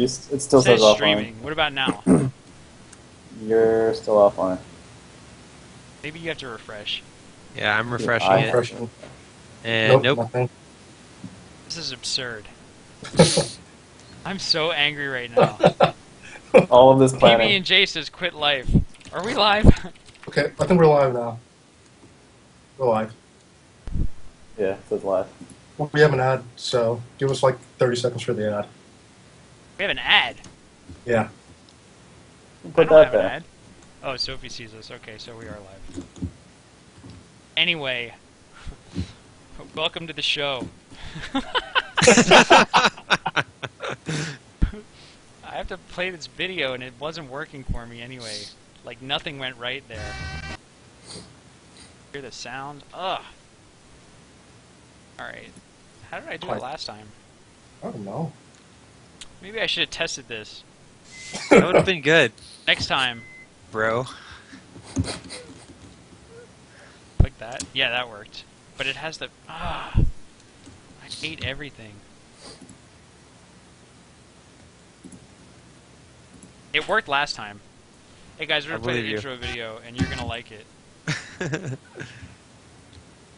It still It says says offline. streaming. What about now? You're still offline. Maybe you have to refresh. Yeah, I'm refreshing I- it. Refreshing. And nope. Nothing. This is absurd. I'm so angry right now. All of this PB planning. and J says quit live. Are we live? Okay, I think we're live now. We're live. Yeah, it says live. Well, we have an ad, so give us like 30 seconds for the ad. We have an ad. Yeah. Put I don't that have an there. ad. Oh, Sophie sees us. Okay, so we are live. Anyway, welcome to the show. I have to play this video and it wasn't working for me anyway. Like nothing went right there. Hear the sound? Ugh. Alright. How did I do it last time? I don't know. Maybe I should have tested this. That would have been good, Next time. bro. Like that? Yeah, that worked. But it has the... I hate everything. It worked last time. Hey guys, we're I gonna play the believe you. intro video, and you're gonna like it.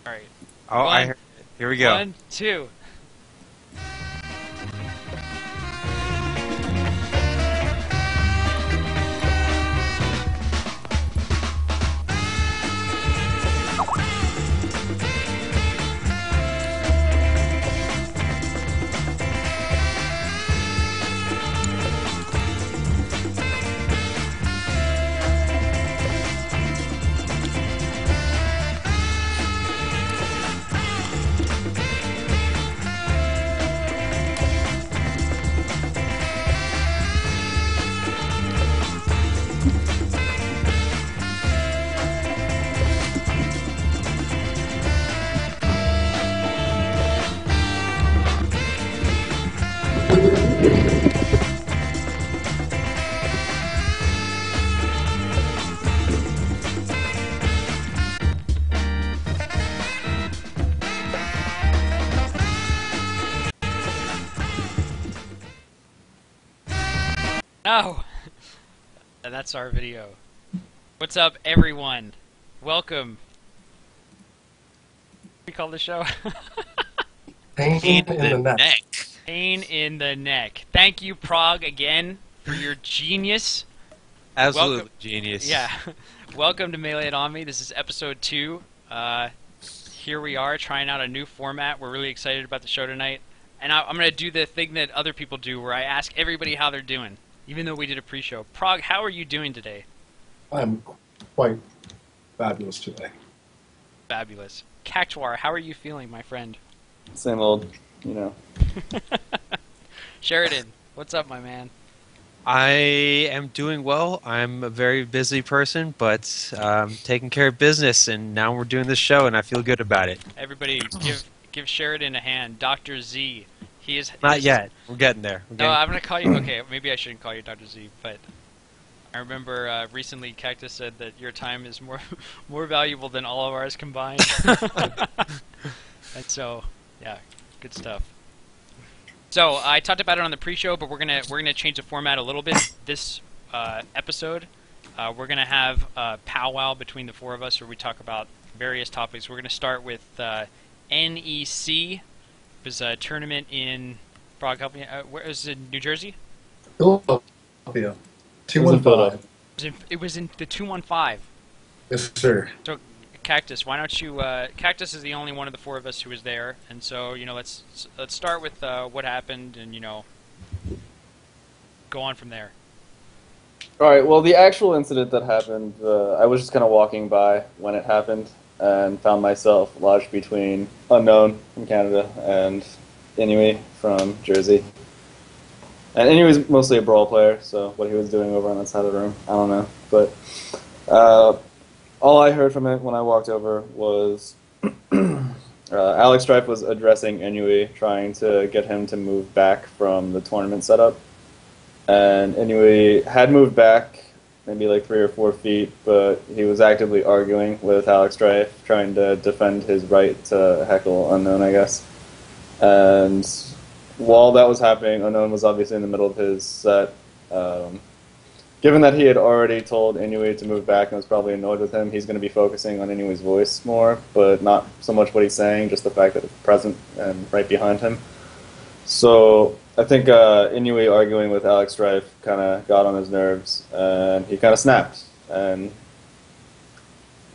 Alright. Oh, One, here we go. 1, 2. No! And that's our video. What's up, everyone? Welcome. What do we call the show? Pain in the neck. Pain in the neck. Thank you, Prague, again, for your genius. Absolutely Welcome. genius. Yeah. Welcome to Melee It On Me. This is episode 2. Here we are, trying out a new format. We're really excited about the show tonight. And I'm going to do the thing that other people do, where I ask everybody how they're doing, even though we did a pre-show. Prague, how are you doing today? I'm quite fabulous today. Fabulous. Cactuar, how are you feeling, my friend? Same old, you know. Sheridan, what's up, my man? I am doing well. I'm a very busy person, but taking care of business, and now we're doing this show, and I feel good about it. Everybody, give Sheridan a hand. Dr. Z. He is Not yet. We're getting there. We're No, getting... I'm gonna call you. Okay, maybe I shouldn't call you Dr. Z, but I remember recently Cactus said that your time is more valuable than all of ours combined. And so, yeah, good stuff. So I talked about it on the pre-show, but we're gonna change the format a little bit this episode. We're gonna have a powwow between the four of us, where we talk about various topics. We're gonna start with NEC. It was a tournament in Prague. Help me. Where was it? New Jersey. Philadelphia. 215. It was in the 215. Yes, sir. So, Cactus, why don't you? Cactus is the only one of the four of us who was there, and so let's start with what happened, and go on from there. All right. Well, the actual incident that happened, I was just kind of walking by when it happened, and found myself lodged between Unknown from Canada and Inui from Jersey. And Inui was mostly a brawl player, so what he was doing over on that side of the room, I don't know. But all I heard from it when I walked over was Alex Strife was addressing Inui, trying to get him to move back from the tournament setup. And Inui had moved back maybe like 3 or 4 feet, but he was actively arguing with Alex Strife, trying to defend his right to heckle Unknown, I guess. And while that was happening, Unknown was obviously in the middle of his set. Um, Given that he had already told Inui to move back and was probably annoyed with him, he's going to be focusing on Inui's voice more, but not so much what he's saying, just the fact that it's present and right behind him. So I think Inui arguing with Alex Strife kind of got on his nerves, and he kind of snapped. And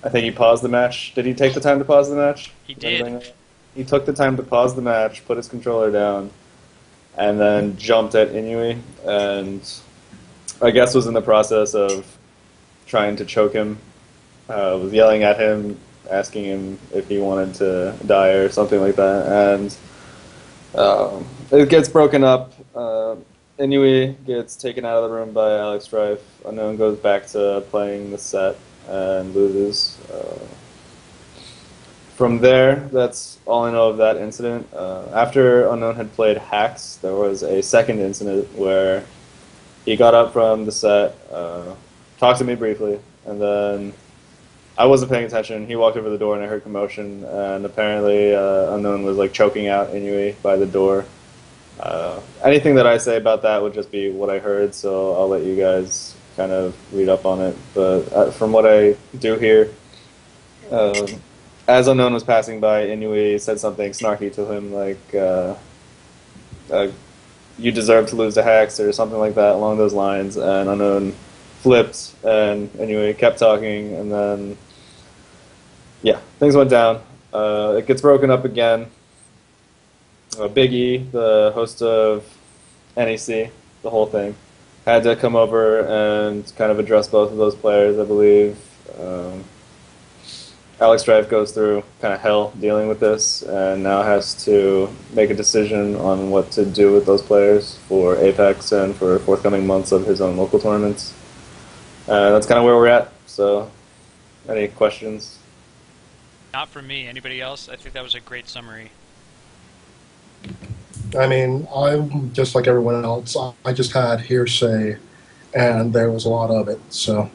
I think he paused the match. Did he take the time to pause the match? He did. He took the time to pause the match, put his controller down, and then jumped at Inui, and I guess was in the process of trying to choke him. Was yelling at him, asking him if he wanted to die or something like that, and it gets broken up. Inui gets taken out of the room by Alex Strife. Unknown goes back to playing the set and loses. From there, that's all I know of that incident. After Unknown had played Hacks, there was a second incident where he got up from the set, talked to me briefly, and then I wasn't paying attention. He walked over the door and I heard commotion, and apparently Unknown was like choking out Inui by the door. Anything that I say about that would just be what I heard, so I'll let you guys kind of read up on it. But from what I do hear, as Unknown was passing by, Inui said something snarky to him like, you deserve to lose to Hacks or something like that along those lines, and Unknown flipped, and anyway, kept talking, and then, yeah, things went down. It gets broken up again. Big E, the host of NEC, the whole thing, had to come over and kind of address both of those players, I believe. Alex Drive goes through kind of hell dealing with this, and now has to make a decision on what to do with those players for Apex and for forthcoming months of his own local tournaments. That's kind of where we're at. So, any questions? Not for me. Anybody else? I think that was a great summary. I mean, I'm just like everyone else. I just had hearsay, and there was a lot of it. So,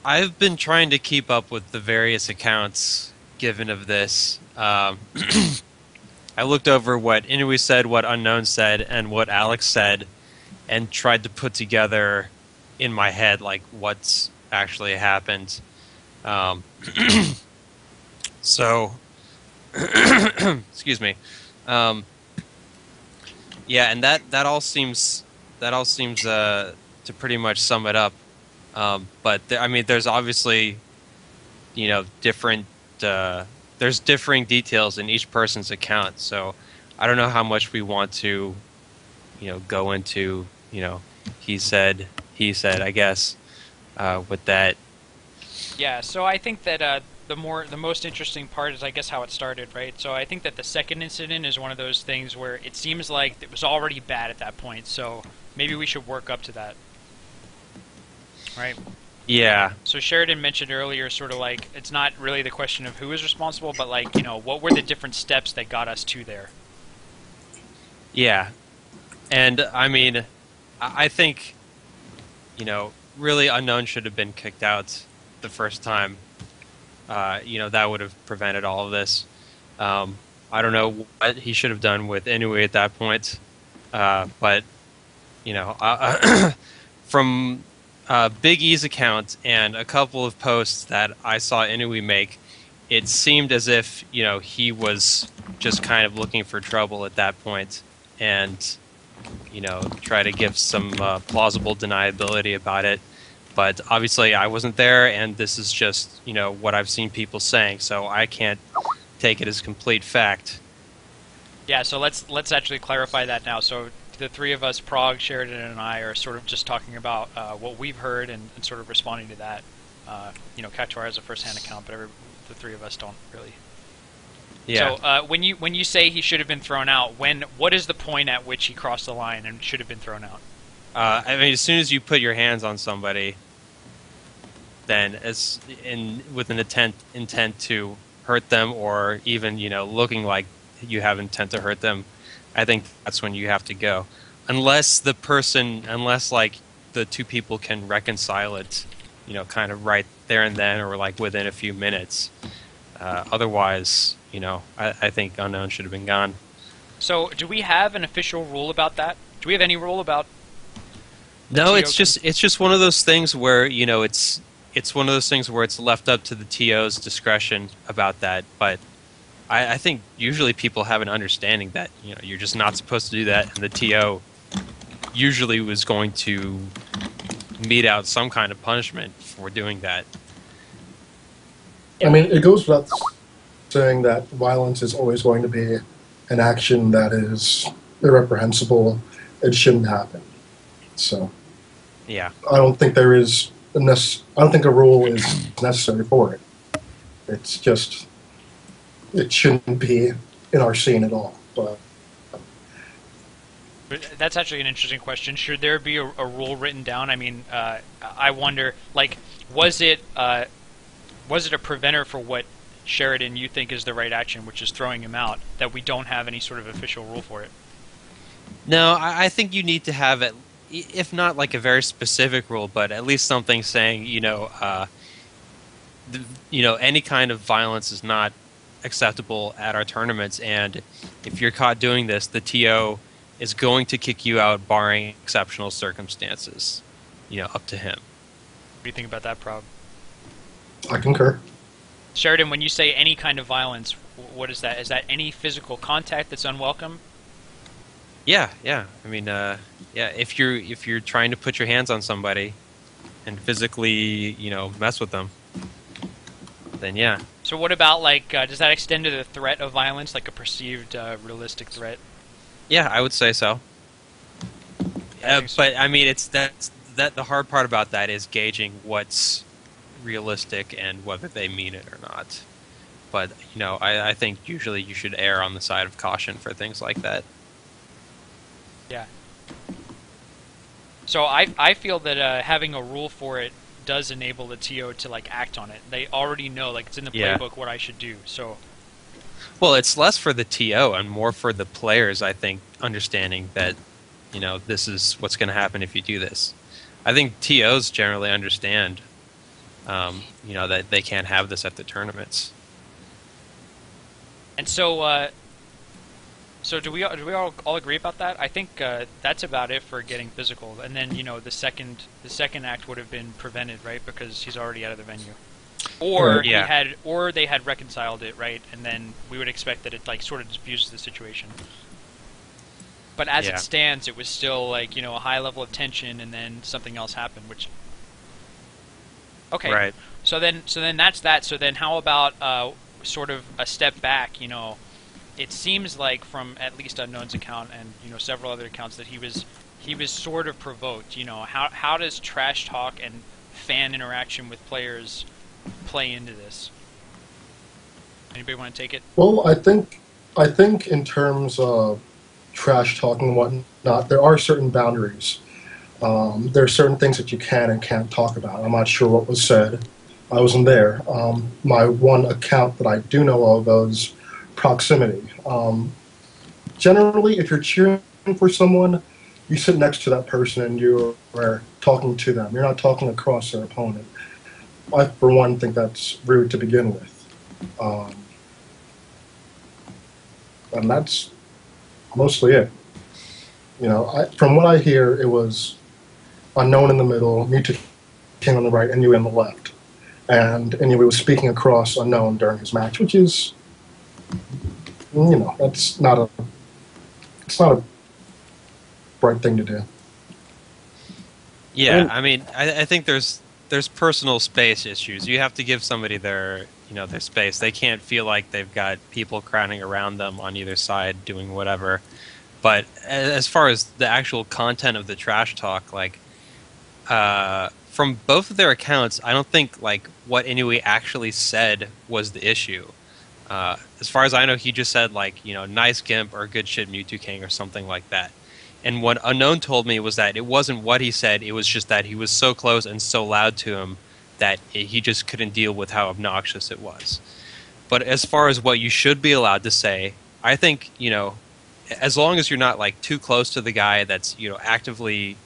I've been trying to keep up with the various accounts given of this. I looked over what Inui said, what Unknown said, and what Alex said, and tried to put together in my head like what's actually happened. So, excuse me. Yeah, and that all seems to pretty much sum it up. But I mean, there's obviously, different. There's differing details in each person's account. So I don't know how much we want to, go into. He said. I guess with that. Yeah. So I think that the most interesting part is, I guess, how it started, right? So I think that the second incident is one of those things where it seems like it was already bad at that point. So maybe we should work up to that. Right. Yeah. So Sheridan mentioned earlier, sort of like, it's not really the question of who is responsible, but like, what were the different steps that got us to there? Yeah. And I mean, I think, really Unknown should have been kicked out the first time. That would have prevented all of this. I don't know what he should have done with Inui at that point. But, from Big E's account and a couple of posts that I saw Inui make, it seemed as if, he was just kind of looking for trouble at that point and, try to give some plausible deniability about it. But obviously I wasn't there, and this is just, what I've seen people saying, so I can't take it as complete fact. Yeah, so let's actually clarify that now. So the three of us, Prague, Sheridan, and I, are sort of just talking about what we've heard and sort of responding to that. Kachwar has a first-hand account, but the three of us don't really. Yeah. So when you say he should have been thrown out, what is the point at which he crossed the line and should have been thrown out? I mean, as soon as you put your hands on somebody, then with an intent to hurt them, or even looking like you have intent to hurt them, I think that's when you have to go. Unless like the two people can reconcile it, kind of right there and then, or like within a few minutes. Otherwise, I think Unknown should have been gone. So, do we have an official rule about that? Do we have any rule about? No, TO it's just one of those things where it's one of those things where it's left up to the TO's discretion about that. But I think usually people have an understanding that you're just not supposed to do that, and the TO usually was going to mete out some kind of punishment for doing that. I mean, it goes without saying that violence is always going to be an action that is irreprehensible. It shouldn't happen. So Yeah. I don't think there is I don't think a rule is necessary for it. It's just it shouldn't be in our scene at all. But That's actually an interesting question. Should there be a rule written down? I mean, I wonder, like, was it a preventer for what Sheridan you think is the right action, which is throwing him out, that we don't have any sort of official rule for it? No, I think you need to have it, if not like a very specific rule, but at least something saying, any kind of violence is not acceptable at our tournaments, and if you're caught doing this, the TO is going to kick you out, barring exceptional circumstances. Up to him. What do you think about that, Prob? I concur. Sheridan, when you say any kind of violence, what is that? Is that any physical contact that's unwelcome? Yeah. I mean, if you're trying to put your hands on somebody and physically, mess with them, then yeah. So what about, like, does that extend to the threat of violence, like a perceived realistic threat? Yeah, I would say so. But I mean, the hard part about that is gauging what's realistic and whether they mean it or not. But I think usually you should err on the side of caution for things like that. Yeah. So I feel that having a rule for it does enable the TO to, like, act on it. They already know, like, it's in the playbook what I should do. So. Well, it's less for the TO and more for the players, I think, understanding that, this is what's going to happen if you do this. I think TOs generally understand, that they can't have this at the tournaments. And so, so do we all agree about that? I think that's about it for getting physical. And then, the second act would have been prevented, right? Because he's already out of the venue. Or they had reconciled it, right? And then we would expect that it, like, sort of diffuses the situation. But as it stands, it was still, like, a high level of tension, and then something else happened, which. Okay. Right. So then that's that. So then how about sort of a step back? It seems like from at least Unknown's account and several other accounts that he was sort of provoked. How does trash talk and fan interaction with players play into this? Anybody want to take it? Well, I think in terms of trash talking and whatnot, there are certain boundaries. There are certain things that you can and can't talk about. I'm not sure what was said. I wasn't there. My one account that I do know of is proximity. Generally, if you're cheering for someone, you sit next to that person and you are talking to them. You're not talking across their opponent. I, for one, think that's rude to begin with. And that's mostly it. From what I hear, it was Unknown in the middle, Mewtwo King on the right, and you on the left. And anyway, was speaking across Unknown during his match, which is, it's not a bright thing to do. Yeah, I mean, I think there's personal space issues. You have to give somebody their space. They can't feel like they've got people crowding around them on either side doing whatever. But as far as the actual content of the trash talk, like, from both of their accounts, I don't think, like, what Inui actually said was the issue. As far as I know, he just said, like, nice Gimp or good shit Mewtwo King or something like that. And what Unknown told me was that it wasn't what he said, it was just that he was so close and so loud to him that he just couldn't deal with how obnoxious it was. But as far as what you should be allowed to say, I think, as long as you're not, like, too close to the guy that's, actively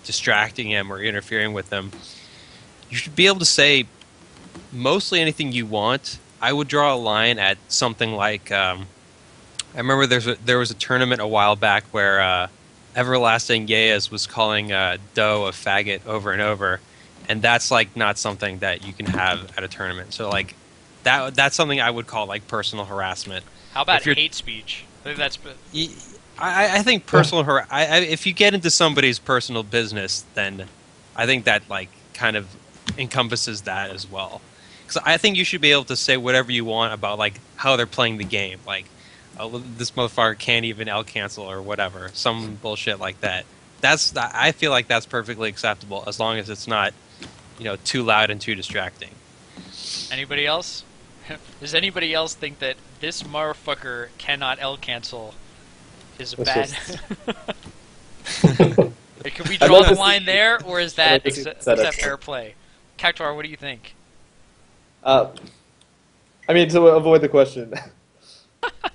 distracting him or interfering with him, you should be able to say mostly anything you want. I would draw a line at something like, I remember there was a tournament a while back where Everlasting Yeyes was calling Doe a faggot over and over, and that's like not something that you can have at a tournament. So like that's something I would call like personal harassment. How about If you're, hate speech? I think that's I think if you get into somebody's personal business, then I think that like kind of encompasses that as well. Because I think you should be able to say whatever you want about like how they're playing the game, like this motherfucker can't even L cancel or whatever, some bullshit like that. I feel like that's perfectly acceptable as long as it's not, too loud and too distracting. Anybody else? Does anybody else think that this motherfucker cannot L cancel is bad? Can we draw the line there, or is that fair play? Cactuar, what do you think? I mean, to avoid the question,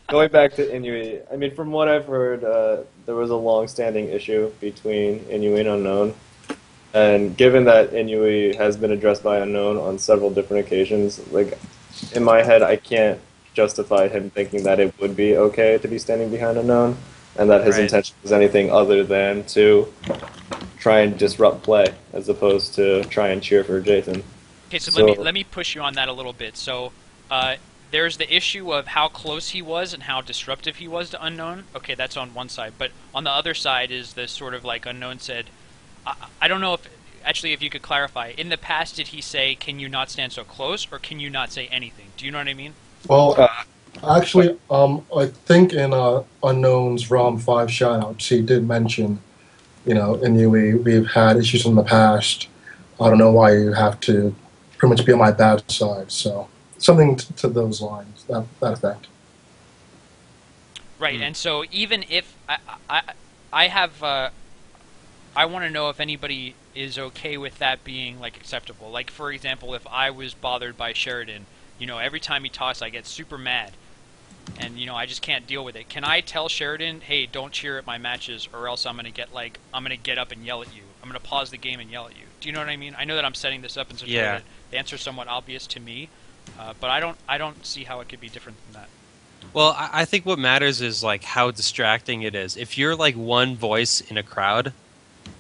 going back to Inui, I mean, from what I've heard, there was a long-standing issue between Inui and Unknown. And given that Inui has been addressed by Unknown on several different occasions, like, in my head, I can't justify him thinking that it would be okay to be standing behind Unknown, and that his intention was anything other than to try and disrupt play, as opposed to try and cheer for Jathan. Okay, so let me push you on that a little bit. So, there's the issue of how close he was and how disruptive he was to Unknown. Okay, that's on one side. But on the other side is the sort of like Unknown said, I don't know if you could clarify. In the past, did he say, can you not stand so close, or can you not say anything? Do you know what I mean? Well, actually, I think in Unknown's ROM 5 shoutouts, he did mention, Inui, we've had issues in the past. I don't know why you have to pretty much be on my bad side. So something to those lines, that effect. Right, and so even if I have, I want to know if anybody is okay with that being like acceptable. Like, for example, if I was bothered by Sheridan, every time he talks, I get super mad, and I just can't deal with it. Can I tell Sheridan, hey, don't cheer at my matches, or else I'm gonna get up and yell at you. I'm gonna pause the game and yell at you. Do you know what I mean? I know that I'm setting this up in such a way that the answer is somewhat obvious to me, but I don't see how it could be different than that. Well, I think what matters is like how distracting it is. If you're like one voice in a crowd,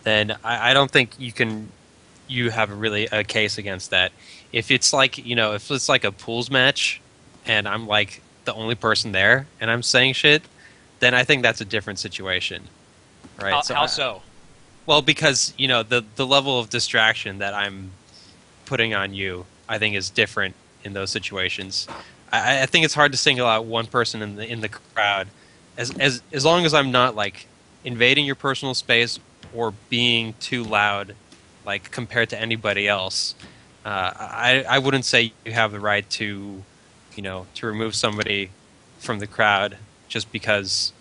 then I don't think you have really a case against that. If it's like if it's like a pools match, and I'm like the only person there, and I'm saying shit, then I think that's a different situation, right? How so? Well, because the level of distraction that I'm putting on you, I think, is different in those situations. I think it's hard to single out one person in the crowd, as long as I'm not like invading your personal space or being too loud, like compared to anybody else. I wouldn't say you have the right to remove somebody from the crowd just because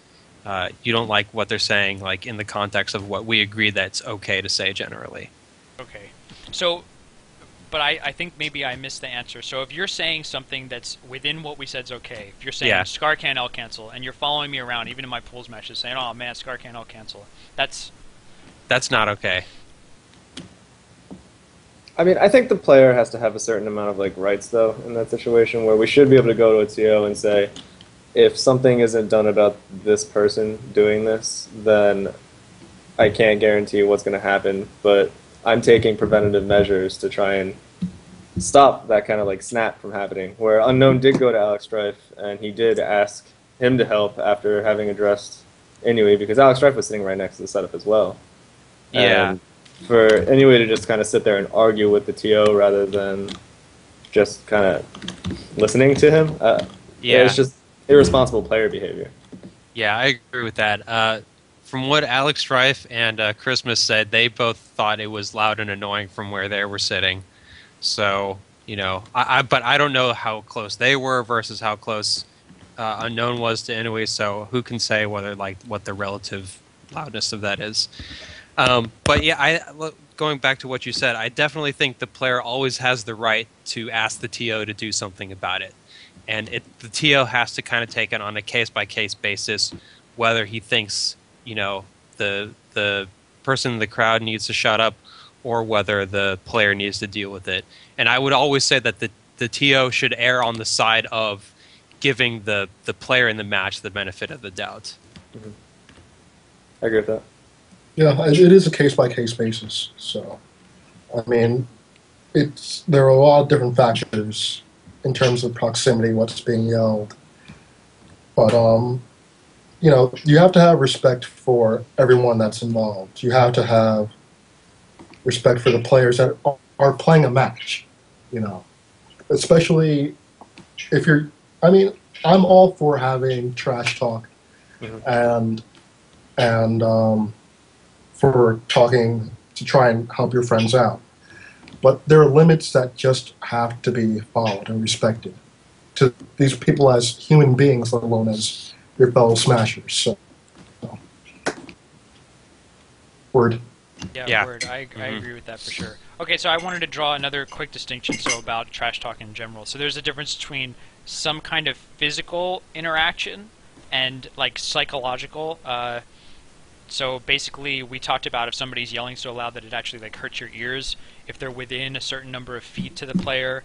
you don't like what they're saying, like in the context of what we agree that's okay to say generally. Okay, so, but I think maybe I missed the answer. So if you're saying something that's within what we said is okay, if you're saying Scar can't L cancel, and you're following me around, even in my pools matches, saying, oh man, Scar can't L cancel, that's not okay. I mean, I think the player has to have a certain amount of like rights, though, in that situation, where we should be able to go to a TO and say, if something isn't done about this person doing this, then I can't guarantee what's going to happen, but I'm taking preventative measures to try and stop that kind of like snap from happening. Where Unknown did go to Alex Strife, and he did ask him to help after having addressed Inui, because Alex Strife was sitting right next to the setup as well. Yeah. And for Inui to just kind of sit there and argue with the TO rather than just kind of listening to him, it's just irresponsible player behavior. Yeah, I agree with that. From what Alex Strife and Christmas said, they both thought it was loud and annoying from where they were sitting. So, but I don't know how close they were versus how close Unknown was to Inui, so who can say what the relative loudness of that is. But yeah, going back to what you said, I definitely think the player always has the right to ask the TO to do something about it. And the TO has to kind of take it on a case-by-case basis, whether he thinks, the person in the crowd needs to shut up or whether the player needs to deal with it. And I would always say that the TO should err on the side of giving the player in the match the benefit of the doubt. Mm-hmm. I agree with that. Yeah, it is a case-by-case basis. So, I mean, there are a lot of different factors in terms of proximity, what's being yelled. But, you have to have respect for everyone that's involved. You have to have respect for the players that are playing a match, especially if you're. I mean, I'm all for having trash talk and for talking to try and help your friends out. But there are limits that just have to be followed and respected to these people as human beings, let alone as your fellow smashers. So. Word. Yeah, word. I agree with that for sure. Okay, so I wanted to draw another quick distinction about trash talk in general. So there's a difference between some kind of physical interaction and like psychological. So basically, we talked about if somebody's yelling so loud that it actually like hurts your ears. If they're within a certain number of feet to the player,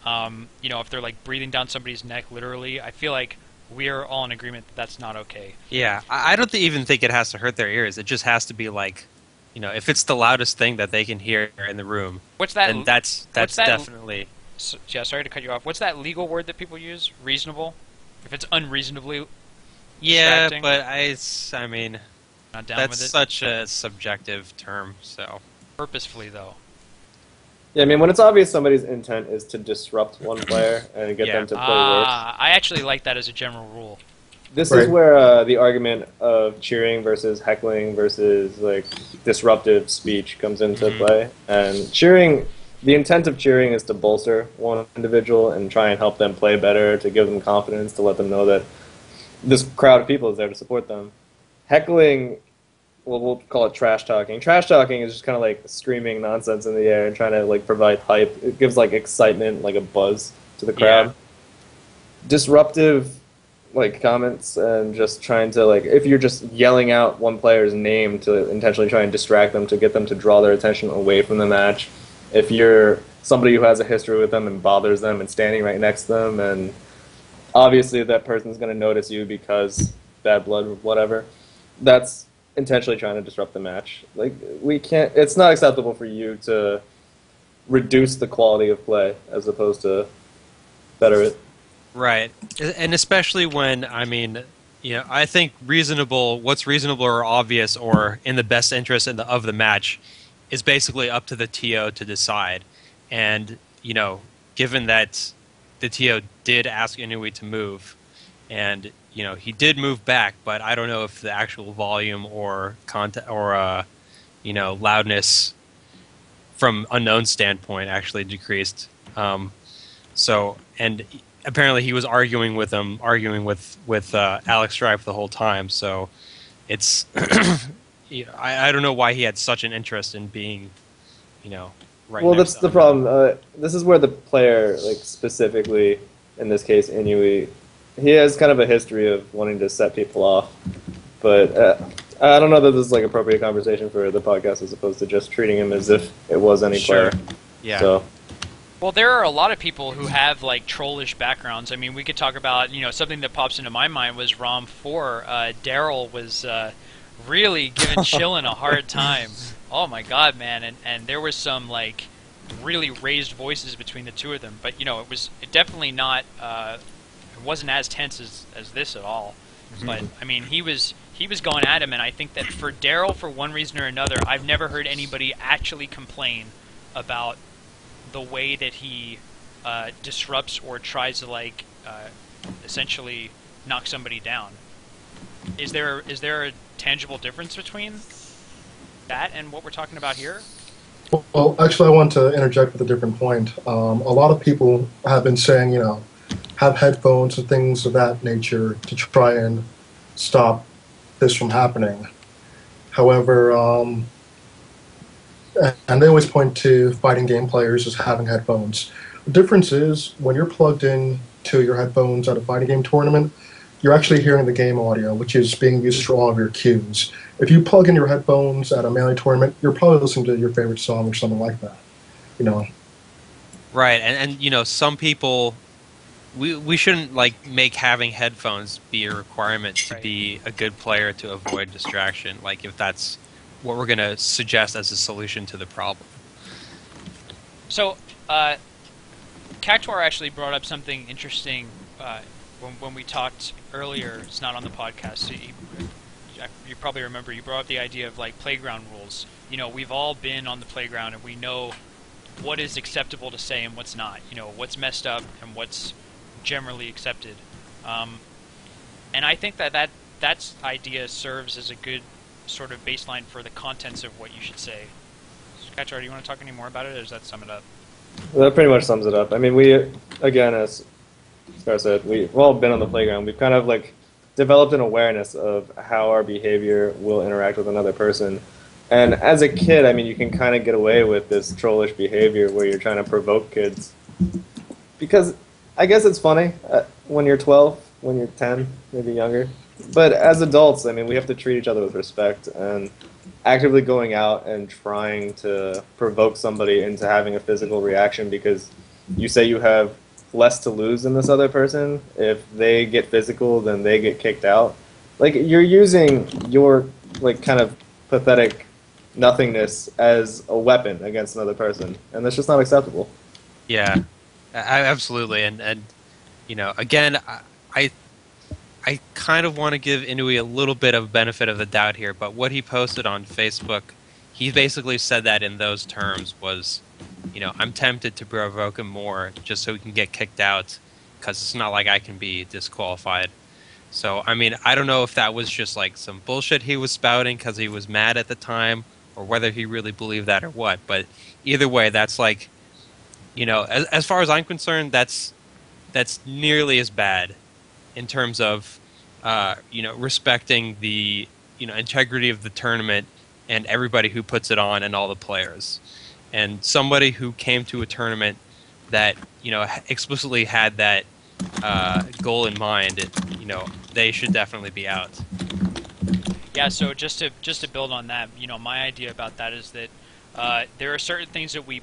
if they're like breathing down somebody's neck, literally, I feel like we are all in agreement that that's not okay. Yeah, I don't even think it has to hurt their ears. It just has to be like, if it's the loudest thing that they can hear in the room. What's that? Then that's definitely. Yeah, sorry to cut you off. What's that legal word that people use? Reasonable? If it's unreasonably. Yeah, distracting? but I mean. Not down That's with it. such a subjective term, so. Purposefully, though. Yeah, I mean, when it's obvious somebody's intent is to disrupt one player and get them to play worse. I actually like that as a general rule. This is where the argument of cheering versus heckling versus like disruptive speech comes into play. And cheering, the intent of cheering is to bolster one individual and try and help them play better, to give them confidence, to let them know that this crowd of people is there to support them. Heckling, well, we'll call it trash talking. Trash talking is just kind of like screaming nonsense in the air and trying to like provide hype. It gives like excitement, like a buzz to the crowd. Yeah. Disruptive, like comments and just trying to like, if you're just yelling out one player's name to intentionally try and distract them, to get them to draw their attention away from the match. If you're somebody who has a history with them and bothers them and standing right next to them, and obviously that person's going to notice you because bad blood or whatever. That's intentionally trying to disrupt the match. Like, we can't. It's not acceptable for you to reduce the quality of play as opposed to better it. Right, and especially when I think what's reasonable or obvious or in the best interest of the match is basically up to the TO to decide. And given that the TO did ask Inui to move, and he did move back, but I don't know if the actual volume or content or loudness from unknown standpoint actually decreased. And apparently he was arguing with Alex Stripe the whole time. So it's I don't know why he had such an interest in being right. Well, next that's to the problem. This is where the player, like specifically in this case Inui, he has kind of a history of wanting to set people off, but I don't know that this is like appropriate conversation for the podcast as opposed to just treating him as if it was any player. Yeah. So. Well, there are a lot of people who have like trollish backgrounds. I mean, we could talk about something that pops into my mind was Rom 4. Daryl was really giving Chillin a hard time. Oh my god, man! And there was some like really raised voices between the two of them, but it was definitely not. It wasn't as tense as this at all. But I mean, he was going at him, and I think that for Daryl, for one reason or another, I've never heard anybody actually complain about the way that he disrupts or tries to essentially knock somebody down. Is there a tangible difference between that and what we're talking about here? Well, actually, I want to interject with a different point. A lot of people have been saying, have headphones and things of that nature to try and stop this from happening. However, and they always point to fighting game players as having headphones. The difference is when you're plugged in to your headphones at a fighting game tournament, you're actually hearing the game audio, which is being used for all of your cues. If you plug in your headphones at a Melee tournament, you're probably listening to your favorite song or something like that. Right, and some people we shouldn't like make having headphones be a requirement to Right. be a good player to avoid distraction. Like if that's what we're gonna suggest as a solution to the problem. So, Cactuar actually brought up something interesting when we talked earlier. It's not on the podcast. So you probably remember you brought up the idea of like playground rules. You know, we've all been on the playground and we know what is acceptable to say and what's not. You know, what's messed up and what's generally accepted. And I think that idea serves as a good sort of baseline for the contents of what you should say. Cactuar, do you want to talk any more about it, or does that sum it up? That pretty much sums it up. I mean, we, again, as Scar said, we've all been on the playground. We've kind of like developed an awareness of how our behavior will interact with another person. And as a kid, I mean, you can kind of get away with this trollish behavior where you're trying to provoke kids. Because I guess it's funny when you're 12, when you're 10, maybe younger. But as adults, I mean, we have to treat each other with respect, and actively going out and trying to provoke somebody into having a physical reaction because you say you have less to lose than this other person. If they get physical, then they get kicked out. Like, you're using your, like, kind of pathetic nothingness as a weapon against another person, and that's just not acceptable. Yeah, absolutely. And you know, again, I kind of want to give Inui a little bit of benefit of the doubt here, but what he posted on Facebook, he basically said that in those terms was, you know, I'm tempted to provoke him more just so he can get kicked out because it's not like I can be disqualified. So, I mean, I don't know if that was just like some bullshit he was spouting because he was mad at the time or whether he really believed that or what, but either way, that's like, you know, as far as I'm concerned, that's nearly as bad in terms of, you know, respecting the, you know, integrity of the tournament and everybody who puts it on and all the players. And somebody who came to a tournament that, you know, explicitly had that goal in mind, you know, they should definitely be out. Yeah, so just to build on that, you know, my idea about that is that there are certain things that we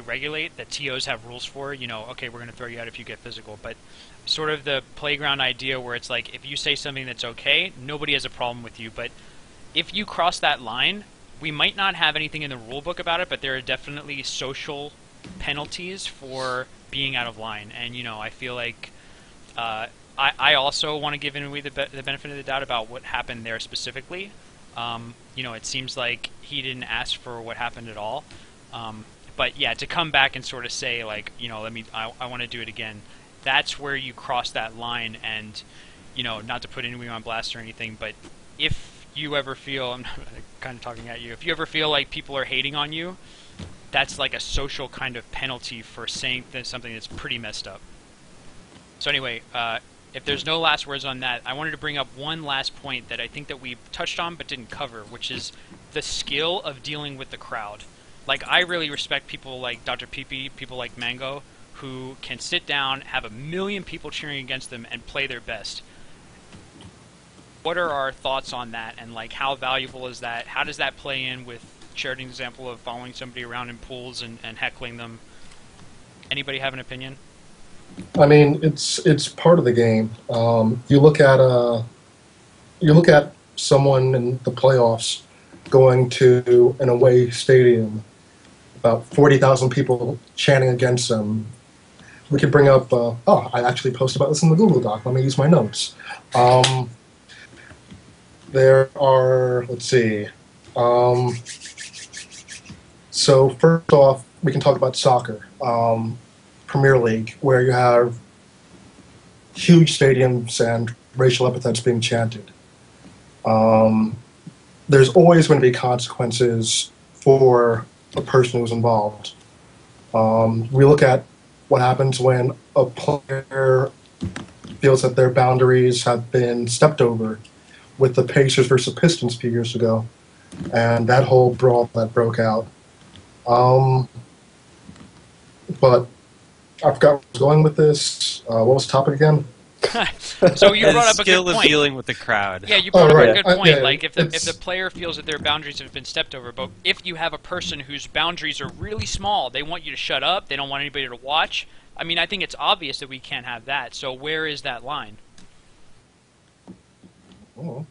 regulate, that TOs have rules for. You know, okay, we're going to throw you out if you get physical, but sort of the playground idea where it's like if you say something that's okay, nobody has a problem with you, but if you cross that line, we might not have anything in the rule book about it, but there are definitely social penalties for being out of line. And you know, I feel like I also want to give Inui the benefit of the doubt about what happened there specifically. You know, it seems like he didn't ask for what happened at all. But yeah, to come back and sort of say like, you know, I want to do it again. That's where you cross that line, and you know, not to put Inui on blast or anything, but if you ever feel, I'm kind of talking at you, if you ever feel like people are hating on you, that's like a social kind of penalty for saying something that's pretty messed up. So anyway, if there's no last words on that, I wanted to bring up one last point that I think that we've touched on but didn't cover, which is the skill of dealing with the crowd. Like, I really respect people like Dr. Peepee, people like Mango, who can sit down, have a million people cheering against them, and play their best. What are our thoughts on that, and like how valuable is that? How does that play in with Sheridan's example of following somebody around in pools and heckling them? Anybody have an opinion? I mean, it's part of the game. You look at someone in the playoffs going to an away stadium, about 40,000 people chanting against them. We could bring up. I actually posted about this in the Google Doc. Let me use my notes. There are. Let's see. So first off, we can talk about soccer. Premier League, where you have huge stadiums and racial epithets being chanted. There's always going to be consequences for a person who's involved. We look at what happens when a player feels that their boundaries have been stepped over with the Pacers versus Pistons a few years ago, and that whole brawl that broke out. But I forgot where I was going with this. What was the topic again? So you brought up a skill good of point. dealing with the crowd. Yeah, you brought up right. a good point. Yeah, like if the it's- player feels that their boundaries have been stepped over, but if you have a person whose boundaries are really small, they want you to shut up, they don't want anybody to watch. I mean, I think it's obvious that we can't have that. So where is that line? Oh.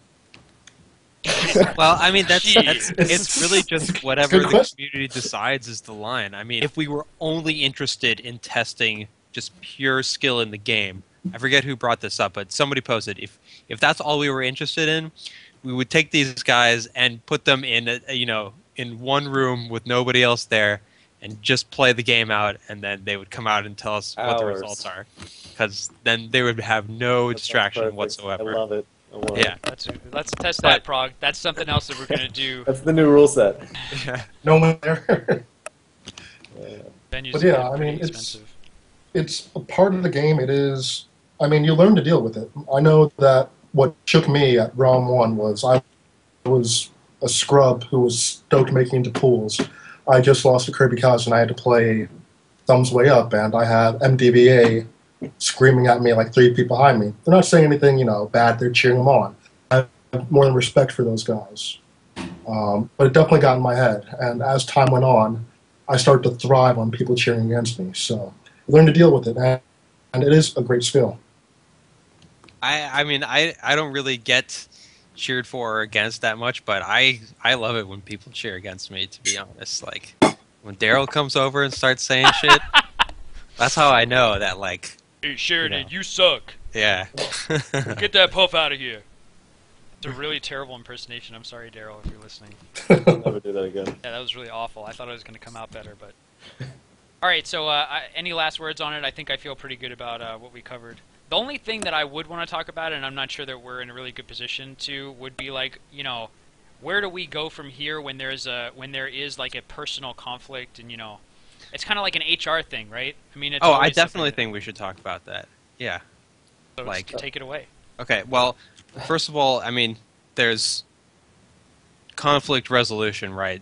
Well, I mean, Jeez. it's really just whatever the community decides is the line. I mean, if we were only interested in testing just pure skill in the game, I forget who brought this up, but somebody posted, if that's all we were interested in, we would take these guys and put them in in one room with nobody else there and just play the game out, and then they would come out and tell us what the Hours. results are, because then they would have no distraction Perfect. whatsoever. I love it. I love Yeah. it. Let's test that, Prague. That's something else that we're gonna do. That's the new rule set. Yeah. No one there. Venues But are yeah, getting I pretty mean, expensive. it's a part of the game. It is. I mean, you learn to deal with it. I know that what shook me at Realm 1 was I was a scrub who was stoked making into pools. I just lost to Kirby Cows and I had to play thumbs way up, and I have MDVA screaming at me like 3 feet behind me. They're not saying anything, bad. They're cheering them on. I have more than respect for those guys. But it definitely got in my head, and as time went on, I started to thrive on people cheering against me. So I learned to deal with it, and it is a great skill. I mean, I don't really get cheered for or against that much, but I love it when people cheer against me, to be honest. Like, when Daryl comes over and starts saying shit, that's how I know that, like... Hey, Sheridan, you know. you suck. Yeah. Get that puff out of here. It's a really terrible impersonation. I'm sorry, Daryl, if you're listening. I'll never do that again. Yeah, that was really awful. I thought it was going to come out better, but... Alright, so any last words on it? I think I feel pretty good about what we covered. The only thing that I would want to talk about, and I'm not sure that we're in a really good position to, would be like, where do we go from here when there is like a personal conflict, and it's kind of like an HR thing, right? I mean, it's I always definitely something think we should talk about that. Yeah. that- so like- take it away. Okay, well, first of all, I mean, there's conflict resolution, right?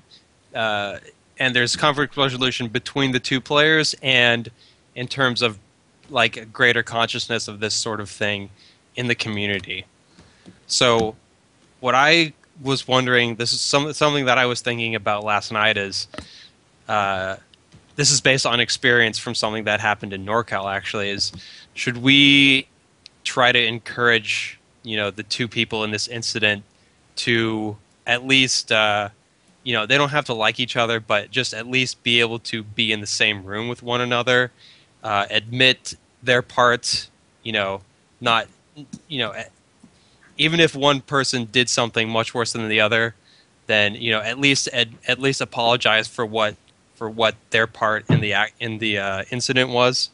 And there's conflict resolution between the two players, and in terms of like a greater consciousness of this sort of thing in the community. So what I was wondering, this is something that I was thinking about last night, is this is based on experience from something that happened in NorCal, actually, is should we try to encourage the two people in this incident to at least they don't have to like each other, but just at least be able to be in the same room with one another, admit their parts, not, even if one person did something much worse than the other, then at least apologize for what their part in the incident was,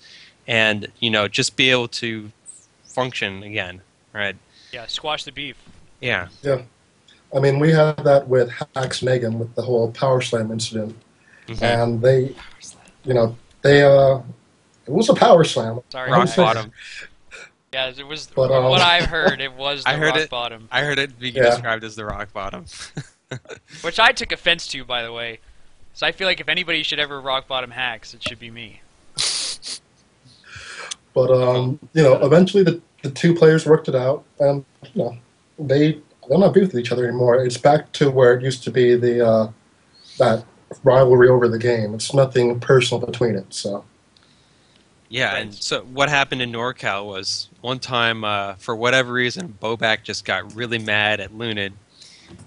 and just be able to function again, right? Yeah, squash the beef. Yeah. Yeah. I mean, we had that with Hacks Megan with the whole Power Slam incident, Mhm. and they it was a Power Slam. Sorry, Rock guys. bottom. Yeah, it was. But, from what I've heard, it was the I heard rock it. bottom, I heard it being Yeah. described as the rock bottom. which I took offense to, by the way. So I feel like if anybody should ever rock bottom Hacks, it should be me. But eventually the two players worked it out, and they're not beef with each other anymore. It's back to where it used to be, the that rivalry over the game. It's nothing personal between it. So Yeah, Right. and so what happened in NorCal was one time, for whatever reason, Bobak just got really mad at Lunid,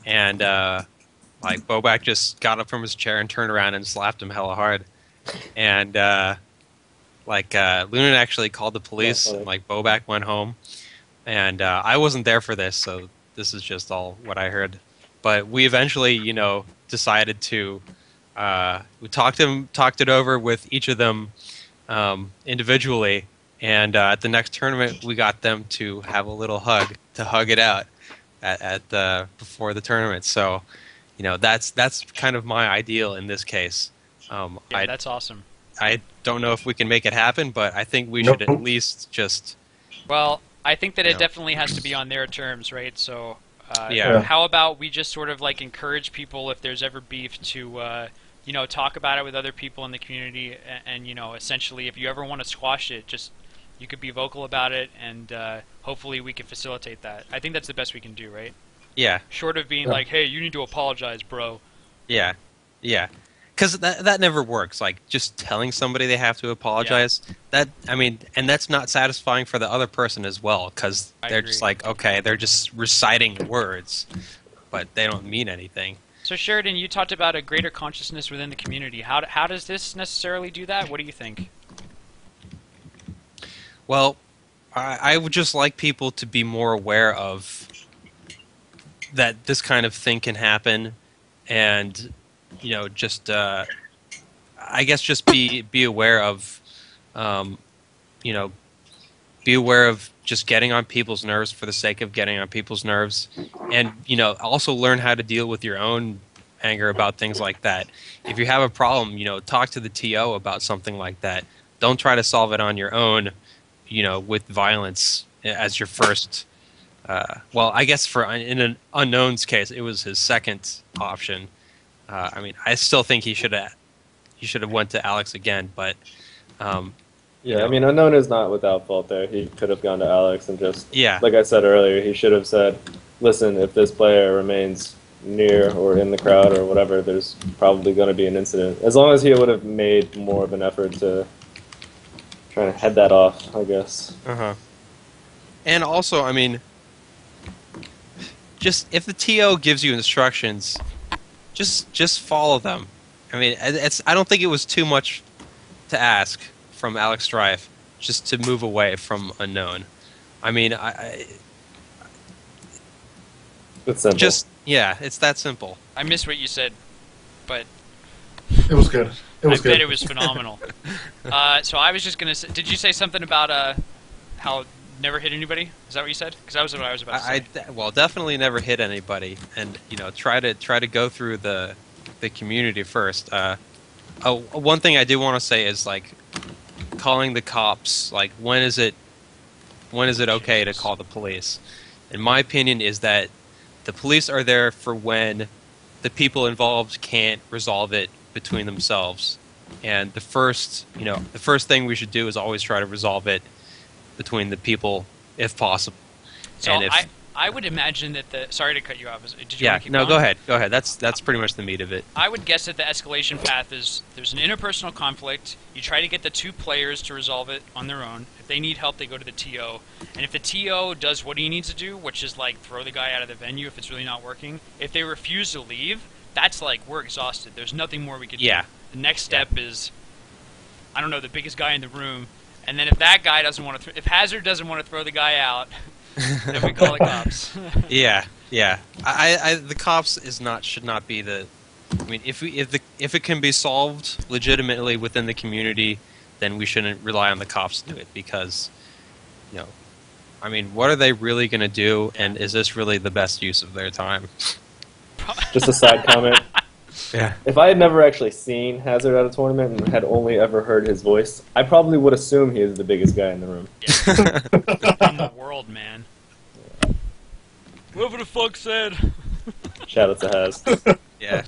and Bobak just got up from his chair and turned around and slapped him hella hard, and Lunid actually called the police, Yeah, and Bobak went home, and I wasn't there for this, so this is just all what I heard, but we eventually, decided to we talked it over with each of them. Individually, and at the next tournament, we got them to have a little hug to hug it out at the before the tournament. So, that's kind of my ideal in this case. Yeah, that's awesome. I don't know if we can make it happen, but I think we Nope. should at least just Well, I think that it No. definitely has to be on their terms, right? So, Yeah. how about we just sort of encourage people, if there's ever beef, to talk about it with other people in the community, and essentially, if you ever want to squash it, just you could be vocal about it, and hopefully we can facilitate that. I think that's the best we can do, right? yeah. Short of being Yeah. like, hey, you need to apologize, bro. Yeah, yeah, because that never works. Like just telling somebody they have to apologize. That I mean, and that's not satisfying for the other person as well, because I they're agree. just like, okay, they're just reciting words, but they don't mean anything. So Sheridan, you talked about a greater consciousness within the community. How does this necessarily do that? What do you think? Well, I would just like people to be more aware of that this kind of thing can happen, and just I guess just be aware of, um, you know, be aware of just getting on people's nerves for the sake of getting on people's nerves, and also learn how to deal with your own anger about things like that. If you have a problem, talk to the TO about something like that. Don't try to solve it on your own, with violence as your first. Well, I guess in an unknown's case, it was his second option. I mean, I still think he should have went to Alex again, but Yeah, I mean, Unknown is not without fault there. He could have gone to Alex and just, yeah, like I said earlier, he should have said, listen, if this player remains near or in the crowd or whatever, there's probably going to be an incident. As long as he would have made more of an effort to try to head that off, I guess. And also, I mean, just if the TO gives you instructions, just follow them. I mean, I don't think it was too much to ask from Alex Strife just to move away from Unknown. I mean, It's simple. It's that simple. I missed what you said, but It was good. It was I good. bet it was phenomenal. So I was just gonna say, did you say something about how never hit anybody? Is that what you said? Because that was what I was about to say. Well, definitely never hit anybody, and try to go through the community first. One thing I do want to say is like calling the cops. Like when is it okay to call the police? In my opinion, is that the police are there for when the people involved can't resolve it between themselves, and the first thing we should do is always try to resolve it between the people if possible. So and if, I would imagine that sorry to cut you off. Did you want to keep going? Go ahead. That's pretty much the meat of it. I would guess that the escalation path is there's an interpersonal conflict. You try to get the two players to resolve it on their own. If they need help, they go to the TO. And if the TO does what he needs to do, which is like throw the guy out of the venue if it's really not working, if they refuse to leave, that's like we're exhausted. There's nothing more we could do. The next step is, I don't know, the biggest guy in the room. And then if that guy doesn't want to, if Hazard doesn't want to throw the guy out, then we call the cops. Yeah. The cops should not be the. I mean, if it can be solved legitimately within the community, then we shouldn't rely on the cops to do it because, I mean, what are they really going to do? And is this really the best use of their time? Just a side comment. Yeah. If I had never actually seen Hazard at a tournament and had only ever heard his voice, I probably would assume he is the biggest guy in the room. Yeah. In the world, man. Whoever the fuck said. Shout out to Haz. Yeah.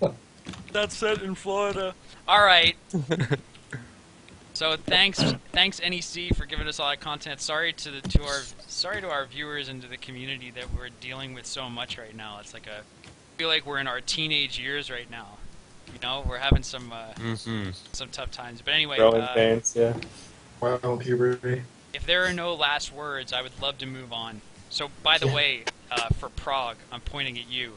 That's set in Florida. All right. So thanks NEC for giving us all that content. Sorry to our viewers and to the community that we're dealing with so much right now. It's like I feel like we're in our teenage years right now. We're having some tough times. But anyway, Growing pains, yeah. Wow, puberty. if there are no last words, I would love to move on. So, by the way, for Prague, I'm pointing at you.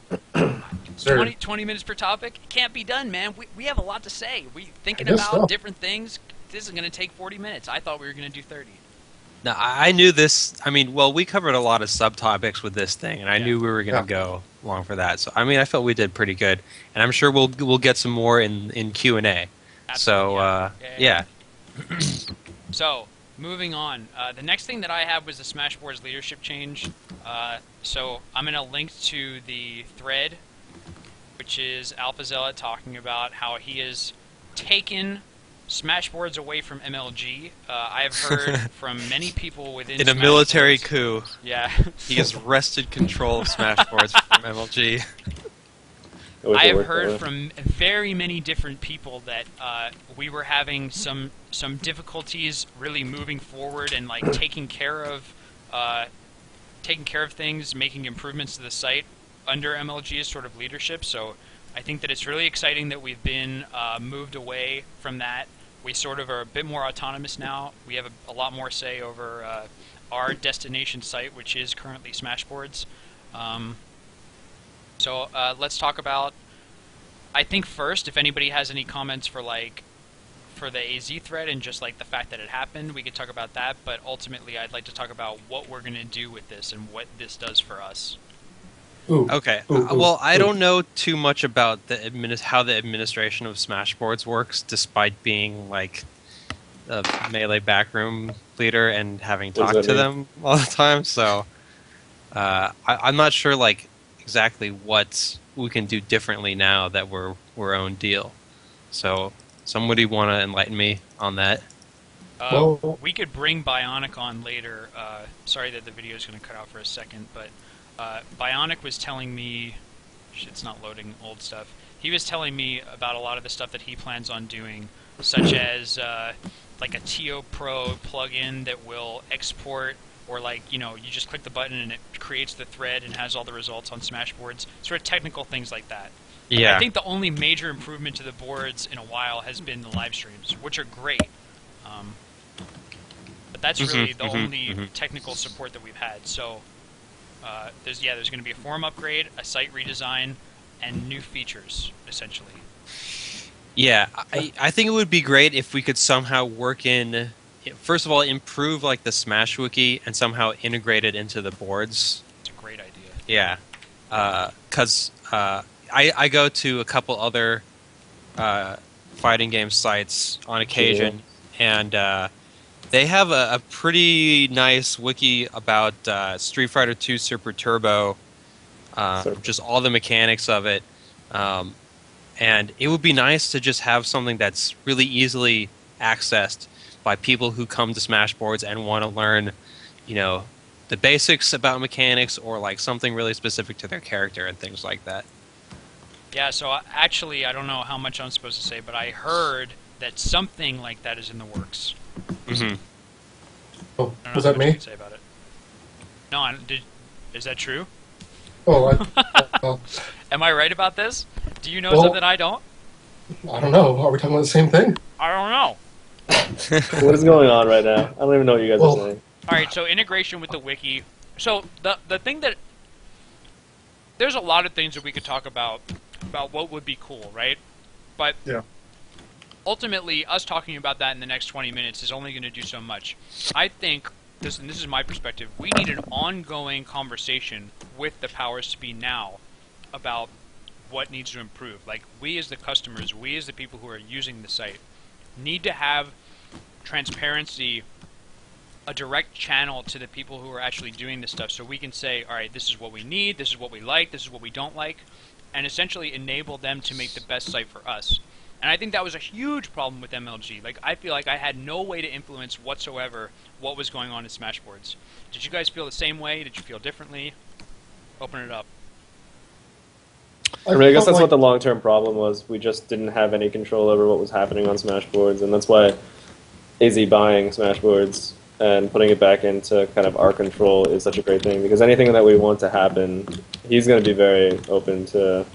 20 minutes per topic? It can't be done, man. We have a lot to say. We thinking about different things. This is going to take 40 minutes. I thought we were going to do 30. Now, I knew this. I mean, well, we covered a lot of subtopics with this thing, and I knew we were going to go long for that. So, I mean, I felt we did pretty good, and I'm sure we'll get some more in Q&A. So, yeah. So, moving on. The next thing that I have was the Smashboards leadership change. So, I'm going to link to the thread, which is AlphaZealot talking about how he has taken Smashboards away from MLG. I've heard from many people within in a military coup. Yeah. He has wrested control of Smashboards from MLG. I have heard from very many different people that we were having some difficulties really moving forward and like taking care of things, making improvements to the site under MLG's sort of leadership. So I think that it's really exciting that we've been moved away from that. We sort of are a bit more autonomous now. We have a lot more say over our destination site, which is currently Smashboards. So let's talk about. I think first, if anybody has any comments for the AZ thread and just like the fact that it happened, we could talk about that. But ultimately, I'd like to talk about what we're going to do with this and what this does for us. Ooh. Okay. Well, I don't know too much about how the administration of Smashboards works, despite being like a melee backroom leader and having What does talked that to mean? them all the time. So I'm not sure like exactly what we can do differently now that we're own deal. So somebody want to enlighten me on that? Well- We could bring Bionic on later. Sorry that the video is going to cut out for a second, but Bionic was telling me, it's not loading old stuff. He was telling me about a lot of the stuff that he plans on doing, such as like a TO Pro plugin that will export, or like, you just click the button and it creates the thread and has all the results on Smashboards. Sort of technical things like that. Yeah. I think the only major improvement to the boards in a while has been the live streams, which are great. But that's really the only technical support that we've had. So there's going to be a forum upgrade, a site redesign, and new features, essentially. Yeah, I think it would be great if we could somehow work in, first of all, improve like the Smash Wiki and somehow integrate it into the boards. It's a great idea. Yeah, because I go to a couple other fighting game sites on occasion, and they have a pretty nice wiki about Street Fighter 2 Super Turbo, just all the mechanics of it. And it would be nice to just have something that's really easily accessed by people who come to Smashboards and want to learn, the basics about mechanics or like something really specific to their character and things like that. Yeah, so actually, I don't know how much I'm supposed to say, but I heard that something like that is in the works. Mm-hmm. Oh, I don't know was how that much I me? can say about it. No, is that true? Oh, Am I right about this? Do you know Well- something I don't? I don't know. Are we talking about the same thing? I don't know. What is going on right now? I don't even know what you guys Well- are saying. All right, so integration with the wiki. So the thing that there's a lot of things that we could talk about what would be cool, right? But Yeah. ultimately, us talking about that in the next 20 minutes is only going to do so much. I think this is my perspective. We need an ongoing conversation with the powers to be now about what needs to improve. Like, we as the customers, we as the people who are using the site, need to have transparency, a direct channel to the people who are actually doing this stuff, so we can say, all right, this is what we need, this is what we like, this is what we don't like, and essentially enable them to make the best site for us. And I think that was a huge problem with MLG. Like, I feel like I had no way to influence whatsoever what was going on in Smashboards. Did you guys feel the same way? Did you feel differently? Open it up. I guess felt that's like- what the long-term problem was. We just didn't have any control over what was happening on Smashboards, and that's why AZ buying Smashboards and putting it back into kind of our control is such a great thing, because anything that we want to happen, he's going to be very open to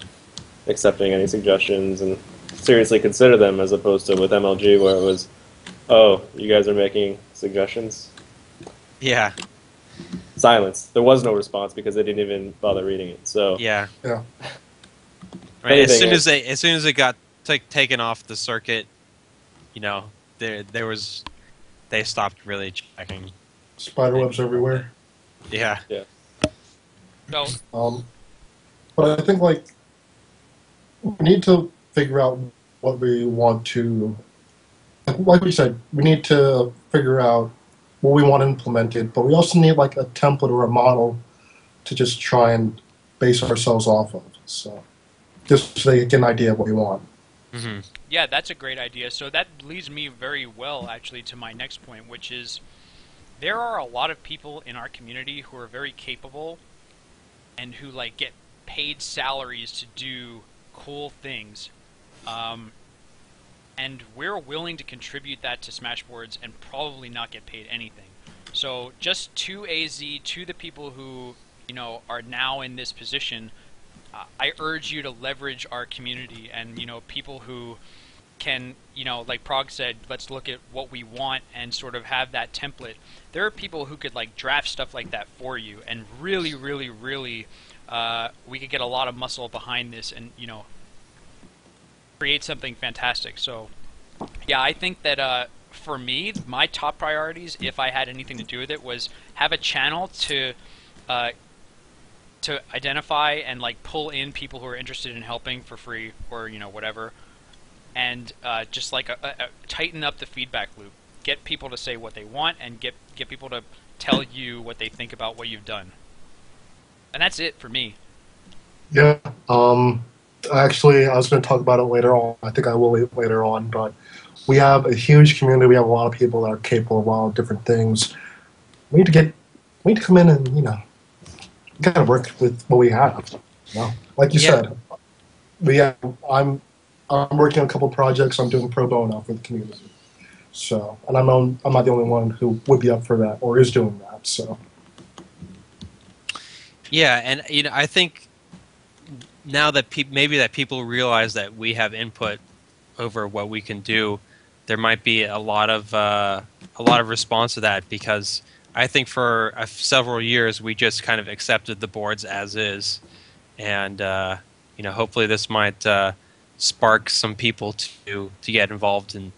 accepting any suggestions and seriously consider them, as opposed to with MLG where it was, oh, you guys are making suggestions? Yeah, Silence. There was no response because they didn't even bother reading it. So yeah. Yeah. Right. As Anything soon as it got taken off the circuit, they stopped really checking. Spiderwebs everywhere. Yeah. So, But I think like we need to figure out what we want to. Like we said, we need to figure out what we want implemented, but we also need like a template or a model to just try and base ourselves off of. So just so they get an idea of what we want. Mm-hmm. yeah, that's a great idea. So that leads me very well, actually, to my next point, which is there are a lot of people in our community who are very capable and who like get paid salaries to do cool things, and we're willing to contribute that to Smashboards and probably not get paid anything. So just to AZ, to the people who are now in this position, I urge you to leverage our community and people who can, like Prague said, let's look at what we want and sort of have that template. There are people who could like draft stuff like that for you, and really, really, really, we could get a lot of muscle behind this, and create something fantastic. So, yeah, I think that for me, my top priorities, if I had anything to do with it, was have a channel uh, to identify and like pull in people who are interested in helping for free or whatever, and just like tighten up the feedback loop. Get people to say what they want, and get people to tell you what they think about what you've done. And that's it for me. Yeah. Actually, I was going to talk about it later on. I think I will later on, but we have a huge community. We have a lot of people that are capable of a lot of different things. We need to come in and kind of work with what we have. Like you said, I'm working on a couple projects. I'm doing pro bono for the community. So, and I'm not the only one who would be up for that or is doing that. So, yeah, and I think now that maybe that people realize that we have input over what we can do, there might be a lot of response to that, because I think for several years we just kind of accepted the boards as is, and hopefully this might spark some people to get involved in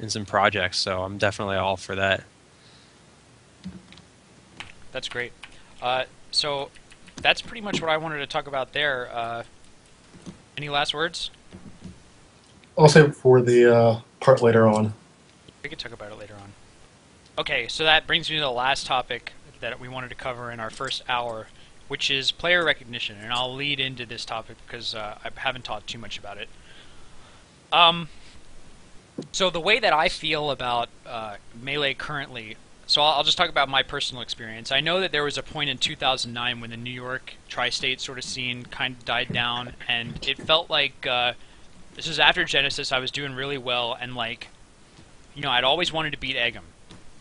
some projects. So I'm definitely all for that. That's great. So that's pretty much what I wanted to talk about there. Any last words? I'll save it for the part later on. We could talk about it later on. Okay, so that brings me to the last topic that we wanted to cover in our first hour, which is player recognition. And I'll lead into this topic because I haven't talked too much about it. So the way that I feel about Melee currently, so I'll just talk about my personal experience. I know that there was a point in 2009 when the New York tri-state sort of scene kind of died down, and it felt like this was after Genesis. I was doing really well, and like, I'd always wanted to beat Eggum.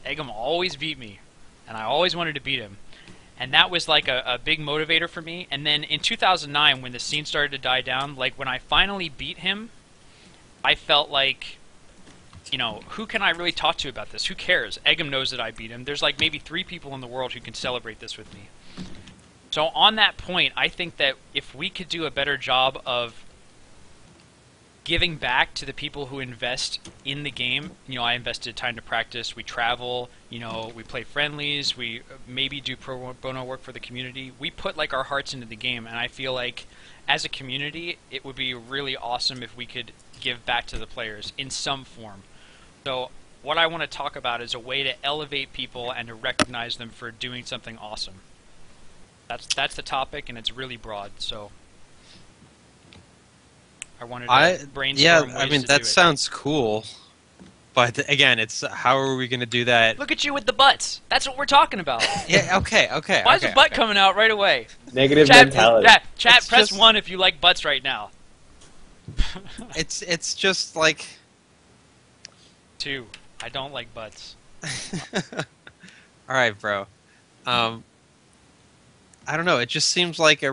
Eggum always beat me, and I always wanted to beat him. And that was like a big motivator for me. And then in 2009, when the scene started to die down, like when I finally beat him, I felt like, who can I really talk to about this? Who cares? Eggum knows that I beat him. There's like maybe 3 people in the world who can celebrate this with me. So on that point, I think that if we could do a better job of giving back to the people who invest in the game, I invested time to practice, we travel, we play friendlies, we maybe do pro bono work for the community. We put like our hearts into the game, and I feel like as a community, it would be really awesome if we could give back to the players in some form. So what I want to talk about is a way to elevate people and to recognize them for doing something awesome. That's the topic, and it's really broad. So I wanted to brainstorm ways I mean, to that do it. sounds cool, but again, it's how are we going to do that? Look at you with the butts. That's what we're talking about. Yeah, okay. Why is a butt coming out right away? Negative mentality. Chat, press just 1 if you like butts right now. It's just like 2. I don't like butts. all right, bro. I don't know. It just seems like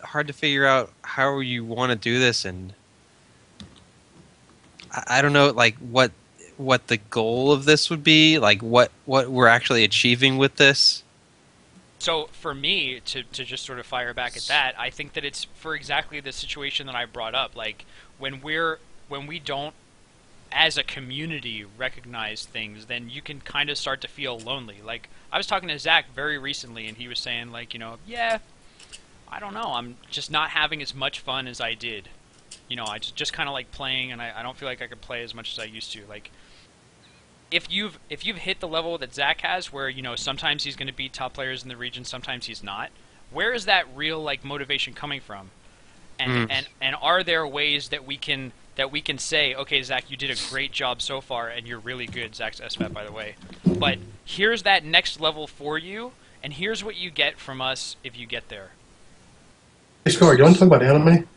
hard to figure out how you want to do this, and I don't know, like what the goal of this would be, like what we're actually achieving with this. So for me, to just sort of fire back at that, I think that it's for exactly the situation that I brought up. Like when we don't, as a community, recognize things, then you can kind of start to feel lonely. Like I was talking to Zach very recently, and he was saying like, yeah, I don't know, I'm just not having as much fun as I did. I just kind of like playing, and I don't feel like I could play as much as I used to. Like if you've hit the level that Zach has, where sometimes he's going to beat top players in the region, sometimes he's not. Where is that real like motivation coming from? And and are there ways that we can say, okay, Zach, you did a great job so far, and you're really good. Zach's SFAT, by the way. But here's that next level for you, and here's what you get from us if you get there. Hey, Scar, you want to talk about anime?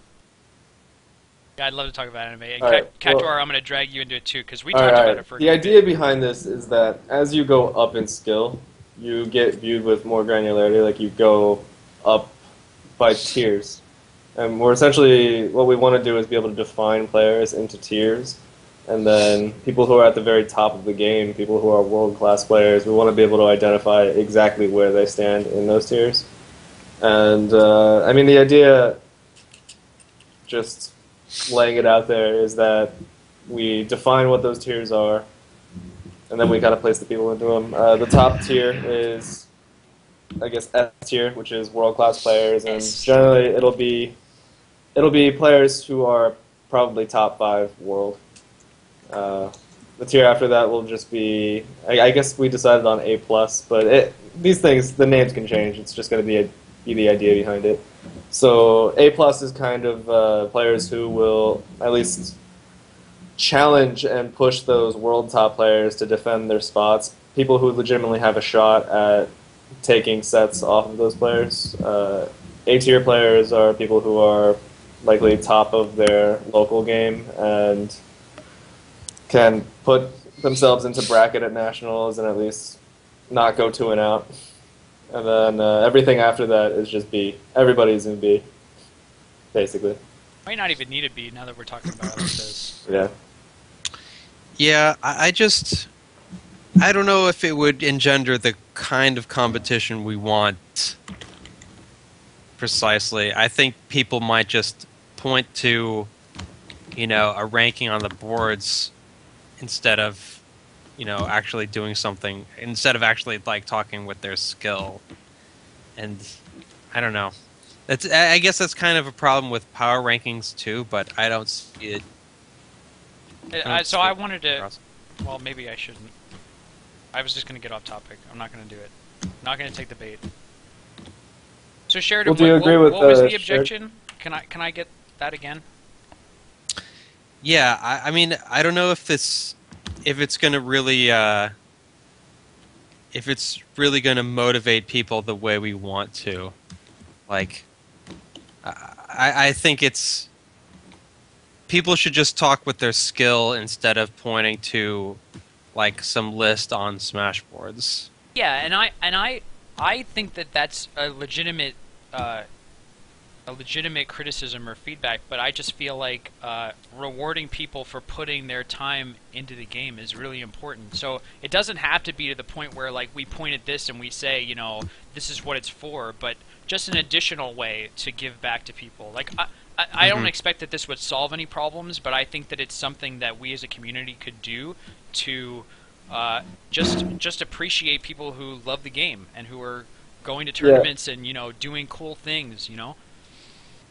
Yeah, I'd love to talk about anime. And Alright, Kator, well, I'm going to drag you into it too, because we talked about it for a The good idea bit. behind this is that as you go up in skill, you get viewed with more granularity, like you go up by tiers. And we're essentially, what we want to do is be able to define players into tiers. And then people who are at the very top of the game, people who are world-class players, we want to be able to identify exactly where they stand in those tiers. And, I mean, the idea, just laying it out there, is that we define what those tiers are, and then we kind of place the people into them. The top tier is, I guess, S tier, which is world-class players, and generally it'll be players who are probably top 5 world. The tier after that will just be, I guess we decided on A+, but these things, the names can change. It's just going to be the idea behind it. So A+ is kind of players who will at least challenge and push those world top players to defend their spots. People who legitimately have a shot at taking sets off of those players. A tier players are people who are likely top of their local game and can put themselves into bracket at nationals and at least not go 2 and out. And then everything after that is just B. Everybody's in B, basically. Might not even need a B now that we're talking about it like this. Yeah. Yeah, I don't know if it would engender the kind of competition we want precisely. I think people might just point to, a ranking on the boards instead of, actually doing something, instead of actually, talking with their skill. And I don't know. I guess that's kind of a problem with power rankings, too, but I don't see it. So I wanted to... Well, maybe I shouldn't. I was just going to get off topic. I'm not going to do it. Not going to take the bait. So Sheridan, Well, do you agree with what was the Sheridan? objection? Can I get that again? Yeah, I mean, I don't know if it's going to really, if it's really going to motivate people the way we want to. I think people should just talk with their skill instead of pointing to, some list on Smashboards. Yeah, and I think that that's a legitimate criticism or feedback, but I just feel like rewarding people for putting their time into the game is really important. So it doesn't have to be to the point where we point at this and we say, this is what it's for, but just an additional way to give back to people. I don't expect that this would solve any problems, but I think that it's something that we as a community could do to just appreciate people who love the game and who are going to tournaments and doing cool things.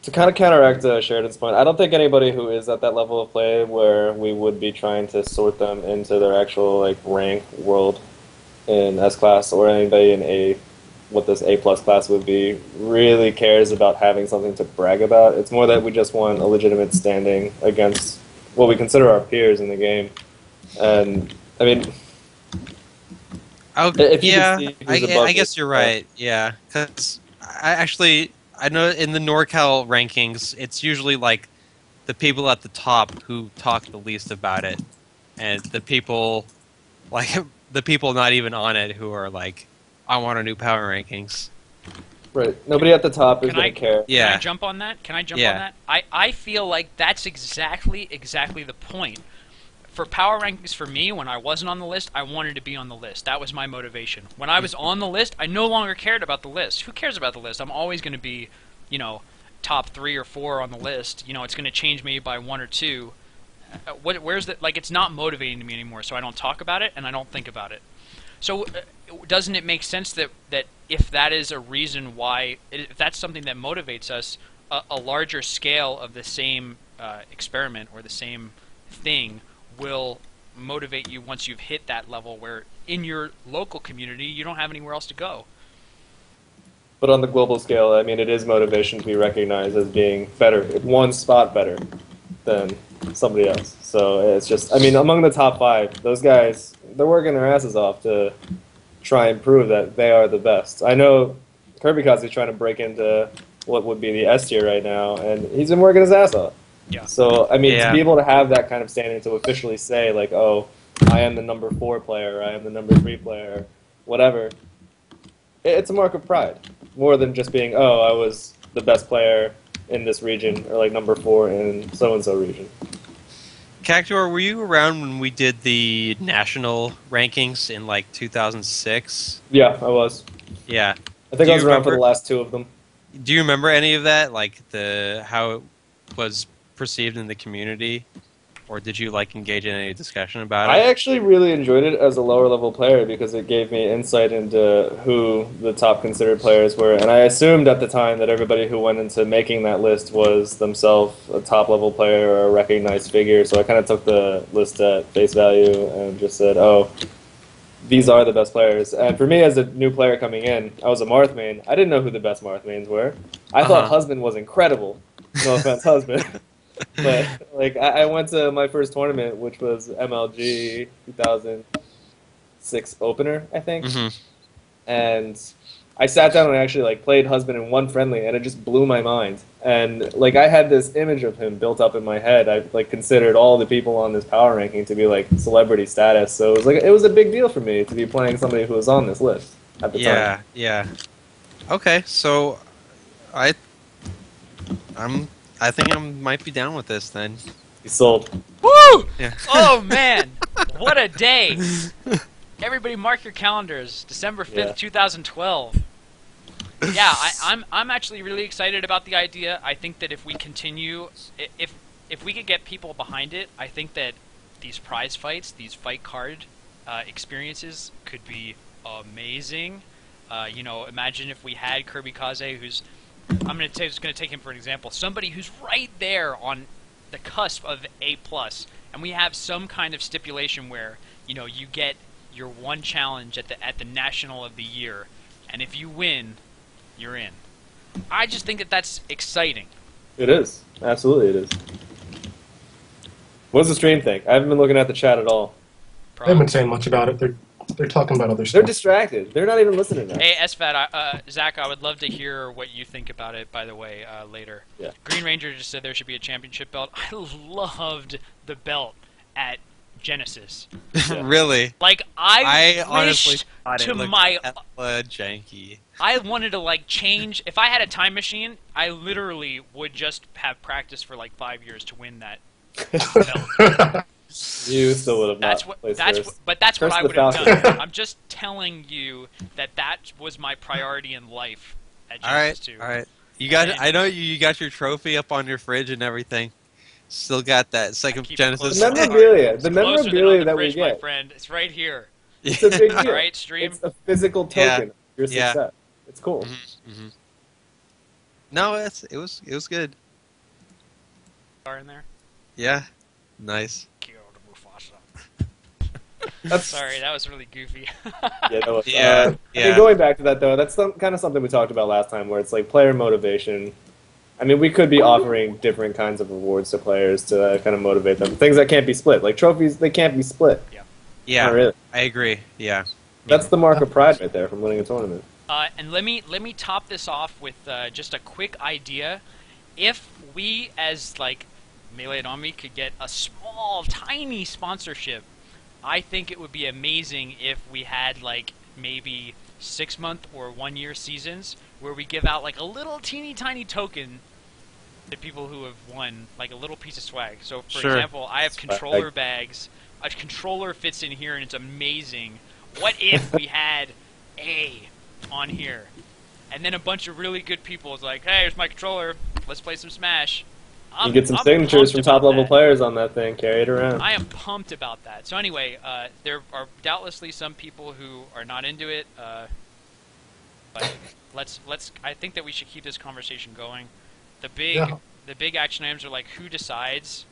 To kind of counteract Sheridan's point, I don't think anybody who is at that level of play where we would be trying to sort them into their actual rank world in S class, or anybody in what this A+ class would be, really cares about having something to brag about. It's more that we just want a legitimate standing against what we consider our peers in the game. And I mean, if you Yeah, can see who's above I guess us, you're right. Yeah, because I know in the NorCal rankings, it's usually the people at the top who talk the least about it, and the people the people not even on it who are I want a new power rankings. Right. Nobody at the top is going to care. Yeah. Can I jump on that? On that? I feel like that's exactly the point. For power rankings for me, when I wasn't on the list, I wanted to be on the list. That was my motivation. When I was on the list, I no longer cared about the list. Who cares about the list? I'm always going to be, top 3 or 4 on the list. It's going to change me by 1 or 2. Where's the... it's not motivating to me anymore, so I don't talk about it and I don't think about it. So doesn't it make sense that if that is a reason why... If that's something that motivates us, a larger scale of the same experiment or the same thing will motivate you once you've hit that level where in your local community you don't have anywhere else to go. But on the global scale, I mean, it is motivation to be recognized as being better, one spot better than somebody else. So it's just, I mean, among the top 5, those guys, they're working their asses off to try and prove that they are the best. I know Kirby Kazi's trying to break into what would be the S tier right now, and he's been working his ass off. Yeah. So, I mean, to be able to have that kind of standing to officially say, oh, I am the number 4 player, I am the number 3 player, whatever, it's a mark of pride. More than just being, oh, I was the best player in this region, or like number 4 in so and so region. Cactuar, were you around when we did the national rankings in like 2006? Yeah, I was. Yeah. I think Do I was you around for remember- the last 2 of them. Do you remember any of that? Like how it was perceived in the community? Or did you like engage in any discussion about it? I actually really enjoyed it as a lower level player because it gave me insight into who the top considered players were, and I assumed at the time that everybody who went into making that list was themselves a top level player or a recognized figure, so I kind of took the list at face value and just said, oh, these are the best players. And for me as a new player coming in, I was a Marth main. I didn't know who the best Marth mains were. I thought Husband was incredible. No offense, Husband. But like I went to my first tournament, which was MLG 2006 opener, I think, and I sat down and actually like played Husband in one friendly, and it just blew my mind. And like I had this image of him built up in my head. I like considered all the people on this power ranking to be like celebrity status, so it was a big deal for me to be playing somebody who was on this list at the time. Yeah. Okay, so I think I might be down with this then. He sold. Woo! Yeah. Oh man, what a day! Everybody, mark your calendars. December 5th, Yeah. 2012. Yeah, I'm actually really excited about the idea. I think that if we continue, if we could get people behind it, I think that these prize fights, these fight card experiences, could be amazing. Imagine if we had Kirby Kaze, who's I'm going to take him for an example. Somebody who's right there on the cusp of A+, and we have some kind of stipulation where you get your one challenge at the national of the year, and if you win, you're in. I just think that that's exciting. It is. Absolutely, it is. What does the stream think? I haven't been looking at the chat at all. They haven't been saying much about it. They're talking about other They're stuff. distracted. They're not even listening now. Hey, SFAT, Zach, I would love to hear what you think about it, by the way, later. Yeah. Green Ranger just said there should be a championship belt. I loved the belt at Genesis. Really? Like, I honestly wished thought to it looked my... hella janky. I wanted to, like, change... If I had a time machine, I literally would just have practiced for, like, 5 years to win that belt. You still would have That's not what. placed That's first. what, but that's what Curse I the would have Falcon. done. I'm just telling you that was my priority in life at Genesis 2. All right. You got. And- I know you got your trophy up on your fridge and everything. Still got that second Keep it Genesis. close The to my heart. memorabilia. It's The closer than on memorabilia the that we fridge, my get. friend. It's right here. It's a big deal. All right, stream. It's a physical token of your Yeah. success. It's cool. No, it was good. Are in there. Yeah, nice. Kill the Mufasa. That's Sorry, that was really goofy. Yeah, that was, Yeah, I mean, going back to that though, that's kind of something we talked about last time, where it's like player motivation. I mean, we could be offering different kinds of rewards to players to kind of motivate them. Things that can't be split, like trophies, they can't be split. Yeah, Not really. I agree. Yeah. That's the mark of pride right there from winning a tournament. And let me top this off with just a quick idea. If we, as like Melee and Omni, could get a small, tiny sponsorship, I think it would be amazing if we had like maybe 6-month or 1-year seasons where we give out like a little teeny tiny token to people who have won, like a little piece of swag. So, for Sure. example, I have controller bags. A controller fits in here and it's amazing. What if we had A on here? And then a bunch of really good people is like, hey, here's my controller. Let's play some Smash. You get some I'm signatures pumped from about top level that. players on that thing. Carry it around. I am pumped about that. So anyway, there are doubtlessly some people who are not into it. But let's. I think that we should keep this conversation going. The big action items are like who decides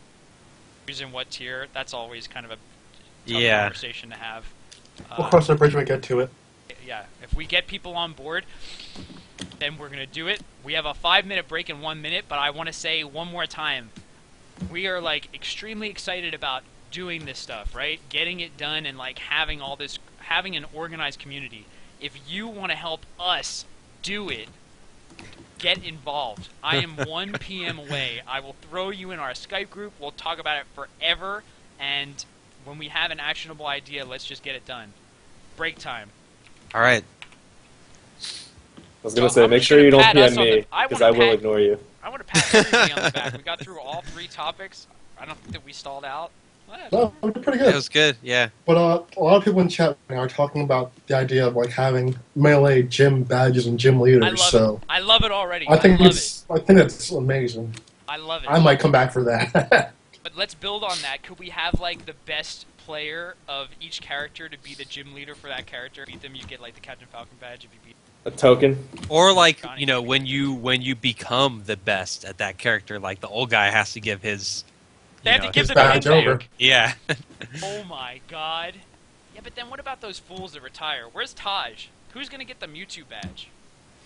who's in what tier. That's always kind of a tough conversation to have. We'll cross that bridge when we get to it. Yeah, if we get people on board, then we're going to do it. We have a 5-minute break in 1 minute, but I want to say one more time, we are like extremely excited about doing this stuff, right? Getting it done and like having all this, having an organized community. If you want to help us do it, get involved. I am 1 p.m. away. I will throw you in our Skype group. We'll talk about it forever, and when we have an actionable idea, let's just get it done. Break time. All right. I was gonna So say, I'm make just sure gonna you don't pat us PM on me the- I because wanna I will pat- ignore you. I want to pat everything on the back. We got through all 3 topics. I don't think that we stalled out. No, we did pretty It good. was good. Yeah. But a lot of people in chat now are talking about the idea of like having melee gym badges and gym leaders. I love so it. I love it already. I think love I think that's amazing. I love it. I might come back for that. But let's build on that. Could we have like the best player of each character to be the gym leader for that character? Beat them, you get like the Captain Falcon badge. If you beat A token. Or like, you know, when you become the best at that character, like the old guy has to give his. they have to give his them badge a over. back. Yeah. Oh my god. Yeah, but then what about those fools that retire? Where's Taj? Who's gonna get the Mewtwo badge?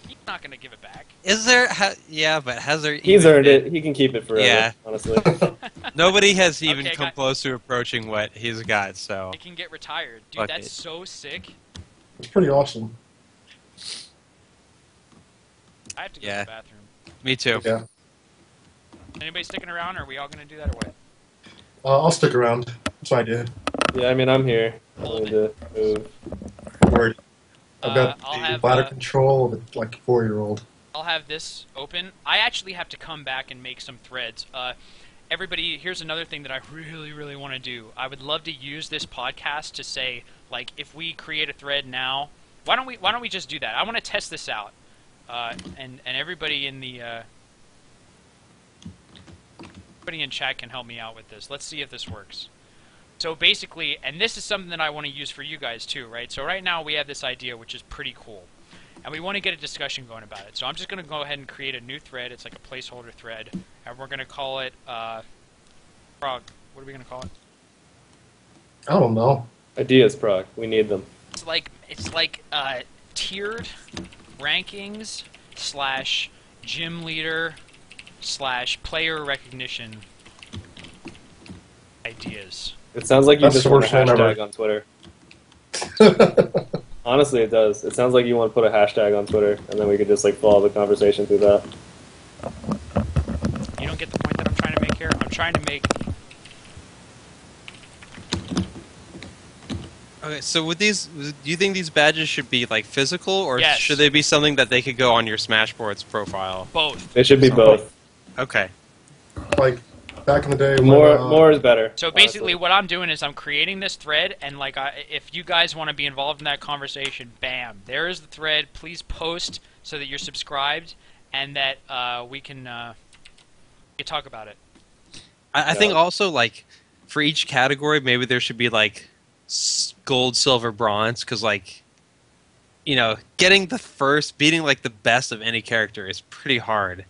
He's not gonna give it back. Is there? Yeah, but has there? He's even earned been- it. He can keep it forever. Yeah. Honestly. Nobody has even Okay, come got- close to approaching what he's got. So It can get retired. Dude, Fuck that's it. so sick. It's pretty awesome. I have to go Yeah. to the bathroom. me too. Yeah. Anybody sticking around, or are we all gonna do that or what? I'll stick around. That's what I did. Yeah, I mean, I'm here. I need to move. Word. I've got I'll the have, bladder control of a, like 4-year-old. I'll have this open. I actually have to come back and make some threads. Everybody, here's another thing that I really, really want to do. I would love to use this podcast to say, like, if we create a thread now, why don't we just do that? I want to test this out, and everybody in the everybody in chat can help me out with this. Let's see if this works. So basically, and this is something that I want to use for you guys too, right? So right now we have this idea, which is pretty cool. And we want to get a discussion going about it. So I'm just going to go ahead and create a new thread. It's like a placeholder thread. And we're going to call it, Frog. What are we going to call it? I don't know. Ideas, Prague. We need them. It's like tiered rankings / gym leader / player recognition ideas. It sounds like you That's just the want a worst one ever. hashtag on Twitter. Honestly, it does. It sounds like you want to put a hashtag on Twitter, and then we could just like follow the conversation through that. You don't get the point that I'm trying to make here? I'm trying to make... Okay, so with these, do you think these badges should be like physical, or Yes. should they be something that they could go on your Smashboards profile? both. It should be both. Okay. Like back in the day, More is better. So basically, what I'm doing is I'm creating this thread, and like, if you guys want to be involved in that conversation, bam, there is the thread. Please post so that you're subscribed, and that we can talk about it. I think also like for each category, maybe there should be like gold, silver, bronze, because like, you know, beating like the best of any character is pretty hard.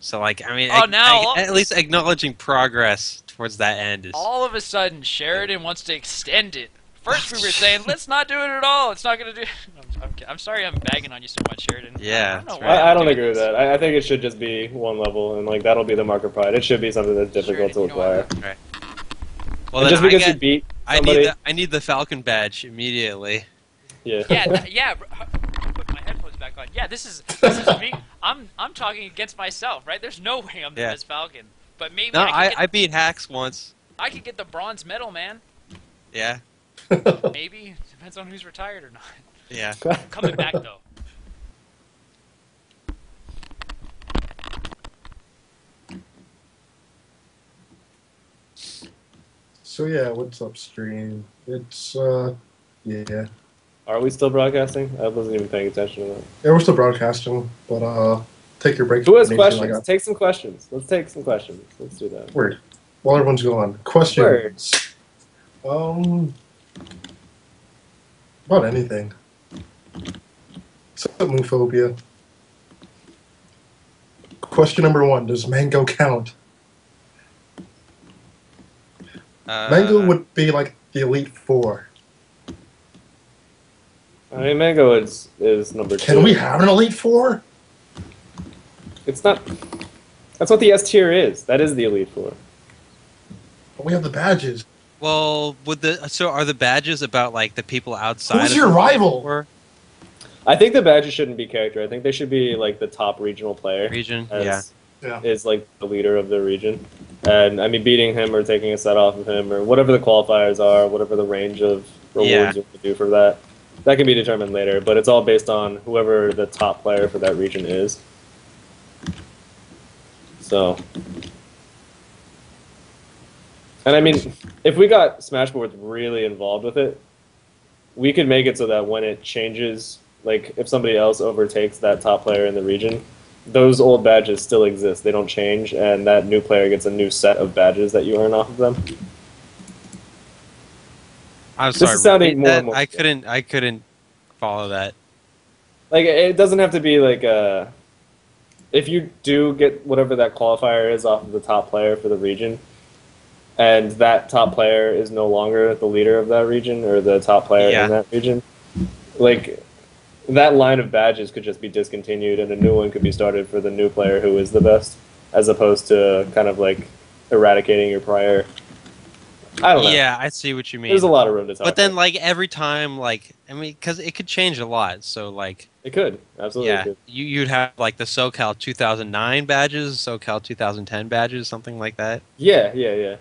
So like, I mean, at least acknowledging progress towards that end is. All of a sudden, Sheridan wants to extend it. First, we were saying let's not do it at all. It's not going to do. I'm sorry, I'm bagging on you so much, Sheridan. Yeah, I don't know that's why right. I'm I don't doing agree with this. that. I think it should just be one level, and like that'll be the mark of pride. It should be something that's difficult Sheridan, to you know acquire. Right. Well, And then just because I, you get, beat I somebody, need the Falcon badge immediately. yeah. Yeah. Put my headphones back on. Yeah, this is me. I'm talking against myself, right? There's no way I'm the Yeah. best Falcon, but maybe No, I I beat Hacks once. could get the bronze medal, man. Yeah, Maybe depends on who's retired or not. yeah. Coming back though. So yeah, what's up, stream? It's yeah. Are we still broadcasting? I wasn't even paying attention to that. Yeah, we're still broadcasting, but take your break. Who has from anything questions? like that. Take some questions. Let's take some questions. Let's do that. Word. While everyone's going, questions. About anything. Except Moophobia. Question number 1: does Mango count? Mango would be like the Elite Four. I mean, Mango is number 2. Can we have an Elite Four? It's not. That's what the S tier is. That is the Elite Four. But we have the badges. Well, so are the badges about like the people outside? Who's of your the rival? war I think the badges shouldn't be character. I think they should be like the top regional player. region? as- Yeah. Is like the leader of the region. And I mean, beating him or taking a set off of him or whatever the qualifiers are, whatever the range of rewards Yeah. you can do for that, that can be determined later. But it's all based on whoever the top player for that region is. So, and I mean, if we got Smashboards really involved with it, we could make it so that when it changes, like if somebody else overtakes that top player in the region, those old badges still exist. They don't change, and that new player gets a new set of badges that you earn off of them. I'm This sorry. is sounding repeat more that? and more. I couldn't follow that. Like it doesn't have to be like if you do get whatever that qualifier is off of the top player for the region, and that top player is no longer the leader of that region or the top player Yeah. in that region, like that line of badges could just be discontinued and a new one could be started for the new player who is the best, as opposed to kind of like eradicating your prior. I don't know. Yeah, I see what you mean. There's a lot of room to talk. But then, about. like every time, like I mean, because it could change a lot. So, like, It could absolutely. yeah, Could. you'd have like the SoCal 2009 badges, SoCal 2010 badges, something like that. Yeah. Yeah.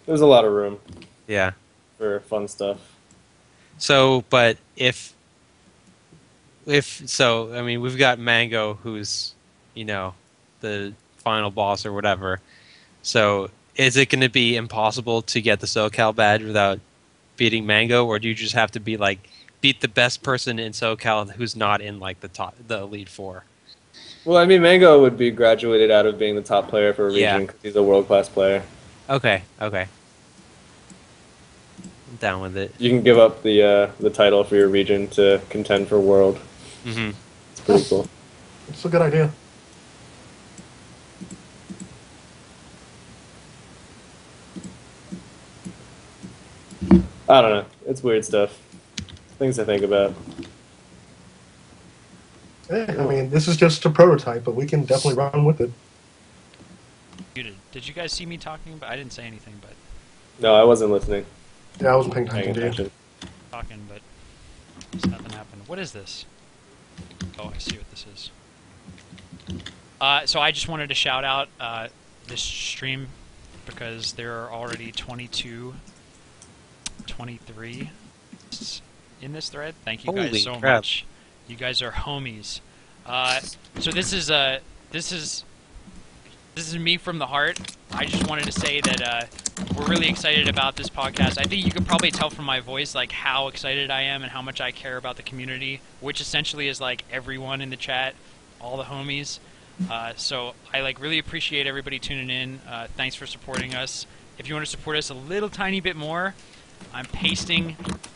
There's a lot of room Yeah. for fun stuff. So, but if so, I mean, we've got Mango, who's the final boss or whatever. So, is it going to be impossible to get the SoCal badge without beating Mango, or do you just have to be like beat the best person in SoCal who's not in like the Elite Four? Well, I mean, Mango would be graduated out of being the top player for a Yeah. region because he's a world-class player. Okay. I'm down with it. You can give up the title for your region to contend for world. Mm-hmm. It's pretty cool. It's a good idea. I don't know. It's weird stuff. Things to think about. Hey, I mean, this is just a prototype, but we can definitely run with it. Did you guys see me talking? But I didn't say anything, but No, I wasn't listening. Yeah, I wasn't paying Paying attention to you. attention. talking, but just nothing happened. What is this? Oh, I see what this is. So I just wanted to shout out this stream because there are already 23 in this thread. Thank you Holy guys so crap. much. You guys are homies. So this is me from the heart. I just wanted to say that we're really excited about this podcast. I think you can probably tell from my voice like how excited I am and how much I care about the community, which essentially is like everyone in the chat, all the homies. So I like really appreciate everybody tuning in. Thanks for supporting us. If you want to support us a little tiny bit more, I'm pasting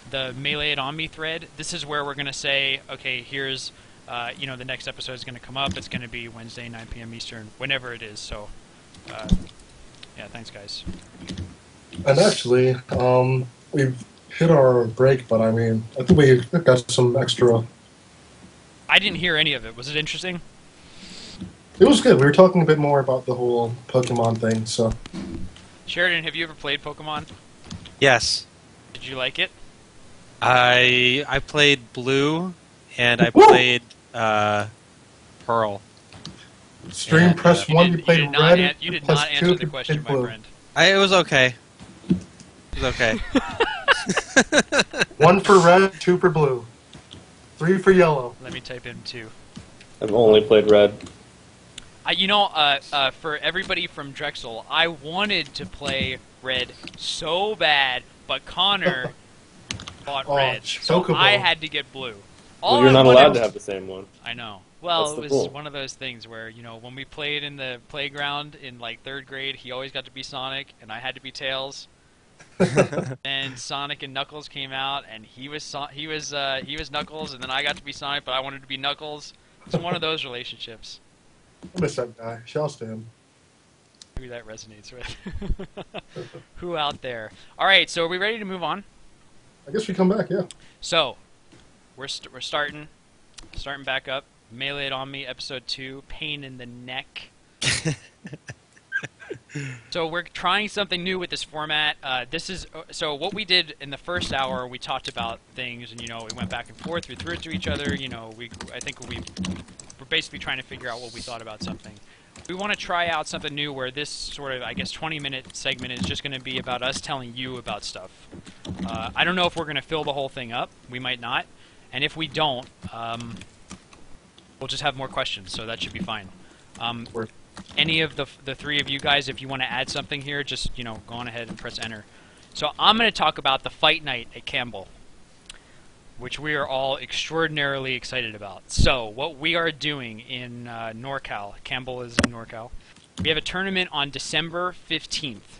the Melee It On Me thread. This is where we're going to say, okay, here's the next episode is going to come up. It's going to be Wednesday, 9 p.m. Eastern, whenever it is. So, yeah, thanks, guys. And actually, we've hit our break, but I mean, I think we got some extra. I didn't hear any of it. Was it interesting? It was good. We were talking a bit more about the whole Pokemon thing, so. Sheridan, have you ever played Pokemon? Yes. Did you like it? I played Blue, and I Woo! played Pearl. Stream Yeah, press You 1, did- you played you did not red. an- you did press not 2, answer the you question, played my blue. friend. It was okay. It was okay. 1 for red, 2 for blue, 3 for yellow. Let me type in 2. I've only played red. For everybody from Drexel, I wanted to play red so bad, but Connor bought Oh, red, so Chocobo. I had to get blue. Well, All you're I not wanted- allowed to have the same one. I know. Well, That's it the was rule. one of those things where, when we played in the playground in like 3rd grade, he always got to be Sonic and I had to be Tails. And Sonic and Knuckles came out and he was Knuckles and then I got to be Sonic, but I wanted to be Knuckles. It's one of those relationships. I miss that guy. Shouts to him. Who that resonates with. Who out there? All right, so are we ready to move on? I guess we come back, yeah. So, we're starting back up. Melee It On Me, episode 2, pain in the neck. So we're trying something new with this format. So what we did in the first hour, we talked about things, and we went back and forth. We threw it to each other. I think we're basically trying to figure out what we thought about something. We want to try out something new where this sort of, 20-minute segment is just going to be about us telling you about stuff. I don't know if we're going to fill the whole thing up. We might not. And if we don't, we'll just have more questions, so that should be fine. Word. Any of the three of you guys, if you want to add something here, just go on ahead and press enter. So I'm going to talk about the fight night at Campbell, which we are all extraordinarily excited about. So what we are doing in NorCal, Campbell is in NorCal, we have a tournament on December 15th.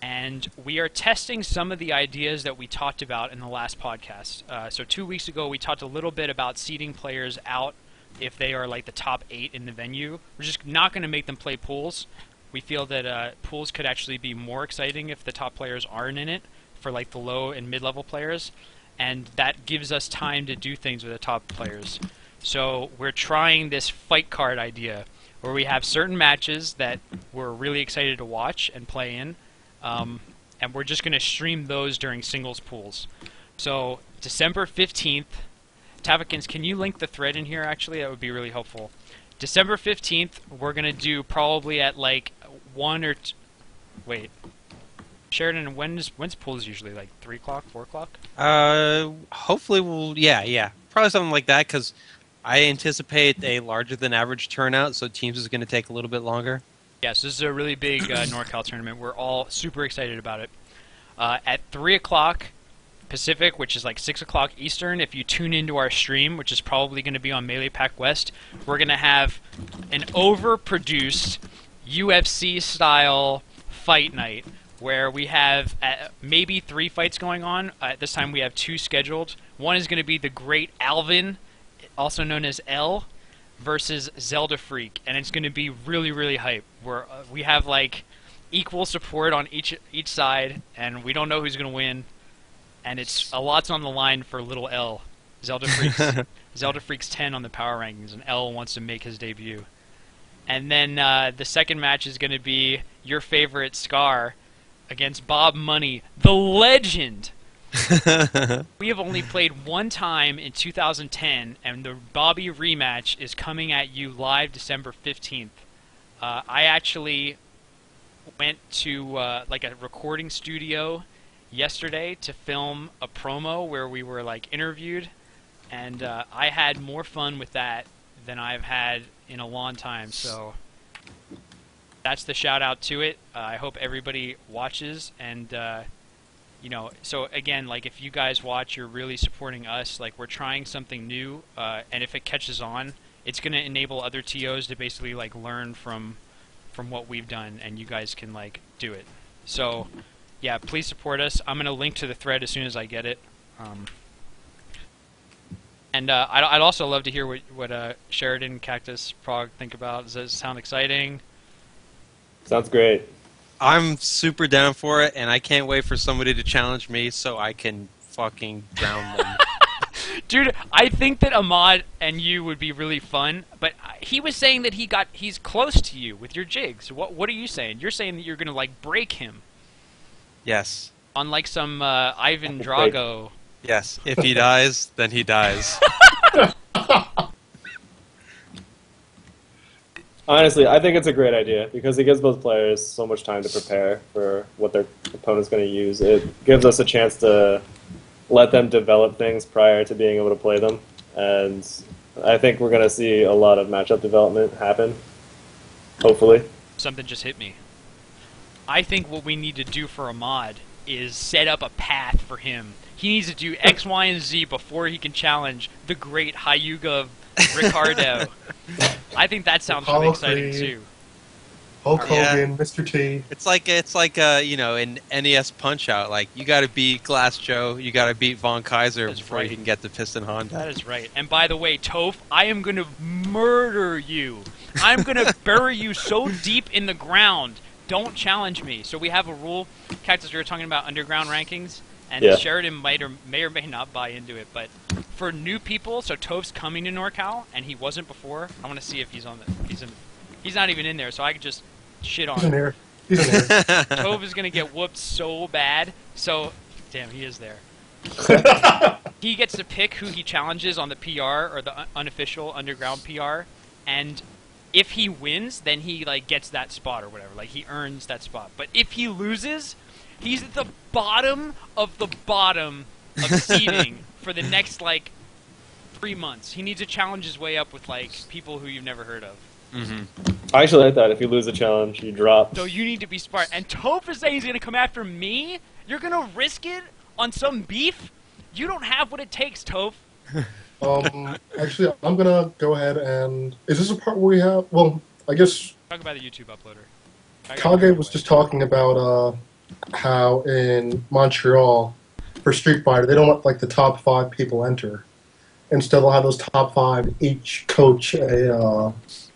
And we are testing some of the ideas that we talked about in the last podcast. So 2 weeks ago, we talked a little bit about seeding players out if they are like the top 8 in the venue. We're just not going to make them play pools. We feel that pools could actually be more exciting if the top players aren't in it for like the low and mid-level players. And that gives us time to do things with the top players. So we're trying this fight card idea where we have certain matches that we're really excited to watch and play in. And we're just going to stream those during singles pools. So December 15th, Tavakins, can you link the thread in here actually? That would be really helpful. December 15th, we're going to do probably at like 1 or 2... Wait. Sheridan, when's pools usually? Like 3 o'clock, 4 o'clock? Hopefully we'll... Yeah. Probably something like that, because I anticipate a larger than average turnout, so teams is going to take a little bit longer. Yes, this is a really big NorCal tournament. We're all super excited about it. At 3 o'clock Pacific, which is like 6 o'clock Eastern, if you tune into our stream, which is probably going to be on Melee Pack West, we're going to have an overproduced UFC-style fight night where we have maybe 3 fights going on. At this time, we have 2 scheduled. One is going to be the Great Alvin, also known as L, versus Zelda Freak, and it's going to be really, really hype. We have like equal support on each side, and we don't know who's going to win, and it's a lot's on the line for little L. Zelda Freak's 10 on the power rankings, and L wants to make his debut. And then the second match is going to be your favorite Scar against Bob Money, the legend. We have only played 1 time in 2010, and the Bobby rematch is coming at you live December 15th. I actually went to like a recording studio yesterday to film a promo where we were like interviewed, and I had more fun with that than I've had in a long time. So that's the shout out to it. I hope everybody watches, and so again, like if you guys watch, you're really supporting us. Like we're trying something new, and if it catches on, it's going to enable other TOs to basically like learn from what we've done, and you guys can like do it. So yeah, please support us. I'm going to link to the thread as soon as I get it. And I'd also love to hear what Sheridan, Cactus, Prague think about. Does that sound exciting? Sounds great. I'm super down for it, and I can't wait for somebody to challenge me so I can fucking drown them. Dude, I think that Ahmad and you would be really fun, but he was saying that he's close to you with your jigs. What are you saying? You're saying that you're gonna like break him. Yes. On like some Ivan Drago. Yes. If he dies, then he dies. Honestly, I think it's a great idea because it gives both players so much time to prepare for what their opponent's going to use. It gives us a chance to let them develop things prior to being able to play them, and I think we're going to see a lot of matchup development happen, hopefully. Something just hit me. I think what we need to do for Ahmad is set up a path for him. He needs to do X, Y, and Z before he can challenge the great Hyuga Ricardo. I think that sounds really exciting too. Hulk Hogan, Mr. T. It's like an NES Punch Out. Like you got to beat Glass Joe, you got to beat Von Kaiser before you can get the Piston Honda. That is right. And by the way, Toph, I am going to murder you. I'm going to bury you so deep in the ground. Don't challenge me. So we have a rule. Cactus, we were talking about underground rankings, and Sheridan may or may not buy into it, but for new people, so Toph's coming to NorCal, and he wasn't before. I want to see if he's on the. He's not even in there, so I could just shit on him. He's in there. Toph is gonna get whooped so bad. So, damn, he is there. He gets to pick who he challenges on the PR or the unofficial underground PR, and if he wins, then he like gets that spot or whatever. Like he earns that spot. But if he loses, he's at the bottom of seeding for the next like 3 months. He needs to challenge his way up with like people who you've never heard of. I actually like that. If you lose a challenge, you drop. So you need to be smart. And Toph is saying he's gonna come after me. You're gonna risk it on some beef? You don't have what it takes, Toph. Actually, I'm gonna go ahead and... Is this a part where we have... Well, I guess Talk about the YouTube uploader. Kage was just talking about how in Montreal, for Street Fighter, they don't let like the top 5 people enter. Instead, they'll have those top 5 each coach a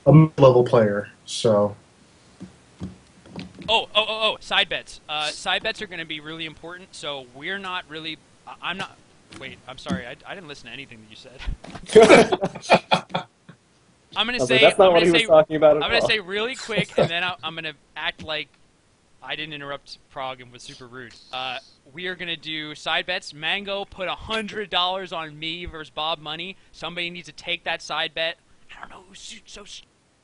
mid-level player. So... Oh, side bets. Side bets are going to be really important, so we're not really... I'm not... Wait, I'm sorry. I didn't listen to anything that you said. I'm going to say... That's not what he was talking about at I'm going to all. say really quick, and then I'm going to act like I didn't interrupt Prague and was super rude. We are going to do side bets. Mango put $100 on me versus Bob Money. Somebody needs to take that side bet. I don't know who's so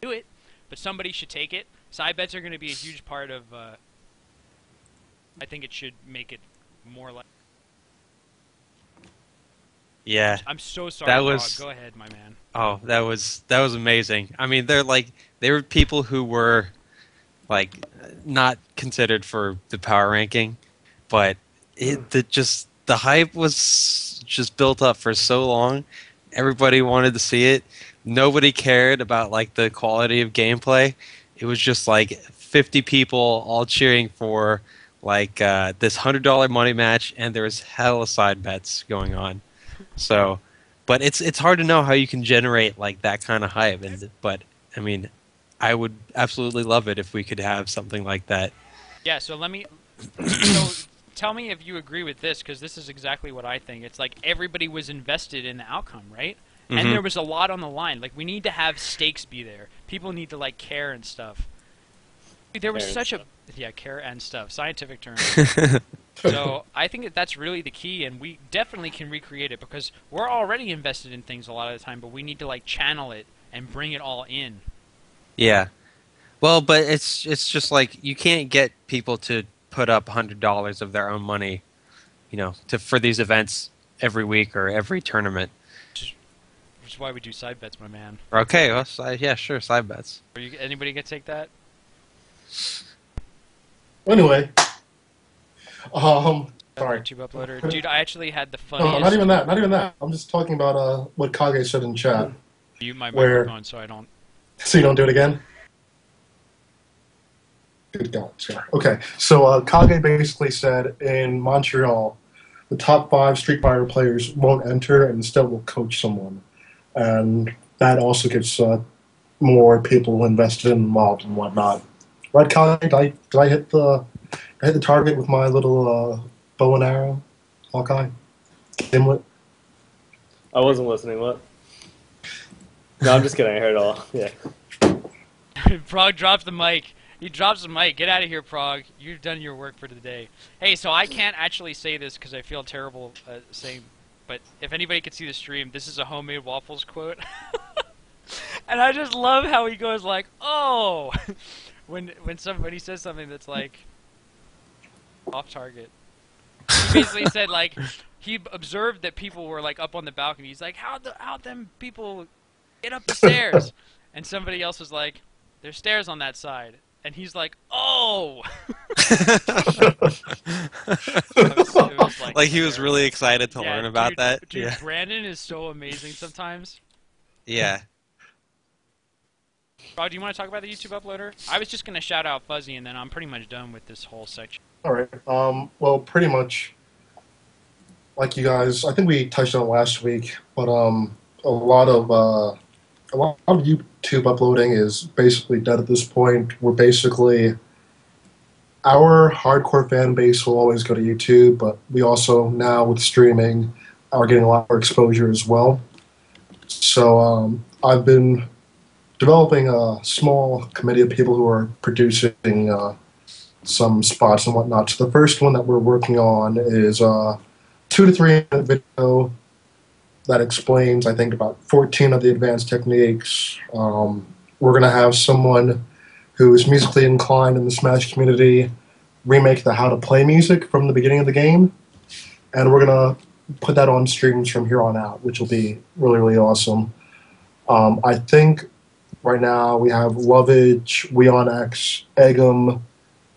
do it, but somebody should take it. Side bets are going to be a huge part of, I think it should make it more like... Yeah. I'm so sorry, That Prague. was- Go ahead, my man. Oh, that was amazing. I mean, they were people who were like not considered for the power ranking, but the hype was just built up for so long. Everybody wanted to see it. Nobody cared about like the quality of gameplay. It was just like 50 people all cheering for like this $100 money match, and there was hella side bets going on. So, but it's hard to know how you can generate like that kind of hype. But I mean, I would absolutely love it if we could have something like that. Yeah, so let me... So tell me if you agree with this, because this is exactly what I think. It's like everybody was invested in the outcome, right? And there was a lot on the line. Like, we need to have stakes be there. People need to, like, care and stuff. There was such a... Yeah, care and stuff. Scientific term. So I think that's really the key, and we definitely can recreate it, because we're already invested in things a lot of the time, but we need to, like, channel it and bring it all in. Yeah. Well, but it's just like you can't get people to put up $100 of their own money, for these events every week or every tournament. Which is why we do side bets, my man. Okay, well, yeah, sure, side bets. Anybody gonna take that? Anyway, Sorry. sorry. YouTube uploader. Dude, I actually had the No, funniest... not even that. I'm just talking about what Kage said in chat. Mute my Where- microphone so I don't... So you don't do it again? Good God, sir. Okay, so Kage basically said in Montreal, the top 5 Street Fighter players won't enter and instead will coach someone. And that also gets more people invested and involved and whatnot. Right, Kage? Did I hit the target with my little bow and arrow? Hawkeye? Gimlet? I wasn't listening. What? No, I'm just kidding. I heard it all. Yeah. Prague drops the mic. He drops the mic. Get out of here, Prague. You've done your work for the day. Hey, so I can't actually say this because I feel terrible saying, but if anybody could see the stream, this is a homemade waffles quote. And I just love how he goes like, "Oh," when somebody says something that's like off target. He basically said like he observed that people were like up on the balcony. He's like, "How them people get up the stairs?" And somebody else was like, "There's stairs on that side." And he's like, "Oh!" It was, Like he was really excited to learn about dude, that. Dude, Yeah. Brandon is so amazing sometimes. Yeah. Rob, do you want to talk about the YouTube uploader? I was just going to shout out Fuzzy, and then I'm pretty much done with this whole section. All right. Well, pretty much like you guys, I think we touched on it last week, but a lot of YouTube uploading is basically dead at this point. We're basically our hardcore fan base will always go to YouTube, but we also now with streaming are getting a lot more exposure as well. So I've been developing a small committee of people who are producing some spots and whatnot. So the first one that we're working on is a 2 to 3 minute video that explains, I think, about 14 of the advanced techniques. We're going to have someone who is musically inclined in the Smash community remake the how to play music from the beginning of the game. And we're going to put that on streams from here on out, which will be really, really awesome. I think right now we have Lovage, WeOnX, Eggum,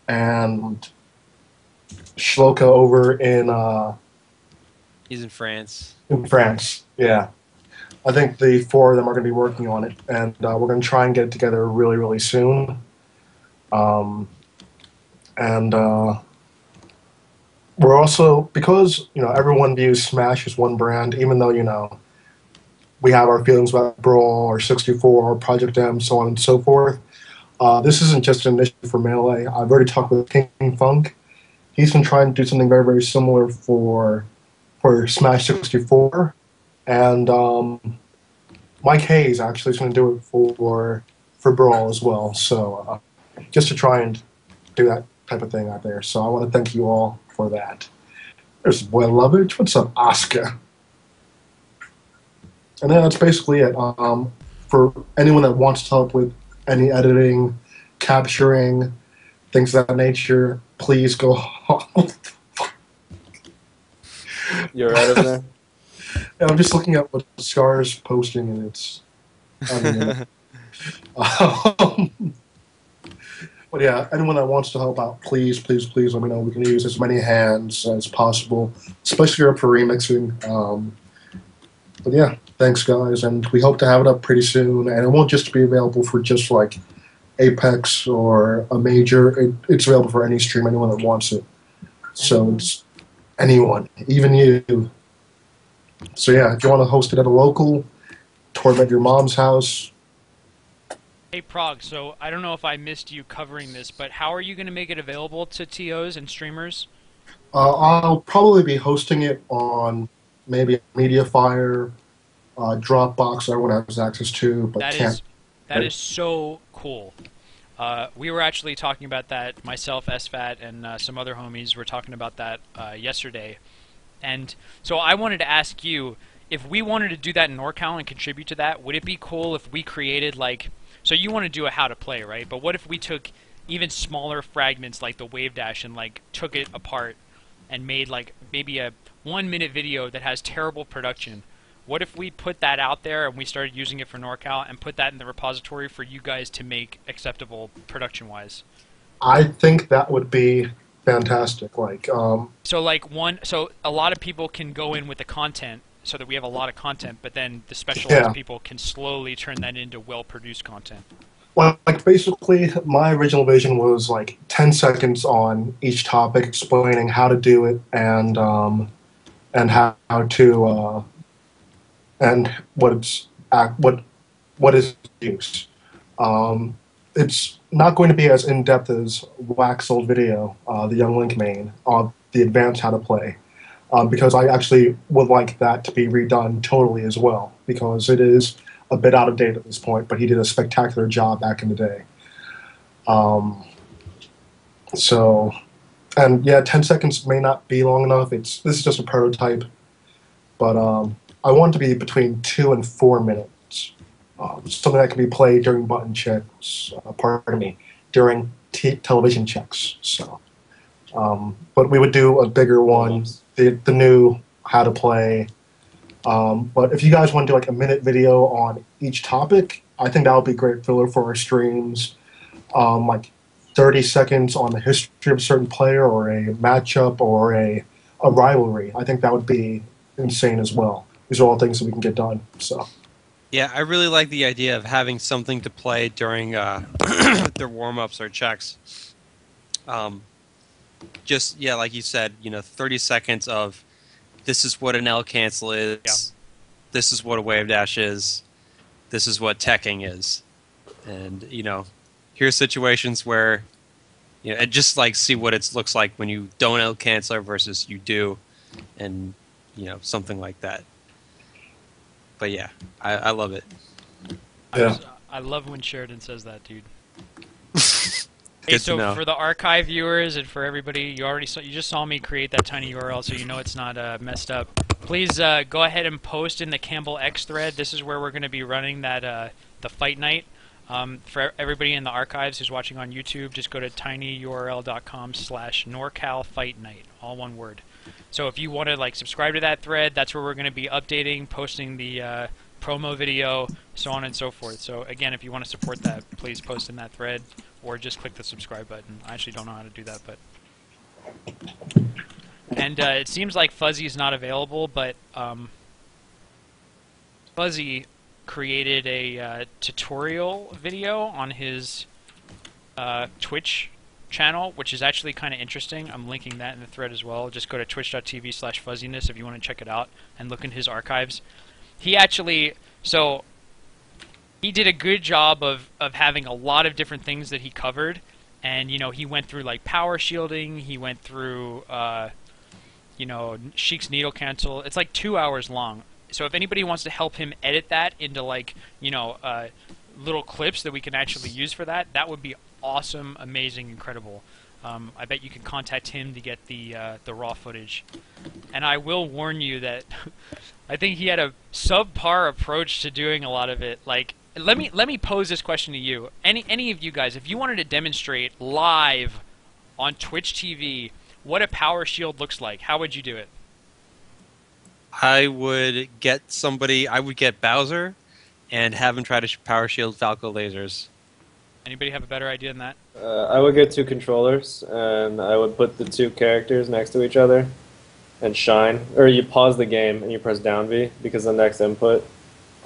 and Shloka over He's in France. in France. Yeah. I think the four of them are going to be working on it, and we're going to try and get it together really, really soon. And we're also, because everyone views Smash as one brand, even though we have our feelings about Brawl or 64 or Project M, so on and so forth. This isn't just an issue for Melee. I've already talked with King Funk. He's been trying to do something very, very similar for Smash 64, and Mike Hayes actually is going to do it for Brawl as well. So just to try and do that type of thing out there. So I want to thank you all for that. There's Boy Lovage. What's up, Oscar? And then that's basically it. For anyone that wants to help with any editing, capturing, things of that nature, please go. You're right over there. Yeah, I'm just looking at what Scar's posting, and it's. But yeah, anyone that wants to help out, please, please, please let me know. We can use as many hands as possible, especially for remixing. But yeah, thanks guys, and we hope to have it up pretty soon. And it won't just be available for just like Apex or a major. It's available for any stream, anyone that wants it. So it's anyone, even you. So yeah, if you want to host it at a local, tournament at your mom's house. Hey Prog, so I don't know if I missed you covering this, but how are you going to make it available to TOs and streamers? I'll probably be hosting it on maybe Mediafire, Dropbox. Everyone has access to, but that is so cool. We were actually talking about that. Myself, SFAT, and some other homies were talking about that yesterday. And so I wanted to ask you, if we wanted to do that in NorCal and contribute to that, would it be cool if we created like... So you want to do a how to play, right? But what if we took even smaller fragments like the wave dash and like took it apart and made like maybe a 1-minute video that has terrible production? What if we put that out there and we started using it for NorCal and put that in the repository for you guys to make acceptable production-wise? I think that would be fantastic. Like, so a lot of people can go in with the content so that we have a lot of content, but then the specialized people can slowly turn that into well-produced content. Well, like basically, my original vision was like 10 seconds on each topic, explaining how to do it and how to and what is use. It's not going to be as in depth as Wax's old video, the Young Link main, the advanced how to play. Because I actually would like that to be redone totally as well, because it is a bit out of date at this point, but he did a spectacular job back in the day. And yeah, 10 seconds may not be long enough. This is just a prototype, but I want it to be between 2 and 4 minutes. Something that can be played during button checks, during television checks. So, but we would do a bigger one. The new how to play. But if you guys want to do like a minute video on each topic, I think that would be great filler for our streams. Like 30 seconds on the history of a certain player or a matchup or a rivalry. I think that would be insane as well. These are all things that we can get done. So. Yeah, I really like the idea of having something to play during their warm-ups or checks. Just, yeah, like you said, 30 seconds of this is what an L cancel is, this is what a wave dash is, this is what teching is. And, here's situations where, and just like see what it looks like when you don't L cancel versus you do, and, something like that. But yeah, I love it. Yeah. I love when Sheridan says that, dude. Hey, so for the archive viewers and for everybody, you just saw me create that tiny URL, so you know it's not messed up. Please go ahead and post in the Campbell X thread. This is where we're going to be running that the fight night. For everybody in the archives who's watching on YouTube, just go to tinyurl.com/NorCalFightNight, all one word. So if you want to like subscribe to that thread, that's where we're going to be updating, posting the promo video, so on and so forth. So again, if you want to support that, please post in that thread or just click the subscribe button. I actually don't know how to do that, but. And it seems like Fuzzy's not available, but Fuzzy created a tutorial video on his Twitch channel, which is actually kind of interesting. I'm linking that in the thread as well. Just go to twitch.tv/fuzziness if you want to check it out and look in his archives. He actually, he did a good job of having a lot of different things that he covered. And, you know, he went through, like, power shielding. He went through, you know, Sheik's needle cancel. It's, like, 2 hours long. So if anybody wants to help him edit that into, like, you know, little clips that we can actually use for that, that would be awesome, amazing, incredible. I bet you can contact him to get the raw footage. And I will warn you that I think he had a subpar approach to doing a lot of it. Like, let me pose this question to you. Any of you guys, if you wanted to demonstrate live on Twitch TV what a power shield looks like, how would you do it? I would get Bowser and have him try to power shield Falco lasers. Anybody have a better idea than that? I would get 2 controllers, and I would put the 2 characters next to each other and shine. Or you pause the game and you press down V, because the next input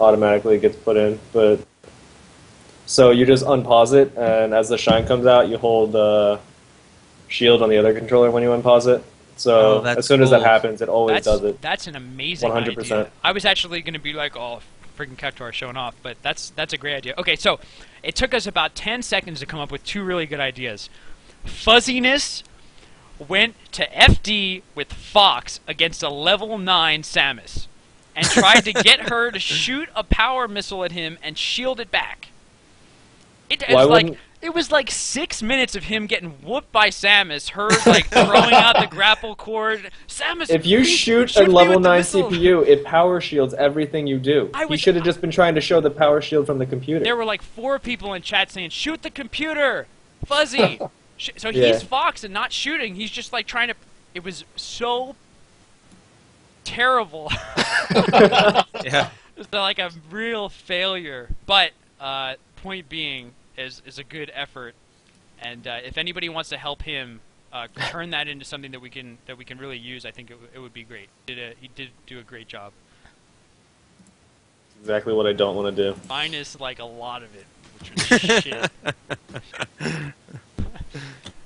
automatically gets put in. But so you just unpause it, and as the shine comes out, you hold shield on the other controller when you unpause it. So as soon as that happens, it always does it. That's an amazing 100%. Idea. I was actually going to be like, oh, freaking Cactuar showing off, but that's a great idea. Okay, so it took us about 10 seconds to come up with 2 really good ideas. Fuzziness went to FD with Fox against a level 9 Samus and tried to get her to shoot a power missile at him and shield it back. It was like 6 minutes of him getting whooped by Samus, her like throwing out the grapple cord. Samus, if you shoot a level 9 CPU, it power shields everything you do. He should have just been trying to show the power shield from the computer. There were like 4 people in chat saying, "Shoot the computer, Fuzzy." So he's Fox and not shooting. He's just like trying to. It was so terrible. Yeah, it's like a real failure. But point being. Is a good effort, and if anybody wants to help him turn that into something that we can really use, I think it would be great. He did do a great job. Exactly what I don't want to do. Minus like a lot of it, which was shit.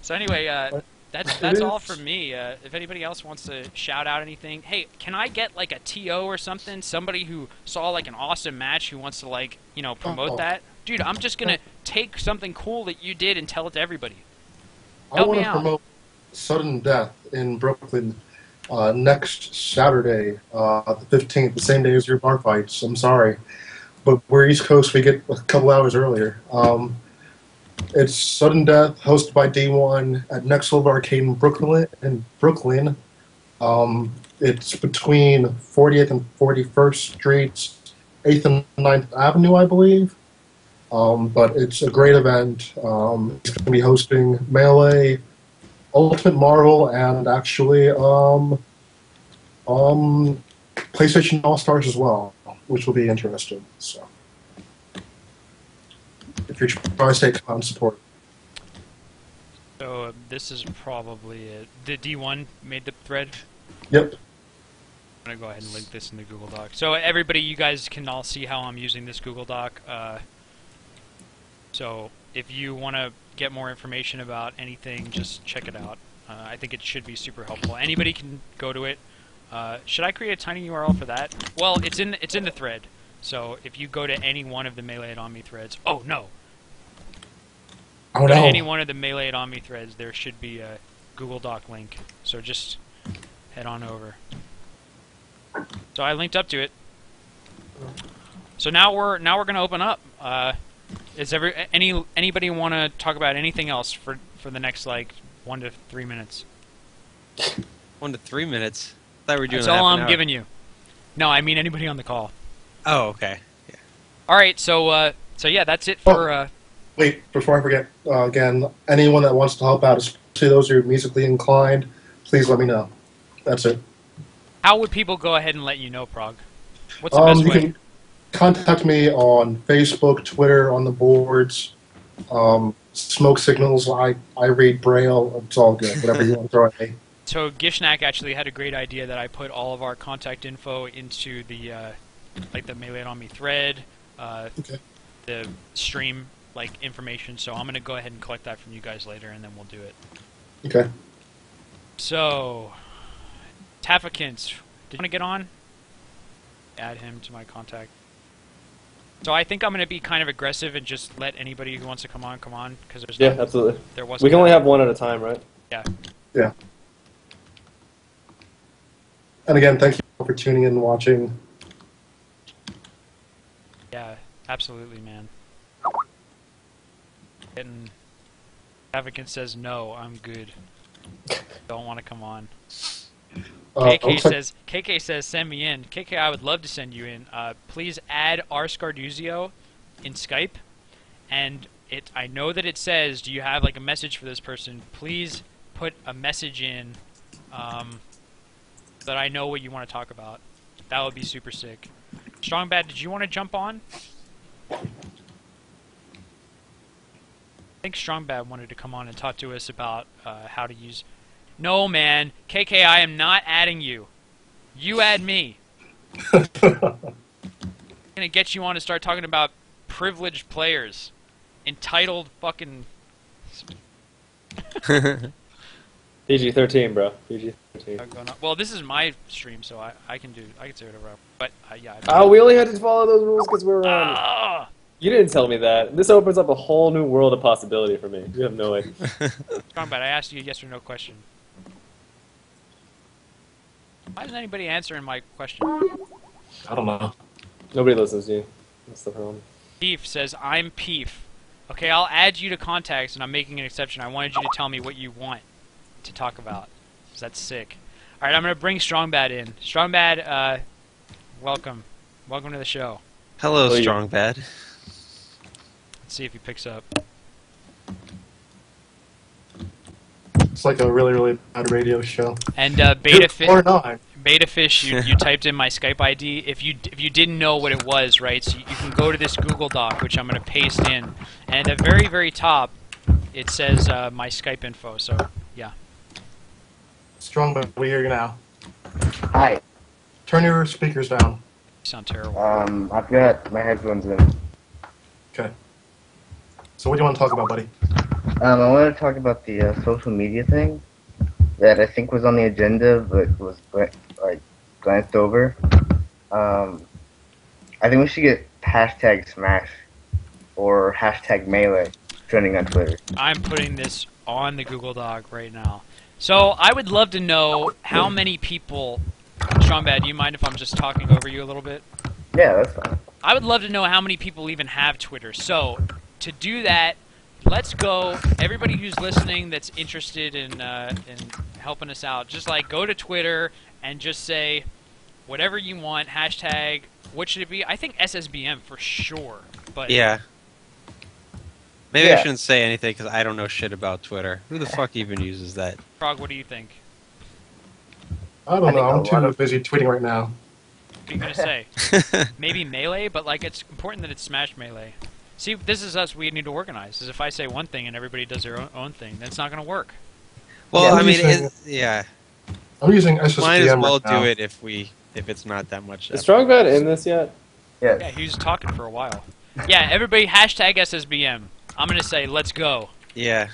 So anyway, that's all from me. If anybody else wants to shout out anything, hey, can I get like a TO or something? Somebody who saw like an awesome match who wants to like promote that. Dude, I'm just gonna take something cool that you did and tell it to everybody. I want to promote Sudden Death in Brooklyn next Saturday, the 15th, the same day as your bar fights. I'm sorry, but we're East Coast. We get a couple hours earlier. It's Sudden Death, hosted by D1 at Next Level Arcade in Brooklyn. It's between 40th and 41st Streets, 8th and 9th Avenue, I believe. But it's a great event. It's going to be hosting Melee, Ultimate Marvel, and actually PlayStation All-Stars as well, which will be interesting. So, if you're trying to stay calm and support. So this is probably it. The D1 made the thread? Yep. I'm going to go ahead and link this in the Google Doc. So everybody, you guys can all see how I'm using this Google Doc. So if you want to get more information about anything, just check it out. I think it should be super helpful. Anybody can go to it. Should I create a tiny URL for that? Well, it's in the thread. So if you go to any one of the Melee at Omni threads, go to any one of the Melee at Omni threads, there should be a Google Doc link. So just head on over. So I linked up to it. So now we're going to open up. Anybody want to talk about anything else for the next like 1 to 3 minutes? 1 to 3 minutes. I thought we were doing. That's all I'm giving you. No, I mean anybody on the call. Oh, okay. Yeah. All right, so yeah, that's it for. Wait, before I forget, again, anyone that wants to help out, especially those who are musically inclined, please let me know. That's it. How would people go ahead and let you know, Prague? What's the best You way? can contact me on Facebook, Twitter, on the boards. Smoke signals. I read Braille. It's all good. Whatever you want to throw at me. So Gishnak actually had a great idea that I put all of our contact info into the like the Melee It On Me thread, Okay. the stream like information. So I'm gonna go ahead and collect that from you guys later, and then we'll do it. Okay. So Taffakins, did you want to get on? Add him to my contact. So I think I'm gonna be kind of aggressive and just let anybody who wants to come on, because there's Yeah, absolutely. there wasn't. We can only have one at a time, right? Yeah. Yeah. And again, thank you for tuning in and watching. Yeah, absolutely, man. And Advocate says no, I'm good. Don't want to come on. KK says send me in. KK, I would love to send you in. Please add R Scarduzio in Skype, and I know that it says, do you have like a message for this person? Please put a message in, that I know what you want to talk about. That would be super sick. Strongbad, did you want to jump on? I think Strongbad wanted to come on and talk to us about how to use... No, man. KK, I am not adding you. You add me. I'm gonna get you on to start talking about privileged players. Entitled fucking... PG-13, bro. PG-13. Well, this is my stream, so I can say whatever I want. But, yeah. Oh, we only had to follow those rules because we were on... Ah! You didn't tell me that. This opens up a whole new world of possibility for me. You have no idea. Strongbad, I asked you a yes or no question. Why isn't anybody answering my question? I don't know. Nobody listens to you. That's the problem. Peef says, I'm Peef. Okay, I'll add you to contacts, and I'm making an exception. I wanted you to tell me what you want to talk about. So that's sick. Alright, I'm going to bring Strongbad in. Strongbad, welcome. Welcome to the show. Hello, Oh, yeah. Strongbad. Let's see if he picks up. It's like a really, really bad radio show. And Or not. Betafish, you typed in my Skype ID. If you didn't know what it was, right? So you can go to this Google Doc, which I'm going to paste in, and at the very, very top, it says my Skype info. So yeah. Strong, but we hear you now. Hi. Turn your speakers down. You sound terrible. I've got my headphones in. Okay. So what do you want to talk about, buddy? I want to talk about the social media thing that I think was on the agenda, but was glanced over. I think we should get hashtag Smash or hashtag Melee trending on Twitter. I'm putting this on the Google Doc right now. So I would love to know how many people. Strongbad, do you mind if I'm just talking over you a little bit? Yeah, that's fine. I would love to know how many people even have Twitter. So to do that, let's go. Everybody who's listening that's interested in helping us out, just like go to Twitter and just say whatever you want. Hashtag, what should it be? I think SSBM for sure. But Yeah. Maybe Yeah. I shouldn't say anything because I don't know shit about Twitter. Who the fuck even uses that? Frog, what do you think? I don't I know. think a I'm lot too of- busy tweeting right now. What are you gonna say? Maybe Melee, but like it's important that it's Smash Melee. See, this is us. We need to organize. Is if I say one thing and everybody does their own thing, that's not gonna work. Well, Yeah, I I'm mean, using- yeah. I'm using SSBM Might as well right now. do it if it's not that much. Is effort. Strongbad in this yet? Yes. Yeah, he was talking for a while. Yeah, everybody hashtag SSBM. I'm gonna say let's go. Yeah,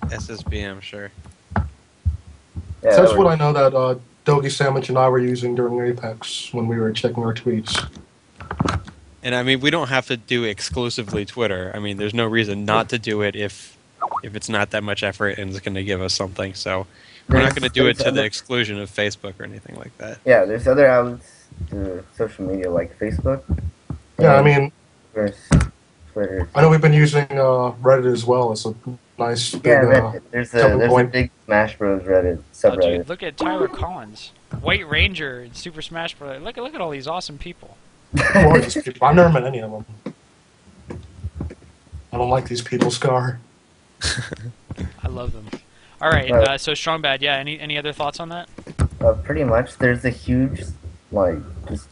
SSBM, sure. Yeah, So that's that what works. I know that Doggy Sandwich and I were using during Apex when we were checking our tweets. And I mean, we don't have to do exclusively Twitter. I mean, there's no reason not to do it if it's not that much effort and it's going to give us something. So we're not going to do it to the exclusion of Facebook or anything like that. Yeah, there's other outlets to social media like Facebook. Yeah, I and mean, there's Twitter. I know we've been using Reddit as well. It's a nice big. Yeah, there's jumping a point. big Smash Bros. Reddit Oh, subreddit. dude, look at Tyler Collins, White Ranger, and Super Smash Bros. Look at all these awesome people. Who are these people? I've never met any of them. I don't like these people, Scar. I love them. All right, Right. so Strongbad, yeah. Any other thoughts on that? Pretty much, there's a huge, like, just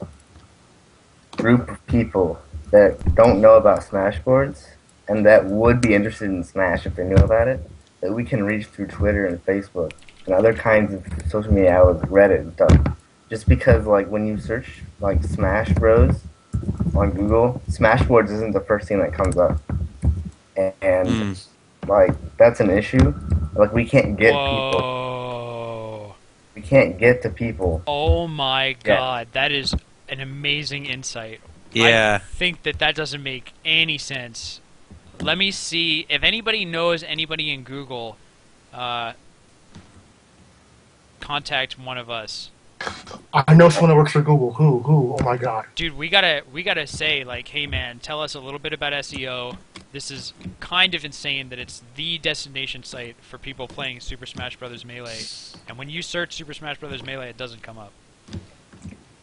group of people that don't know about Smashboards and that would be interested in Smash if they knew about it, that we can reach through Twitter and Facebook and other kinds of social media outlets, Reddit and stuff. Just because, like, when you search, like, Smash Bros on Google, Smashboards isn't the first thing that comes up. And like, that's an issue. Like, we can't get people. Whoa. We can't get to people. Oh my god, that is an amazing insight. Yeah. I think that doesn't make any sense. Let me see if anybody knows anybody in Google. Contact one of us, I know someone that works for Google. Who? Oh my god. dude. We gotta say, like, hey man, tell us a little bit about SEO. This is kind of insane that it's the destination site for people playing Super Smash Bros. Melee, and when you search Super Smash Bros. Melee, it doesn't come up.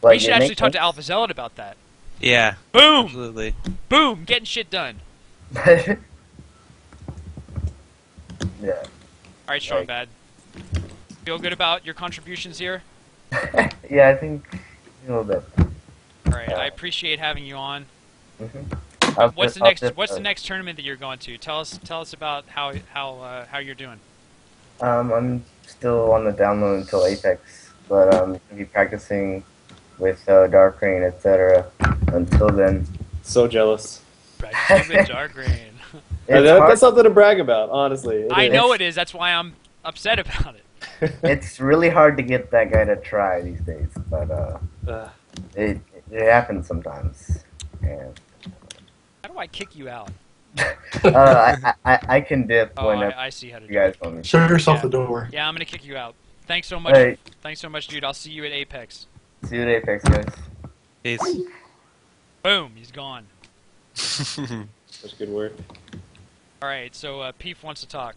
Like, We should actually talk to Alpha Zealot about that. Yeah. Boom! Absolutely. Boom! Getting shit done. yeah. Alright, Strong Bad. Feel good about your contributions here? Yeah, I think a little bit. Alright, I appreciate having you on. Mm-hmm. What's the next tournament that you're going to? Tell us about how you're doing. I'm still on the download until Apex, but I'm gonna be practicing with Dark Rain, etc. Until then. So jealous. Practicing with Dark Rain. That's something to brag about, honestly. I know it is. That's why I'm upset about it. It's really hard to get that guy to try these days, but it happens sometimes. And How do I kick you out? I can dip Oh, whenever I see how to you do guys it. want me. Show yourself Yeah. the door. Yeah, I'm gonna kick you out. Thanks so much. Hey. Thanks so much, dude. I'll see you at Apex. See you at Apex, guys. Peace. Boom, he's gone. That's good work. Alright, so Peef wants to talk.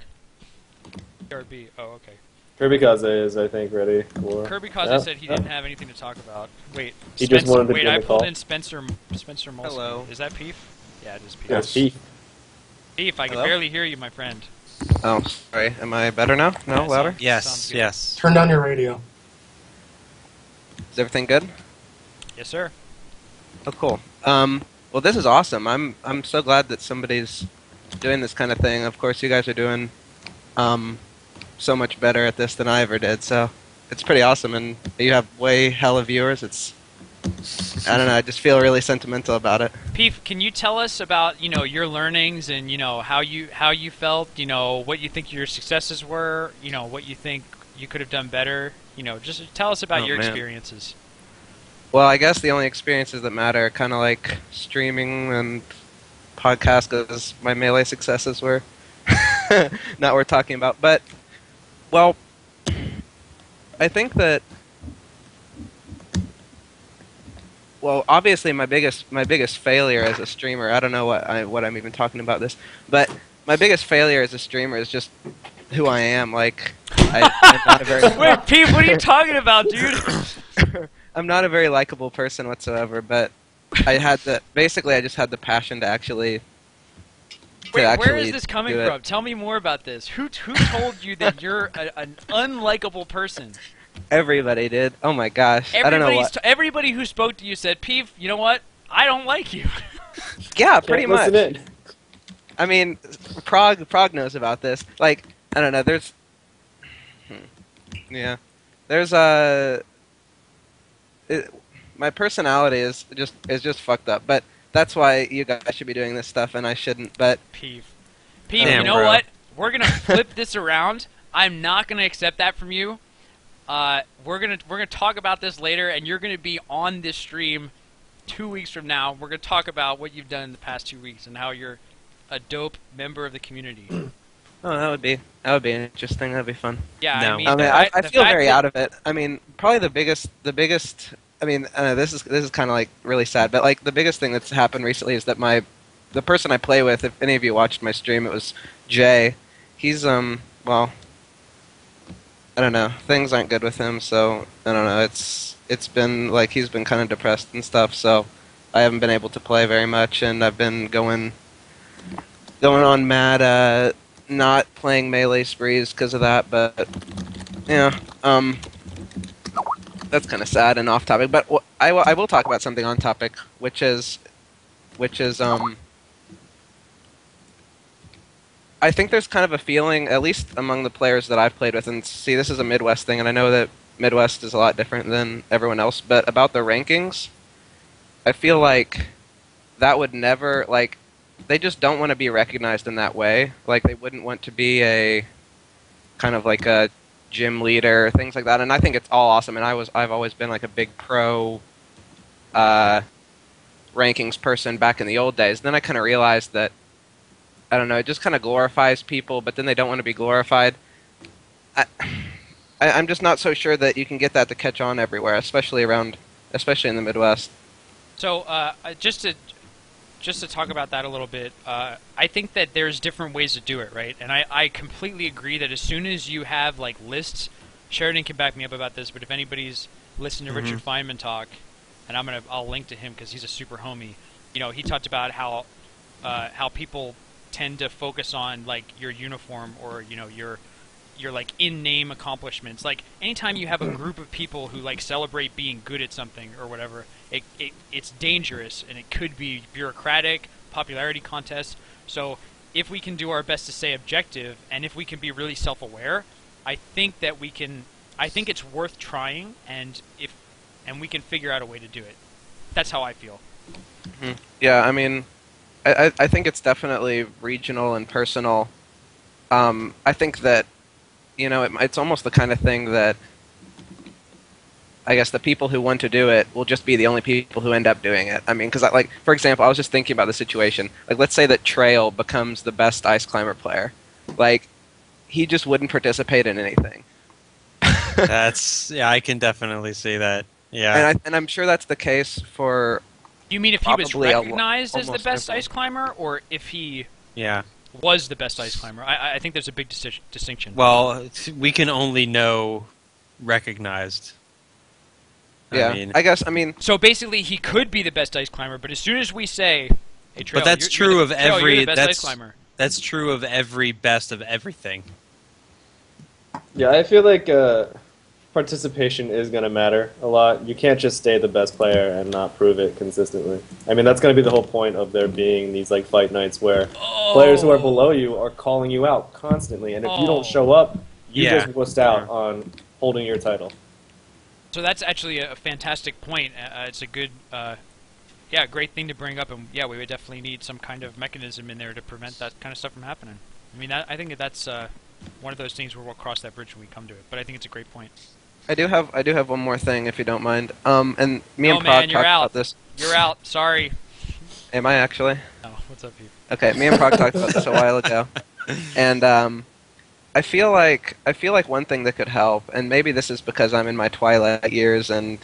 Kirby. Oh, okay. Kirby Kaze is, I think, ready for... Kirby Kaze Yeah. said he didn't have anything to talk about. Wait, He just wanted to wait, be on I the pulled call. in Spencer Molsky. Hello. Is that Peef? Yeah, it is Peef. Yes. Peef. Peef, I can Hello? barely hear you, my friend. Oh, sorry. Am I better now? No, Yeah, louder? sounds Yes. good. Yes. Turn down your radio. Is everything good? Yes, sir. Oh, cool. Well, this is awesome. I'm so glad that somebody's doing this kind of thing. Of course, you guys are doing so much better at this than I ever did. So it's pretty awesome, and you have way hella viewers. It's I don't know. I just feel really sentimental about it. Peef, can you tell us about your learnings and how you felt, what you think your successes were, what you think you could have done better, just tell us about Oh, your man. experiences. Well, I guess the only experiences that matter are kind of like streaming and podcast, because my Melee successes were not worth talking about. But, well, I think that, well, obviously my biggest failure as a streamer, I don't know what I'm even talking about this, but my biggest failure as a streamer is just who I am. Like, I'm not a very... Wait, Peef, what are you talking about, dude? I'm not a very likable person whatsoever, but I just had the passion to actually Wait, where is this coming do it. from? Tell me more about this. Who told you that you're an unlikable person? Everybody did. Oh my gosh. I don't know what. Everybody who spoke to you said, Peef, you know what? I don't like you. Yeah, pretty Can't much. listen in. I mean, Prague knows about this. Like, I don't know, there's yeah. There's my personality is just fucked up, but that's why you guys should be doing this stuff and I shouldn't. But Peef. Peef, Damn, you know bro. what? We're gonna flip this around. I'm not gonna accept that from you. We're gonna talk about this later, and you're gonna be on this stream 2 weeks from now. We're gonna talk about what you've done in the past 2 weeks and how you're a dope member of the community. oh, that would be interesting. That'd be fun. Yeah, No. I mean, I mean, the I fact feel that- very out of it. I mean, probably the biggest. I mean, this is kind of like really sad, but like the biggest thing that's happened recently is that the person I play with, if any of you watched my stream, it was Jay. He's well, I don't know. Things aren't good with him, so I don't know. It's been like he's been kind of depressed and stuff, so I haven't been able to play very much, and I've been going on mad, not playing melee sprees because of that. But yeah, that's kind of sad and off topic. But I will talk about something on topic, which is I think there's kind of a feeling, at least among the players that I've played with, and see, this is a Midwest thing, and I know that Midwest is a lot different than everyone else, but about the rankings, I feel like that would never, like, they just don't want to be recognized in that way. Like, they wouldn't want to be a kind of like a gym leader, things like that, and I think it's all awesome, and I've always been like a big pro rankings person back in the old days. Then I kind of realized that, I don't know, it just kind of glorifies people, but then they don't want to be glorified. I'm just not so sure that you can get that to catch on everywhere, especially in the Midwest. So just to talk about that a little bit, I think that there's different ways to do it, right? And I completely agree that as soon as you have like lists, Sheridan can back me up about this, but if anybody's listened to Richard Feynman talk, and I'll link to him because he's a super homie. You know, he talked about how people tend to focus on like your uniform or your like in-name accomplishments. Like anytime you have a group of people who like celebrate being good at something or whatever, it's dangerous and it could be bureaucratic, popularity contests. So if we can do our best to stay objective and if we can be really self-aware, I think it's worth trying, and we can figure out a way to do it. That's how I feel. Mm-hmm. Yeah, I mean, I think it's definitely regional and personal. I think that, it's almost the kind of thing that I guess the people who want to do it will just be the only people who end up doing it. I mean, because, like, for example, I was just thinking about the situation. Like, let's say that Trail becomes the best ice climber player. Like, he just wouldn't participate in anything. I can definitely see that. Yeah. And I'm sure that's the case for. You mean if he was probably recognized as the almost best everyone. ice climber, or if he Yeah. was the best ice climber? I think there's a big distinction. Well, we can only know recognized. Yeah, I mean. So basically, he could be the best ice climber, but as soon as we say, "Hey, Trail, But that's true of Trail, every. you're the best ice climber." That's true of every best of everything. Yeah, I feel like participation is going to matter a lot. You can't just stay the best player and not prove it consistently. I mean, that's going to be the whole point of there being these like fight nights where players who are below you are calling you out constantly, and if you don't show up, you just wussed out on holding your title. So that's actually a fantastic point. It's a good, great thing to bring up, and we would definitely need some kind of mechanism in there to prevent that kind of stuff from happening. I mean, I think that's one of those things where we'll cross that bridge when we come to it. But I think it's a great point. I do have one more thing, if you don't mind. And me and Prague talked about this. You're out. Sorry. Am I actually? Oh, what's up, Pete? Okay, me and Prague talked about this a while ago, and I feel like one thing that could help, and maybe this is because I'm in my twilight years, and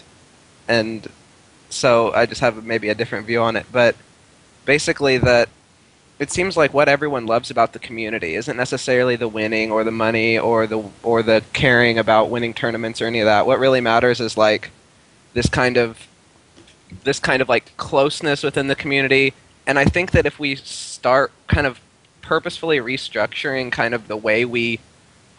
so I just have maybe a different view on it. But basically, that it seems like what everyone loves about the community isn't necessarily the winning or the money or the caring about winning tournaments or any of that. What really matters is like this kind of like closeness within the community. And I think that if we start kind of purposefully restructuring kind of the way we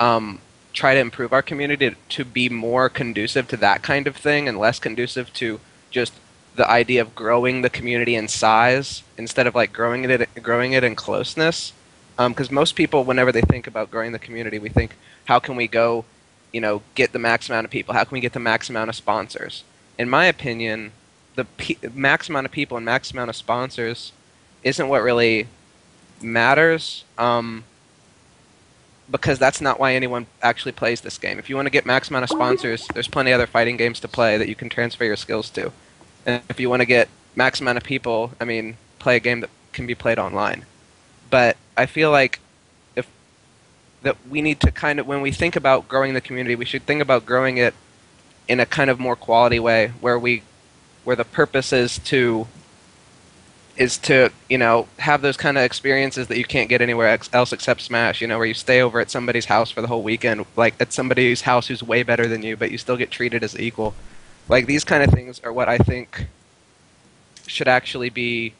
try to improve our community to be more conducive to that kind of thing and less conducive to just the idea of growing the community in size instead of like growing it in closeness, because most people, whenever they think about growing the community, we think, how can we go, get the max amount of people? How can we get the max amount of sponsors? In my opinion, the max amount of people and max amount of sponsors isn't what really matters, because that's not why anyone actually plays this game. If you want to get max amount of sponsors, there's plenty of other fighting games to play that you can transfer your skills to. And if you want to get max amount of people, I mean, play a game that can be played online. But I feel like that we need to kind of, when we think about growing the community, we should think about growing it in a kind of more quality way, where the purpose is to have those kind of experiences that you can't get anywhere else except Smash. Where you stay over at somebody's house for the whole weekend, like at somebody's house who's way better than you, but you still get treated as equal. Like, these kind of things are what I think should actually be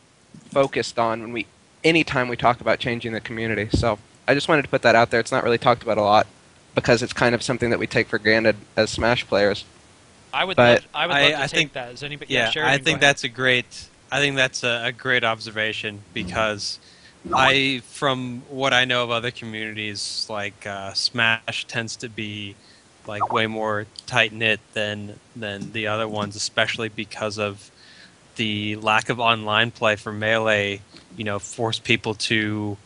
focused on anytime we talk about changing the community. So I just wanted to put that out there. It's not really talked about a lot because it's kind of something that we take for granted as Smash players. I would But love to I take think- that. Is anybody? Yeah, Sheridan, I go think ahead. that's a great. I think that's a great observation because from what I know of other communities, like Smash tends to be like way more tight knit than the other ones, especially because of the lack of online play for Melee. Force people to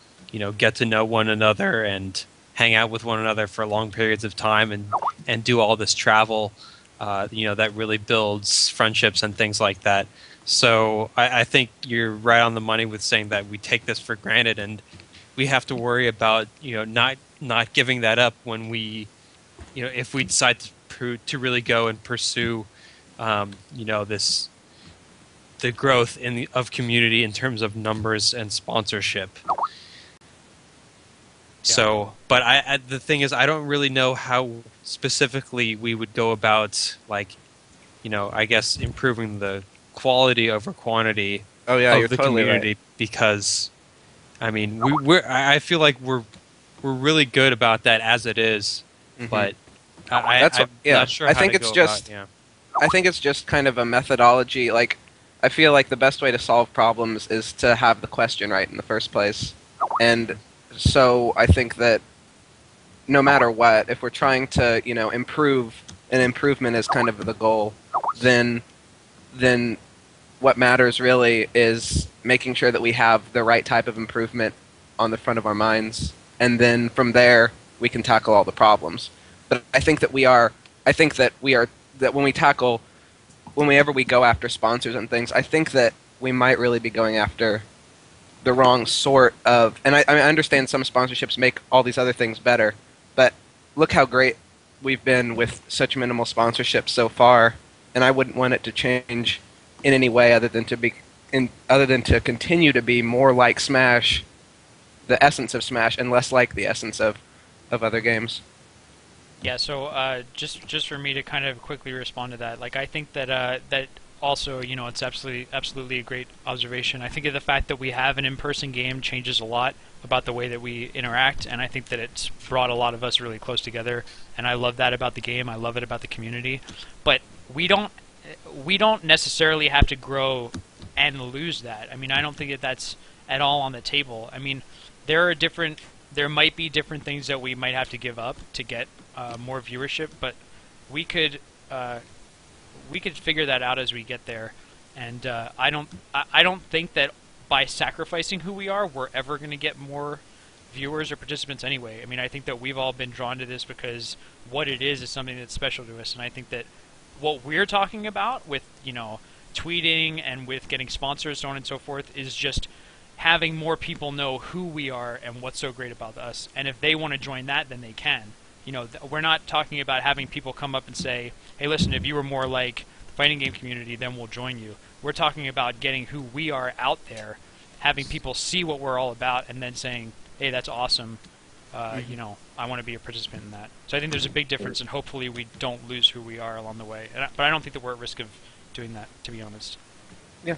get to know one another and hang out with one another for long periods of time and do all this travel. That really builds friendships and things like that. So I think you're right on the money with saying that we take this for granted, and we have to worry about not giving that up when we if we decide to really go and pursue this the growth of community in terms of numbers and sponsorship. So, but the thing is, I don't really know how specifically we would go about, like, I guess improving the quality over quantity Oh yeah, of you're the totally community right. because, I mean, I feel like we're really good about that as it is, Mhm. but That's I'm yeah. not sure I how think to it's go just about. Yeah. I think it's just kind of a methodology. Like, I feel like the best way to solve problems is to have the question right in the first place. And so I think that no matter what, if we're trying to, improve, and improvement is kind of the goal, then what matters really is making sure that we have the right type of improvement on the front of our minds, and then from there we can tackle all the problems. But I think that that whenever we go after sponsors and things, I think that we might really be going after the wrong sort of. And I understand some sponsorships make all these other things better, but look how great we've been with such minimal sponsorships so far, and I wouldn't want it to change in any way other than to continue to be more like Smash, the essence of Smash, and less like the essence of other games. Yeah, so just for me to kind of quickly respond to that, like I think that that also, it's absolutely a great observation. I think that the fact that we have an in-person game changes a lot about the way that we interact, and I think that it's brought a lot of us really close together. And I love that about the game. I love it about the community. But we don't necessarily have to grow and lose that. I mean, I don't think that that's at all on the table. I mean, there might be different things that we might have to give up to get more viewership, but we could figure that out as we get there. And I don't think that by sacrificing who we are, we're ever going to get more viewers or participants anyway. I mean, I think that we've all been drawn to this because what it is something that's special to us, and I think that what we're talking about with tweeting and with getting sponsors, so on and so forth, is just having more people know who we are and what's so great about us. And if they want to join that, then they can. We're not talking about having people come up and say, hey, listen, if you were more like the fighting game community, then we'll join you. We're talking about getting who we are out there, having people see what we're all about, and then saying, hey, that's awesome. I want to be a participant in that. So I think there's a big difference, and hopefully we don't lose who we are along the way. But I don't think that we're at risk of doing that, to be honest. Yeah,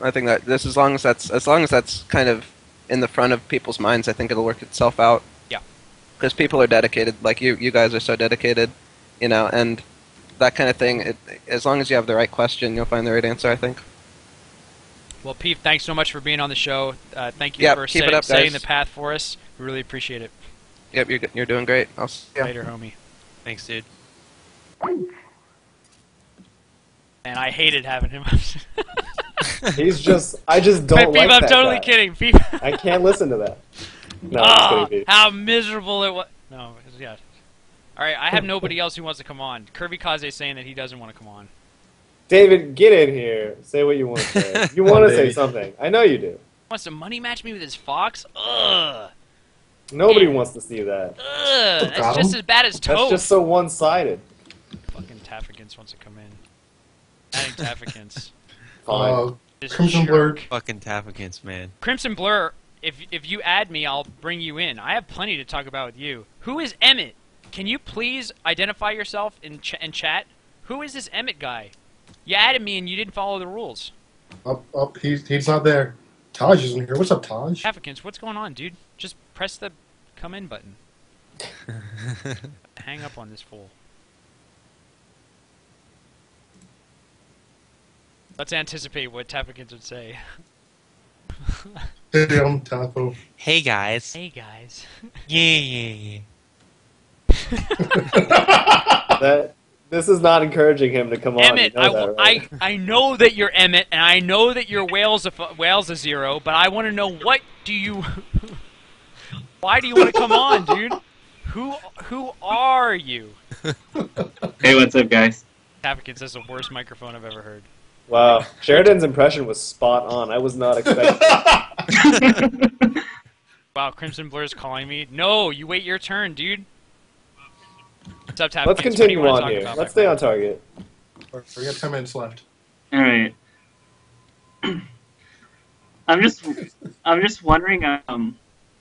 I think that as long as that's kind of in the front of people's minds, I think it'll work itself out. Yeah. Because people are dedicated, like you guys are so dedicated, and that kind of thing. As long as you have the right question, you'll find the right answer, I think. Well, Pete, thanks so much for being on the show. Thank you for keep it up, setting guys. the path for us. We really appreciate it. Yep, you're doing great. I'll see ya. Later, homie. Thanks, dude. And I hated having him. I just don't Pete, like I'm that totally guy. kidding. Pete. I can't listen to that. No, I'm just Oh, kidding, Pete. how miserable it was. No, yeah. All right, I have nobody else who wants to come on. Kirby Kaze saying that he doesn't want to come on. David, get in here. Say what you want to say. You want to say baby. something. I know you do. Wants to money match me with his fox? Ugh. Nobody Man. wants to see that. Ugh. Got That's just him. as bad as That's Toad. just so one-sided. Fucking Taffigans wants to come in. Adding Taffigans. Fine. This Crimson jerk. Blur. Fucking Taffigans, man. Crimson Blur, if you add me, I'll bring you in. I have plenty to talk about with you. Who is Emmett? Can you please identify yourself in chat? Who is this Emmett guy? You added me and you didn't follow the rules. Up, he's not there. Taj isn't here. What's up, Taj? Taffigans, what's going on, dude? Just press the come in button. Hang up on this fool. Let's anticipate what Tapikins would say. Hey, Tapo. Hey guys. Hey guys. Yeah. That this is not encouraging him to come on. Emmett, You know that, right? I know that you're Emmett, and I know that your whale's a 0, but I want to know what do you... Why do you want to come on, dude? Who are you? Hey, what's up, guys? Tapikins, that's the worst microphone I've ever heard. Wow, Sheridan's impression was spot on. I was not expecting that. Wow, Crimson Blur's calling me. No, you wait your turn, dude. What's up, Tapikins? Let's continue on here. Let's stay on target. We got 10 minutes left. All right. I'm just wondering,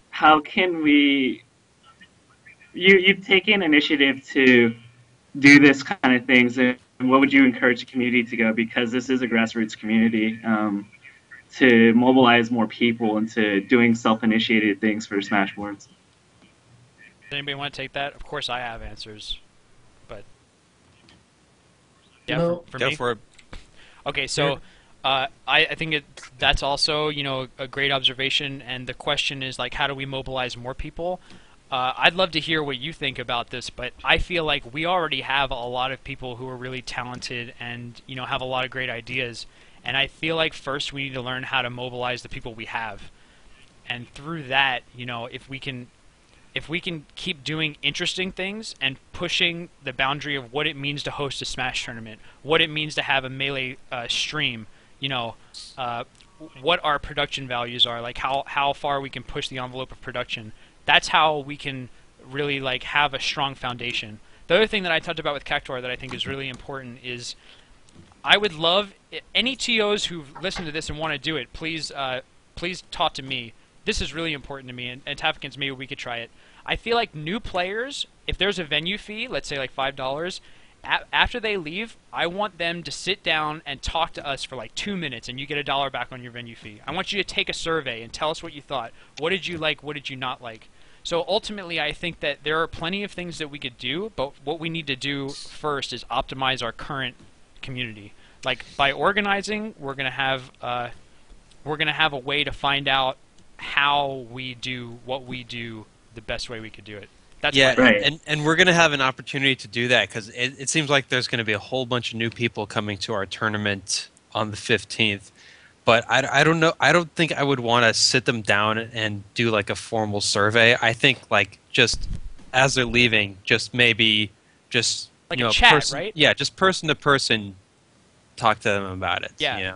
how can we? You've taken initiative to do this kind of things, and what would you encourage the community to go? Because this is a grassroots community, to mobilize more people into doing self-initiated things for Smashboards. Does anybody want to take that? Of course, I have answers, but yeah, No. for Go me. for it. Okay, so I think that's also a great observation, and the question is like, how do we mobilize more people? I'd love to hear what you think about this, but I feel like we already have a lot of people who are really talented and have a lot of great ideas, and I feel like first we need to learn how to mobilize the people we have, and through that, if we can keep doing interesting things and pushing the boundary of what it means to host a Smash tournament, what it means to have a Melee stream, what our production values are, like how far we can push the envelope of production. That's how we can really have a strong foundation. The other thing that I talked about with Cactuar that I think is really important is I would love any TOs who listen to this and want to do it. Please talk to me. This is really important to me, and Tapikins, maybe we could try it. I feel like new players, if there's a venue fee, let's say like $5, after they leave, I want them to sit down and talk to us for like 2 minutes, and you get $1 back on your venue fee. I want you to take a survey and tell us what you thought. What did you like? What did you not like? So ultimately, I think that there are plenty of things that we could do, but what we need to do first is optimize our current community. Like by organizing, we're gonna have a way to find out how we do what we do the best way we could do it. That's Right. and we're going to have an opportunity to do that because it seems like there's going to be a whole bunch of new people coming to our tournament on the 15th. But I don't know. I don't think I would want to sit them down and do like a formal survey. I think just as they're leaving, maybe like a chat, right? Yeah, just person to person, talk to them about it. Yeah.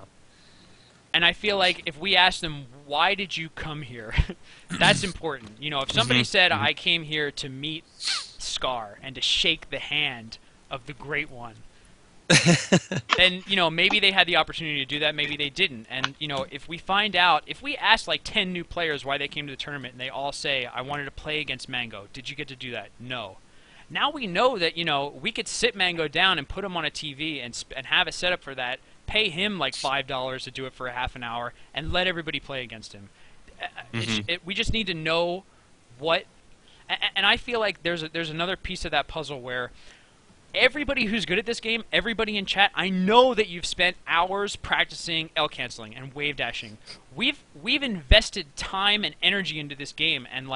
And I feel like if we ask them, why did you come here? That's important. If somebody said, I came here to meet Scar and to shake the hand of the Great One, then, maybe they had the opportunity to do that, maybe they didn't. And, if we find out, if we ask like 10 new players why they came to the tournament and they all say, I wanted to play against Mango, did you get to do that? No. Now we know that, we could sit Mango down and put him on a TV and have a setup for that, pay him like $5 to do it for a half an hour, and let everybody play against him. We just need to know what... And I feel like there's another piece of that puzzle where everybody who's good at this game, everybody in chat, I know that you've spent hours practicing L canceling and wave dashing. We've invested time and energy into this game, and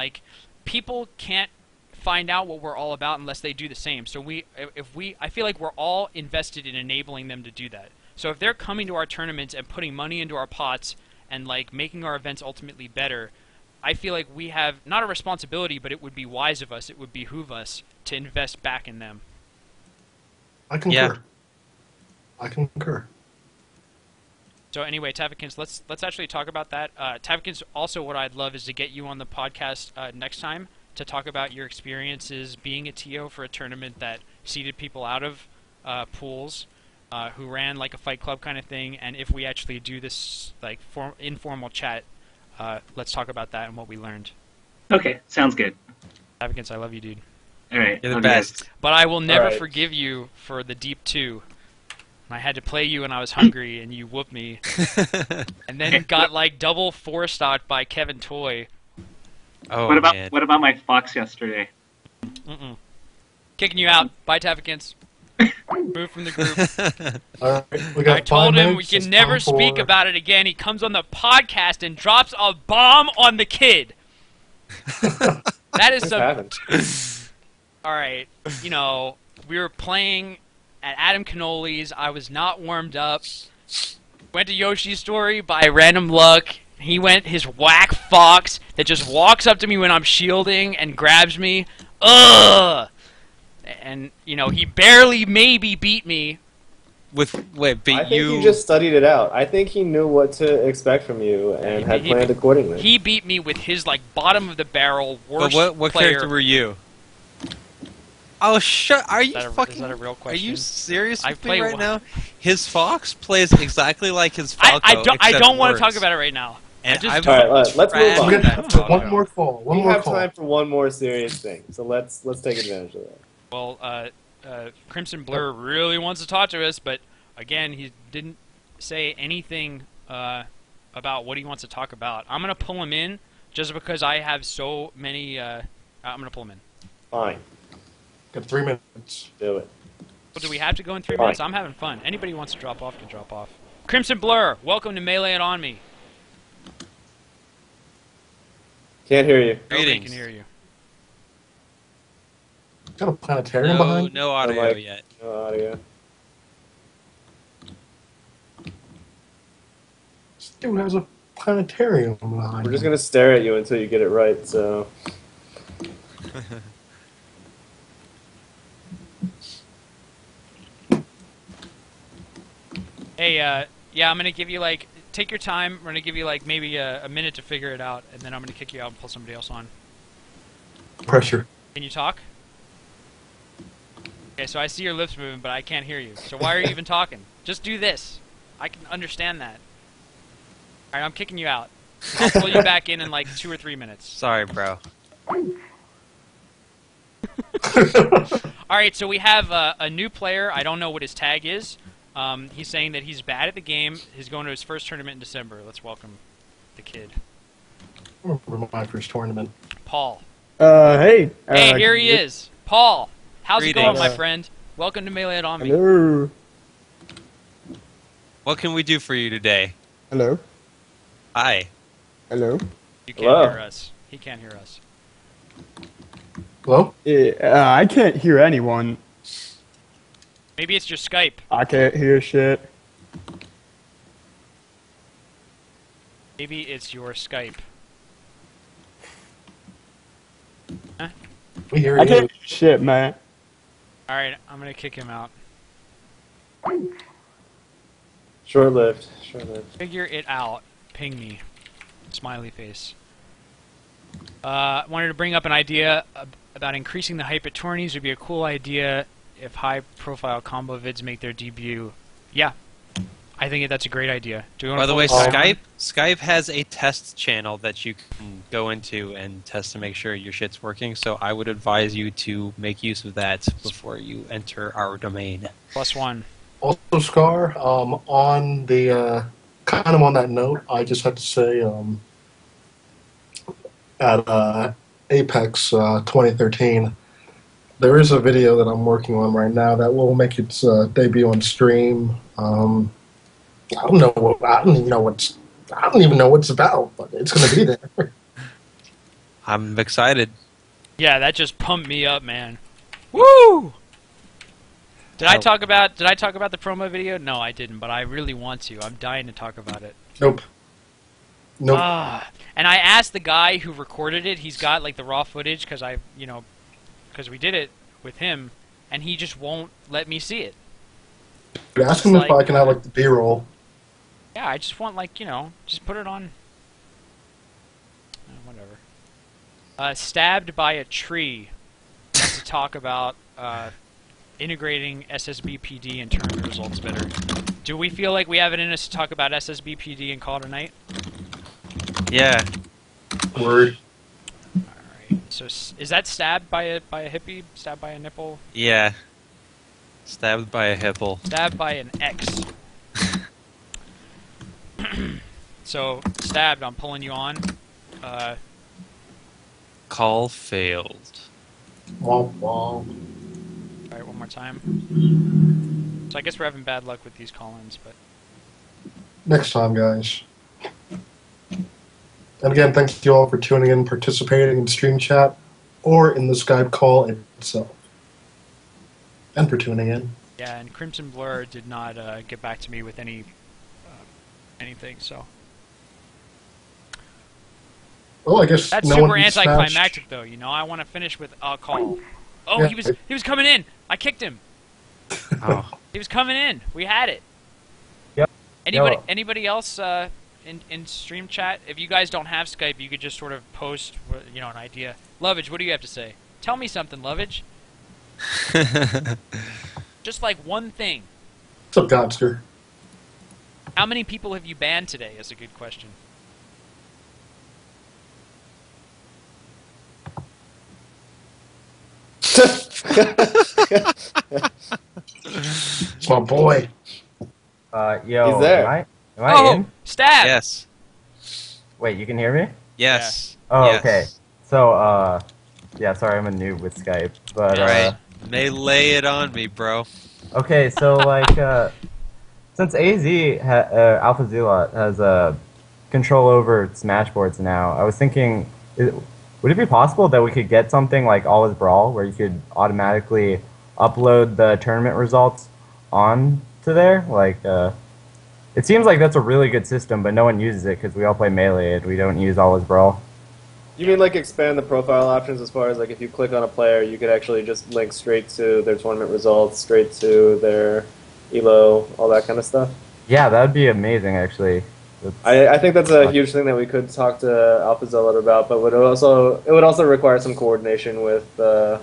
people can't find out what we're all about unless they do the same. So I feel like we're all invested in enabling them to do that. So if they're coming to our tournaments and putting money into our pots and making our events ultimately better, I feel like we have not a responsibility, but it would be wise of us, it would behoove us to invest back in them. I concur. Yeah. I concur. So anyway, Tapikins, let's actually talk about that. Tapikins, also what I'd love is to get you on the podcast next time to talk about your experiences being a TO for a tournament that seeded people out of pools, who ran like a fight club kind of thing, and if we actually do this informal chat, let's talk about that and what we learned. Okay, sounds good. Tapikins, I love you, dude. All right. You're the okay. best. But I will never Alright. forgive you for the Deep 2. I had to play you when I was hungry, and you whooped me. And then got double 4-stocked by Kevin Toy. Oh, What man. about my fox yesterday? Kicking you out. Bye, Tapikins. Remove from the group. All right, we got I told 5 him we minutes. can It's never time speak for- about it again. He comes on the podcast and drops a bomb on the kid. That is This some. happened. All right, you know, we were playing at Adam Cannoli's. I was not warmed up. Went to Yoshi's Story by random luck. He went his whack fox that just walks up to me when I'm shielding and grabs me. Ugh! And, you know, he barely maybe beat me. Wait, I but think he just studied it out. I think he knew what to expect from you and had planned accordingly. He beat me with his, like, bottom of the barrel But worst what player. character were you? Oh, shut! Are you Is fucking? that a real Are question? you serious I with me play right one. now? His fox plays exactly like his Falco. I except don't want worse. to talk about it right now. And I just I've don't. All right, let's move trashed on. We're gonna that have to Falco. one more call. One We more have call. time for one more serious thing, so let's take advantage of that. Well, Crimson Blur really wants to talk to us, but again, he didn't say anything about what he wants to talk about. I'm gonna pull him in just because I have so many. I'm gonna pull him in. Fine, Got 3 minutes. do it. Well, do we have to go in 3 Fine. minutes? I'm having fun. Anybody who wants to drop off can drop off. Crimson Blur, welcome to Melee It On Me. Can't hear you. Nobody Greetings. can hear you. Got a planetarium behind. No audio Like- yet. No audio. This dude has a planetarium behind. We're just him. gonna stare at you until you get it right. So Hey, yeah, I'm gonna give you like. Take your time. We're gonna give you like maybe a minute to figure it out, and then I'm gonna kick you out and pull somebody else on. Pressure. Can you talk? Okay, so I see your lips moving, but I can't hear you. So why are you even talking? Just do this. I can understand that. Alright, I'm kicking you out. I'll pull you back in like 2 or 3 minutes. Sorry, bro. Alright, so we have a new player. I don't know what his tag is. He's saying that he's bad at the game. He's going to his first tournament in December. Let's welcome the kid. I remember my first tournament. Paul. Hey. Hey, here he is. Paul. How's it going, Greetings. my friend? Welcome to Melee It On Me. Hello. What can we do for you today? Hello. Hi. Hello. You can't Hello. hear us. He can't hear us. Hello? I can't hear anyone. Maybe it's your Skype. I can't hear shit. Maybe it's your Skype. Huh? We hear I you. can't hear shit, man. Alright, I'm gonna kick him out. short-lived. Short-lived. Figure it out. Ping me. Smiley face. Wanted to bring up an idea about increasing the hype at tourneys. Would be a cool idea if high-profile combo vids make their debut. Yeah, I think that's a great idea. Do you want By to the way, pull this Skype has a test channel that you can go into and test to make sure your shit's working. So I would advise you to make use of that before you enter our domain. +1. Also, Scar, on the kind of on that note, I just have to say, at Apex 2013, there is a video that I'm working on right now that will make its debut on stream. I don't even know what it's about, but it's going to be there. I'm excited. Yeah, that just pumped me up, man. Woo! Did I Oh. talk about the promo video? No, I didn't, but I really want to. I'm dying to talk about it. Nope. Nope. And I asked the guy who recorded it. He's got like the raw footage because we did it with him, and he just won't let me see it. Ask him if like- I can have like the B-roll. Yeah, I just want just put it on. Whatever. Stabbed by a tree. Wants to talk about integrating SSBPD and tournament results better. Do we feel like we have it in us to talk about SSBPD and call it a night? Yeah. Word. Alright. So is that stabbed by a hippie? Stabbed by a nipple? Yeah. Stabbed by a hipple. Stabbed by an X. So, stabbed, I'm pulling you on. Call failed. Womp womp. Try it one more time. So I guess we're having bad luck with these call-ins, but Next time, guys. And again, thank you all for tuning in, participating in stream chat, or in the Skype call itself. And for tuning in. yeah. And Crimson Blur did not get back to me with anything. So Well, I guess that's no super one anticlimactic, though. You know, I want to finish with a call. Oh, Yeah. he was coming in. I kicked him. Oh. He was coming in. We had it. Yep. Anybody else in stream chat? If you guys don't have Skype, you could just sort of post, you know, an idea. Lovage, what do you have to say? Tell me something, Lovage. Just like one thing. What's up, Godster? How many people have you banned today? Is a good question. It's my boy. Yo, He's there. am I Oh, in? stab! Yes. Wait, you can hear me? Yes. Oh, Yes. okay. So, yeah, sorry, I'm a noob with Skype, but, Right. They lay it on me, bro. okay, so, like, since Alpha Zealot has, control over Smashboards now, I was thinking, would it be possible that we could get something like All Is Brawl, where you could automatically upload the tournament results on to there? Like, it seems like that's a really good system, but no one uses it because we all play Melee and we don't use All Is Brawl. You mean like expand the profile options as far as like if you click on a player, you could actually just link straight to their tournament results, straight to their elo, all that kind of stuff? Yeah, that would be amazing, actually. I think that's a huge thing that we could talk to Alpha Zealot about, but it would also require some coordination with who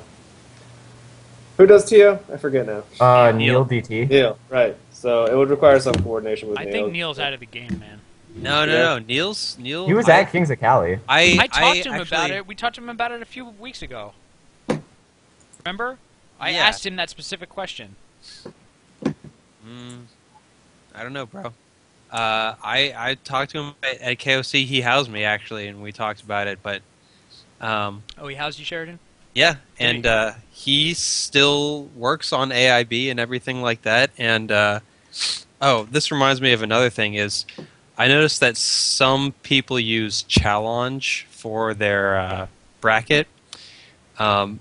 does TO? I forget now. Neil DT. Neil, right. So it would require some coordination with I Neil. think Neil's out of the game, man. No. Neil. He was at Kings of Cali. I talked to him actually- about it. We talked to him about it a few weeks ago. Remember? I Yeah. asked him that specific question. I don't know, bro. I talked to him at KOC. He housed me actually, and we talked about it. But Oh, he housed you, Sheridan? yeah, and he still works on AIB and everything like that. And oh, this reminds me of another thing. Is I noticed that some people use challenge for their bracket. There's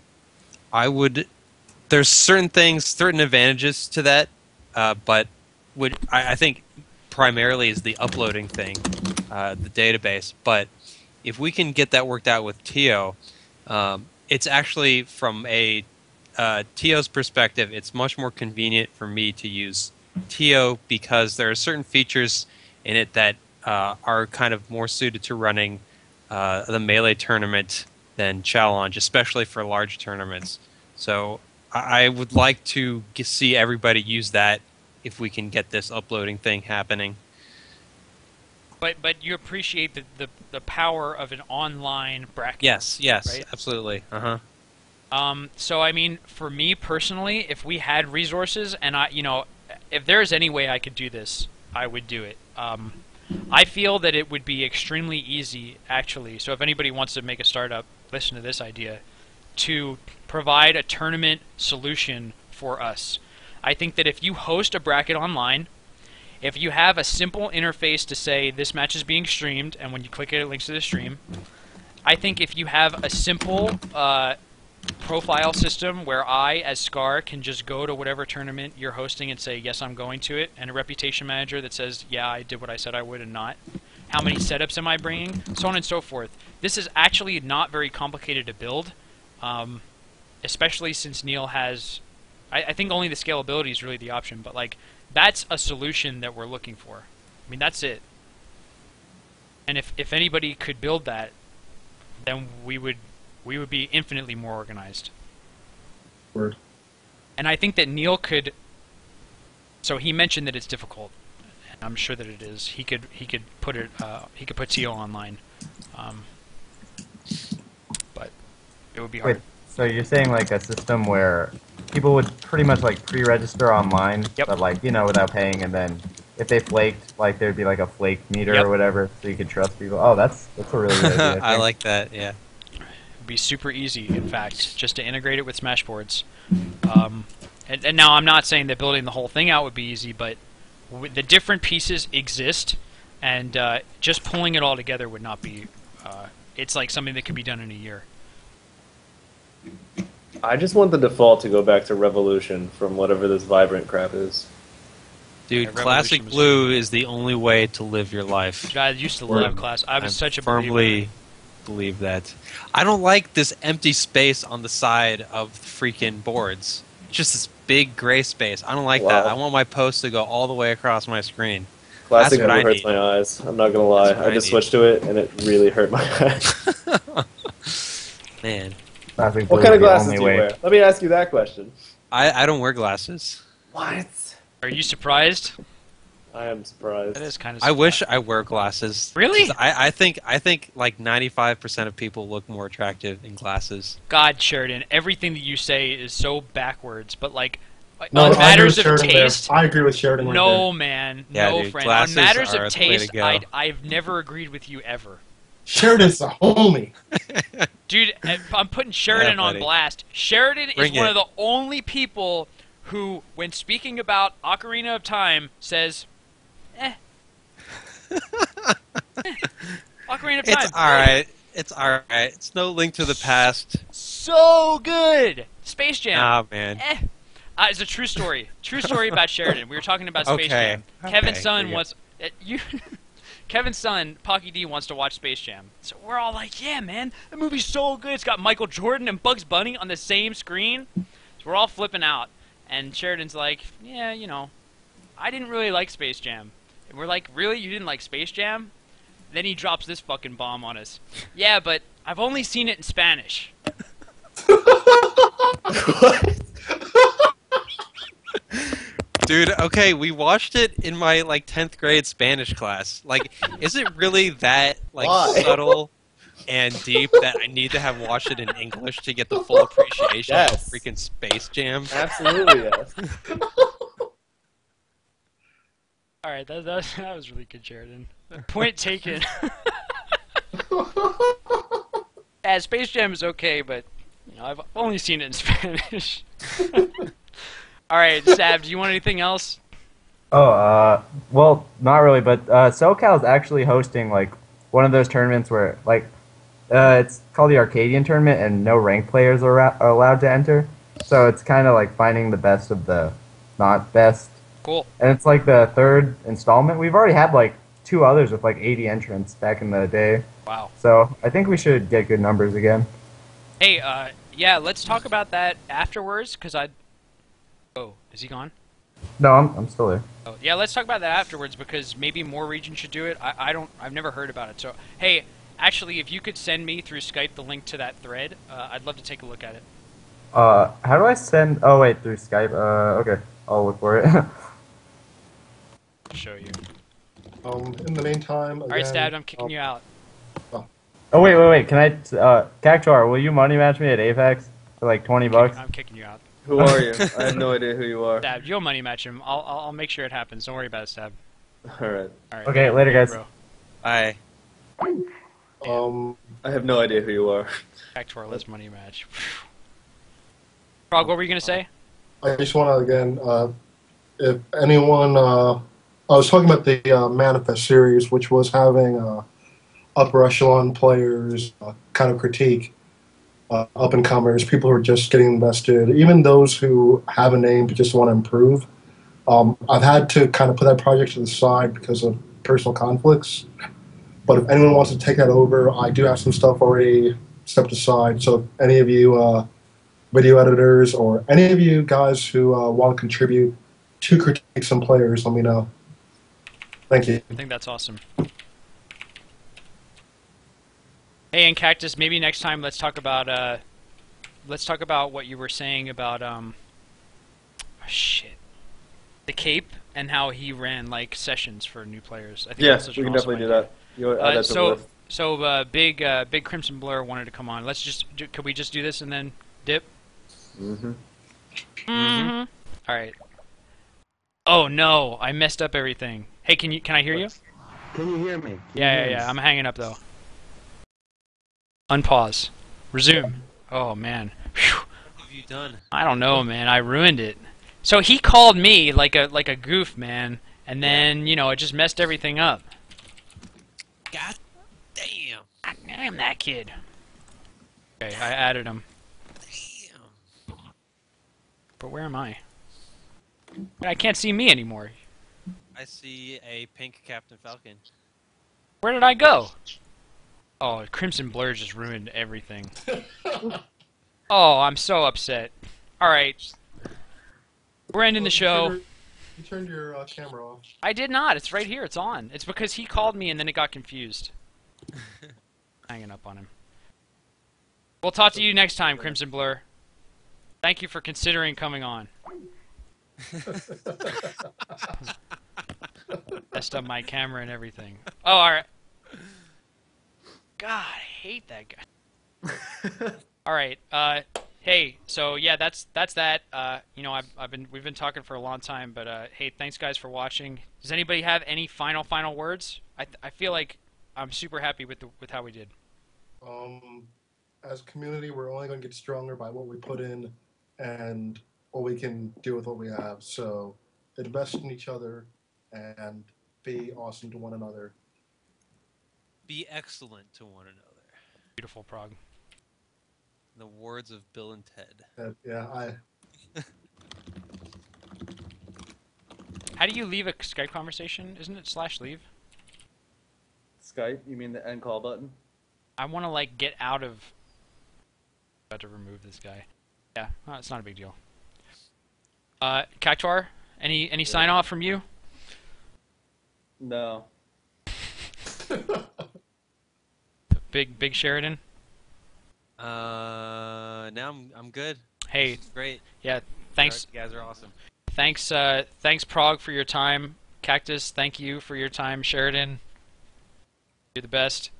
certain advantages to that, but I think primarily is the uploading thing, the database. But if we can get that worked out with TO, it's actually from a TO's perspective, it's much more convenient for me to use TO because there are certain features in it that are kind of more suited to running the Melee tournament than Challenge, especially for large tournaments. So I would like to see everybody use that if we can get this uploading thing happening. But you appreciate the power of an online bracket. Yes, right? absolutely. So I mean, for me personally, if we had resources and if there's any way I could do this, I would do it. I feel that it would be extremely easy, actually. So if anybody wants to make a startup, listen to this idea, to provide a tournament solution for us. I think that if you host a bracket online, if you have a simple interface to say this match is being streamed, and when you click it, it links to the stream. I think if you have a simple profile system where I, as Scar, can just go to whatever tournament you're hosting and say, yes, I'm going to it, and a reputation manager that says, yeah, I did what I said I would and not. How many setups am I bringing? So on and so forth. This is actually not very complicated to build, especially since Neil has... I think only the scalability is really the option, but like that's a solution that we're looking for. I mean, that's it. And if anybody could build that, then we would be infinitely more organized. Word. And I think that Neil could. So he mentioned that it's difficult, and I'm sure that it is. He could put it. He could put TO online, but it would be hard. Wait, so you're saying like a system where people would pretty much like pre-register online, Yep. but like, without paying, and then if they flaked, like there'd be like a flake meter Yep. or whatever, so you could trust people. Oh, that's a really good idea. I like that. Yeah. It'd be super easy, in fact, just to integrate it with Smashboards. And now I'm not saying that building the whole thing out would be easy, but the different pieces exist, and just pulling it all together would not be. It's like something that could be done in a year. I just want the default to go back to Revolution from whatever this Vibrant crap is. Dude, Yeah, Classic Revolution was Blue is the only way to live your life. I used to love Class. I was such a firmly believe that. I don't like this empty space on the side of the freaking boards. It's just this big gray space. I don't like that. I want my post to go all the way across my screen. Classic That's what Blue I hurts need. my eyes. I'm not gonna lie. That's what I I just need. switched to it, and it really hurt my eyes. Man, Classic What Blue kind is of the glasses only do you way. wear? Let me ask you that question. I don't wear glasses. What? Are you surprised? I am surprised. That is kind of. I wish I wear glasses. Really? 'Cause I think like 95% of people look more attractive in glasses. God, Sheridan, everything that you say is so backwards, but like No, on I agree matters with of Sheridan there. taste. I agree with Sheridan right No, there. man, Yeah, no, dude, friend. On glasses matters are of the way to taste, go. I've never agreed with you ever. Sheridan's a homie. Dude, I'm putting Sheridan Yeah, on buddy. blast. Sheridan Bring is one it. of the only people who, when speaking about Ocarina of Time, says, eh. Ocarina of Time. It's alright. It's alright. It's no Link to the Past. So good! Space Jam. Ah, man. Eh. It's a true story. True story about Sheridan. We were talking about Space Okay. Jam. Okay, Kevin's here son we go. wants you. Kevin's son, Pocky D, wants to watch Space Jam. So we're all like, "Yeah, man, the movie's so good. It's got Michael Jordan and Bugs Bunny on the same screen." So we're all flipping out, and Sheridan's like, "Yeah, you know, I didn't really like Space Jam." And we're like, "Really? You didn't like Space Jam?" Then he drops this fucking bomb on us. Yeah, but I've only seen it in Spanish. Dude, okay, we watched it in my like 10th grade Spanish class. Like, is it really that like Why? subtle and deep that I need to have watched it in English to get the full appreciation Yes. of freaking Space Jam? Absolutely, yes. All right, that was really good, Sheridan. Point taken. Space Jam is okay, but you know, I've only seen it in Spanish. All right, Sab, do you want anything else? Oh, well, not really, but SoCal is actually hosting like one of those tournaments where like it's called the Arcadian tournament, and no ranked players are allowed to enter. So it's kind of like finding the best of the not best. Cool. And it's like the third installment. We've already had like 2 others with like 80 entrants back in the day. Wow. So I think we should get good numbers again. Hey, yeah, let's talk about that afterwards, because Oh, is he gone? No, I'm still there. Oh, yeah, let's talk about that afterwards, because maybe more regions should do it. I've never heard about it. So, hey, actually, if you could send me through Skype the link to that thread, I'd love to take a look at it. How do I send? Oh wait, through Skype. Okay, I'll look for it. I'll show you. In the meantime, All right, Stab, I'm kicking you out. Oh wait. Can I? Cactuar, will you money match me at Apex for like $20? I'm kicking you out. Who are you? I have no idea who you are. Stab, you'll money match him. I'll make sure it happens. Don't worry about it, Stab. Alright. All right. Okay, later, guys. Bro. I I have no idea who you are. Back to our let's money match. Frog, what were you gonna say? I just want to again, if anyone, I was talking about the Manifest series, which was having upper echelon players kind of critique up and comers, people who are just getting invested, even those who have a name but just want to improve. I've had to kind of put that project to the side because of personal conflicts. But if anyone wants to take that over, I do have some stuff already stepped aside. So if any of you video editors or any of you guys who want to contribute to critique some players, let me know. Thank you. I think that's awesome. Hey, and Cactus, maybe next time let's talk about what you were saying about the Cape and how he ran like sessions for new players. I think Yeah, that's such we an can awesome definitely do idea. that. You add that to the list. So big Crimson Blur wanted to come on. Let's just could we just do this and then dip? Mm-hmm. Mm-hmm. All right. Oh no, I messed up everything. Hey, can I hear you? Can you hear me? Yeah. I'm hanging up though. Unpause. Resume. Oh man. Phew. What have you done? I don't know, man. I ruined it. So he called me like a goof, man, and then it just messed everything up. God damn. God damn that kid. Okay, I added him. Damn. But where am I? I can't see me anymore. I see a pink Captain Falcon. Where did I go? Oh, Crimson Blur just ruined everything. Oh, I'm so upset. Alright. We're ending the show. You turned your camera off. I did not. It's right here. It's on. It's because he called me and then it got confused. Hanging up on him. We'll talk to you next time, Crimson Blur. Thank you for considering coming on. Messed up my camera and everything. Oh, alright. God, I hate that guy. Alright, hey, so yeah, that's that. We've been talking for a long time, but hey, thanks guys for watching. Does anybody have any final words? I feel like I'm super happy with how we did. As a community, we're only going to get stronger by what we put in and what we can do with what we have. So invest in each other and be awesome to one another. Be excellent to one another. Beautiful, Prague. In the words of Bill and Ted. How do you leave a Skype conversation? Isn't it /leave? Skype? You mean the end call button? I want to get out of. About to remove this guy. Yeah, it's not a big deal. Cactuar, any sign off from you? No. Big Sheridan. Now I'm good. Hey, great. Yeah, thanks. You guys are awesome. Thanks Prague for your time. Cactus, thank you for your time. Sheridan, you're the best.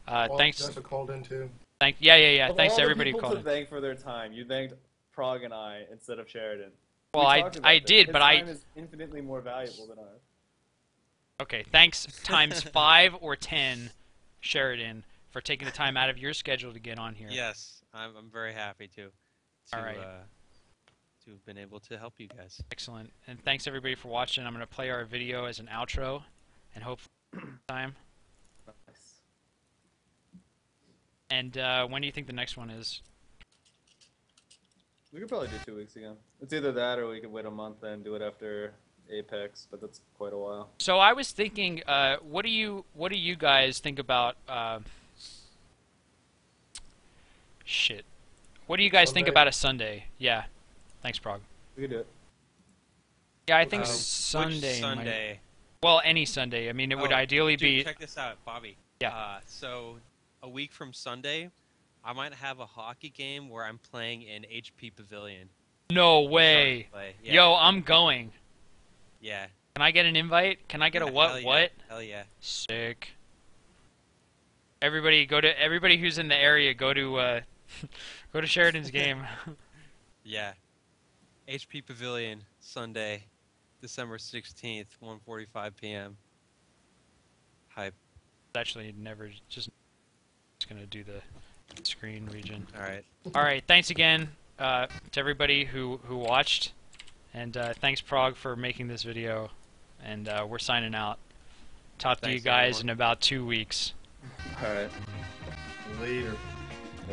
Thanks. You guys have called in too. Yeah. Of Thanks all to the everybody who people called to in. thank for their time, you thanked Prague and I instead of Sheridan. Well, I did, but His time is infinitely more valuable than ours. Okay, thanks times 5 or 10, Sheridan, for taking the time out of your schedule to get on here. Yes, I'm very happy to All right. to have been able to help you guys. Excellent. And thanks everybody for watching. I'm going to play our video as an outro, and hopefully time. Nice. And when do you think the next one is? We could probably do 2 weeks again. It's either that or we could wait a month and do it after Apex, but that's quite a while. So I was thinking, what do you guys think about? Shit. What do you guys think Sunday? about a Sunday? Yeah. Thanks, Prague. We could do it. Yeah, I think Which Sunday. Sunday? Well, any Sunday. I mean, it would ideally dude, be. Check this out, Bobby. Yeah. So, a week from Sunday, I might have a hockey game where I'm playing in HP Pavilion. No way. Yeah. Yo, I'm going. Yeah. Can I get an invite? Can I get a what? Hell yeah. What? Hell yeah. Sick. Everybody who's in the area, go to go to Sheridan's game. Yeah. HP Pavilion, Sunday, December 16th, 1:45 p.m. Hype. Actually, never just gonna do the screen region. All right. All right. Thanks again to everybody who watched, and thanks Prague for making this video. And we're signing out. Talk to you Thanks, guys everyone. in about 2 weeks. All right. Later.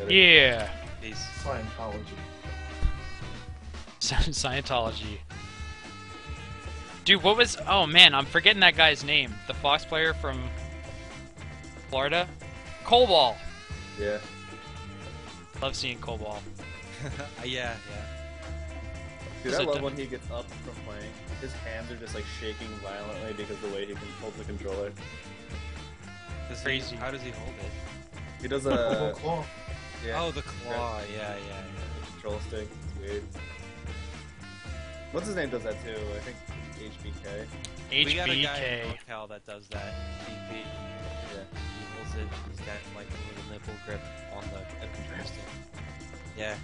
Yeah. Peace. Scientology. Scientology. Dude, what was... Oh, man, I'm forgetting that guy's name. The Fox player from Florida? Coleball. Yeah. Love seeing Coleball. Yeah. Dude, Is I it love the- when he gets up from playing. His hands are just like shaking violently because of the way he holds the controller. Crazy. How does he hold it? He does Oh, a claw. yeah, Oh, the claw. Yeah. the control stick. It's weird. What's his name does that too? I think HBK. We got a guy HBK. in SoCal that does that. DP. Yeah. He holds it. He's got like a little nipple grip on the control stick. Yeah.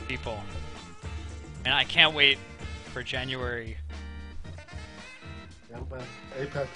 People. And I can't wait for January. Yeah, man. Apex.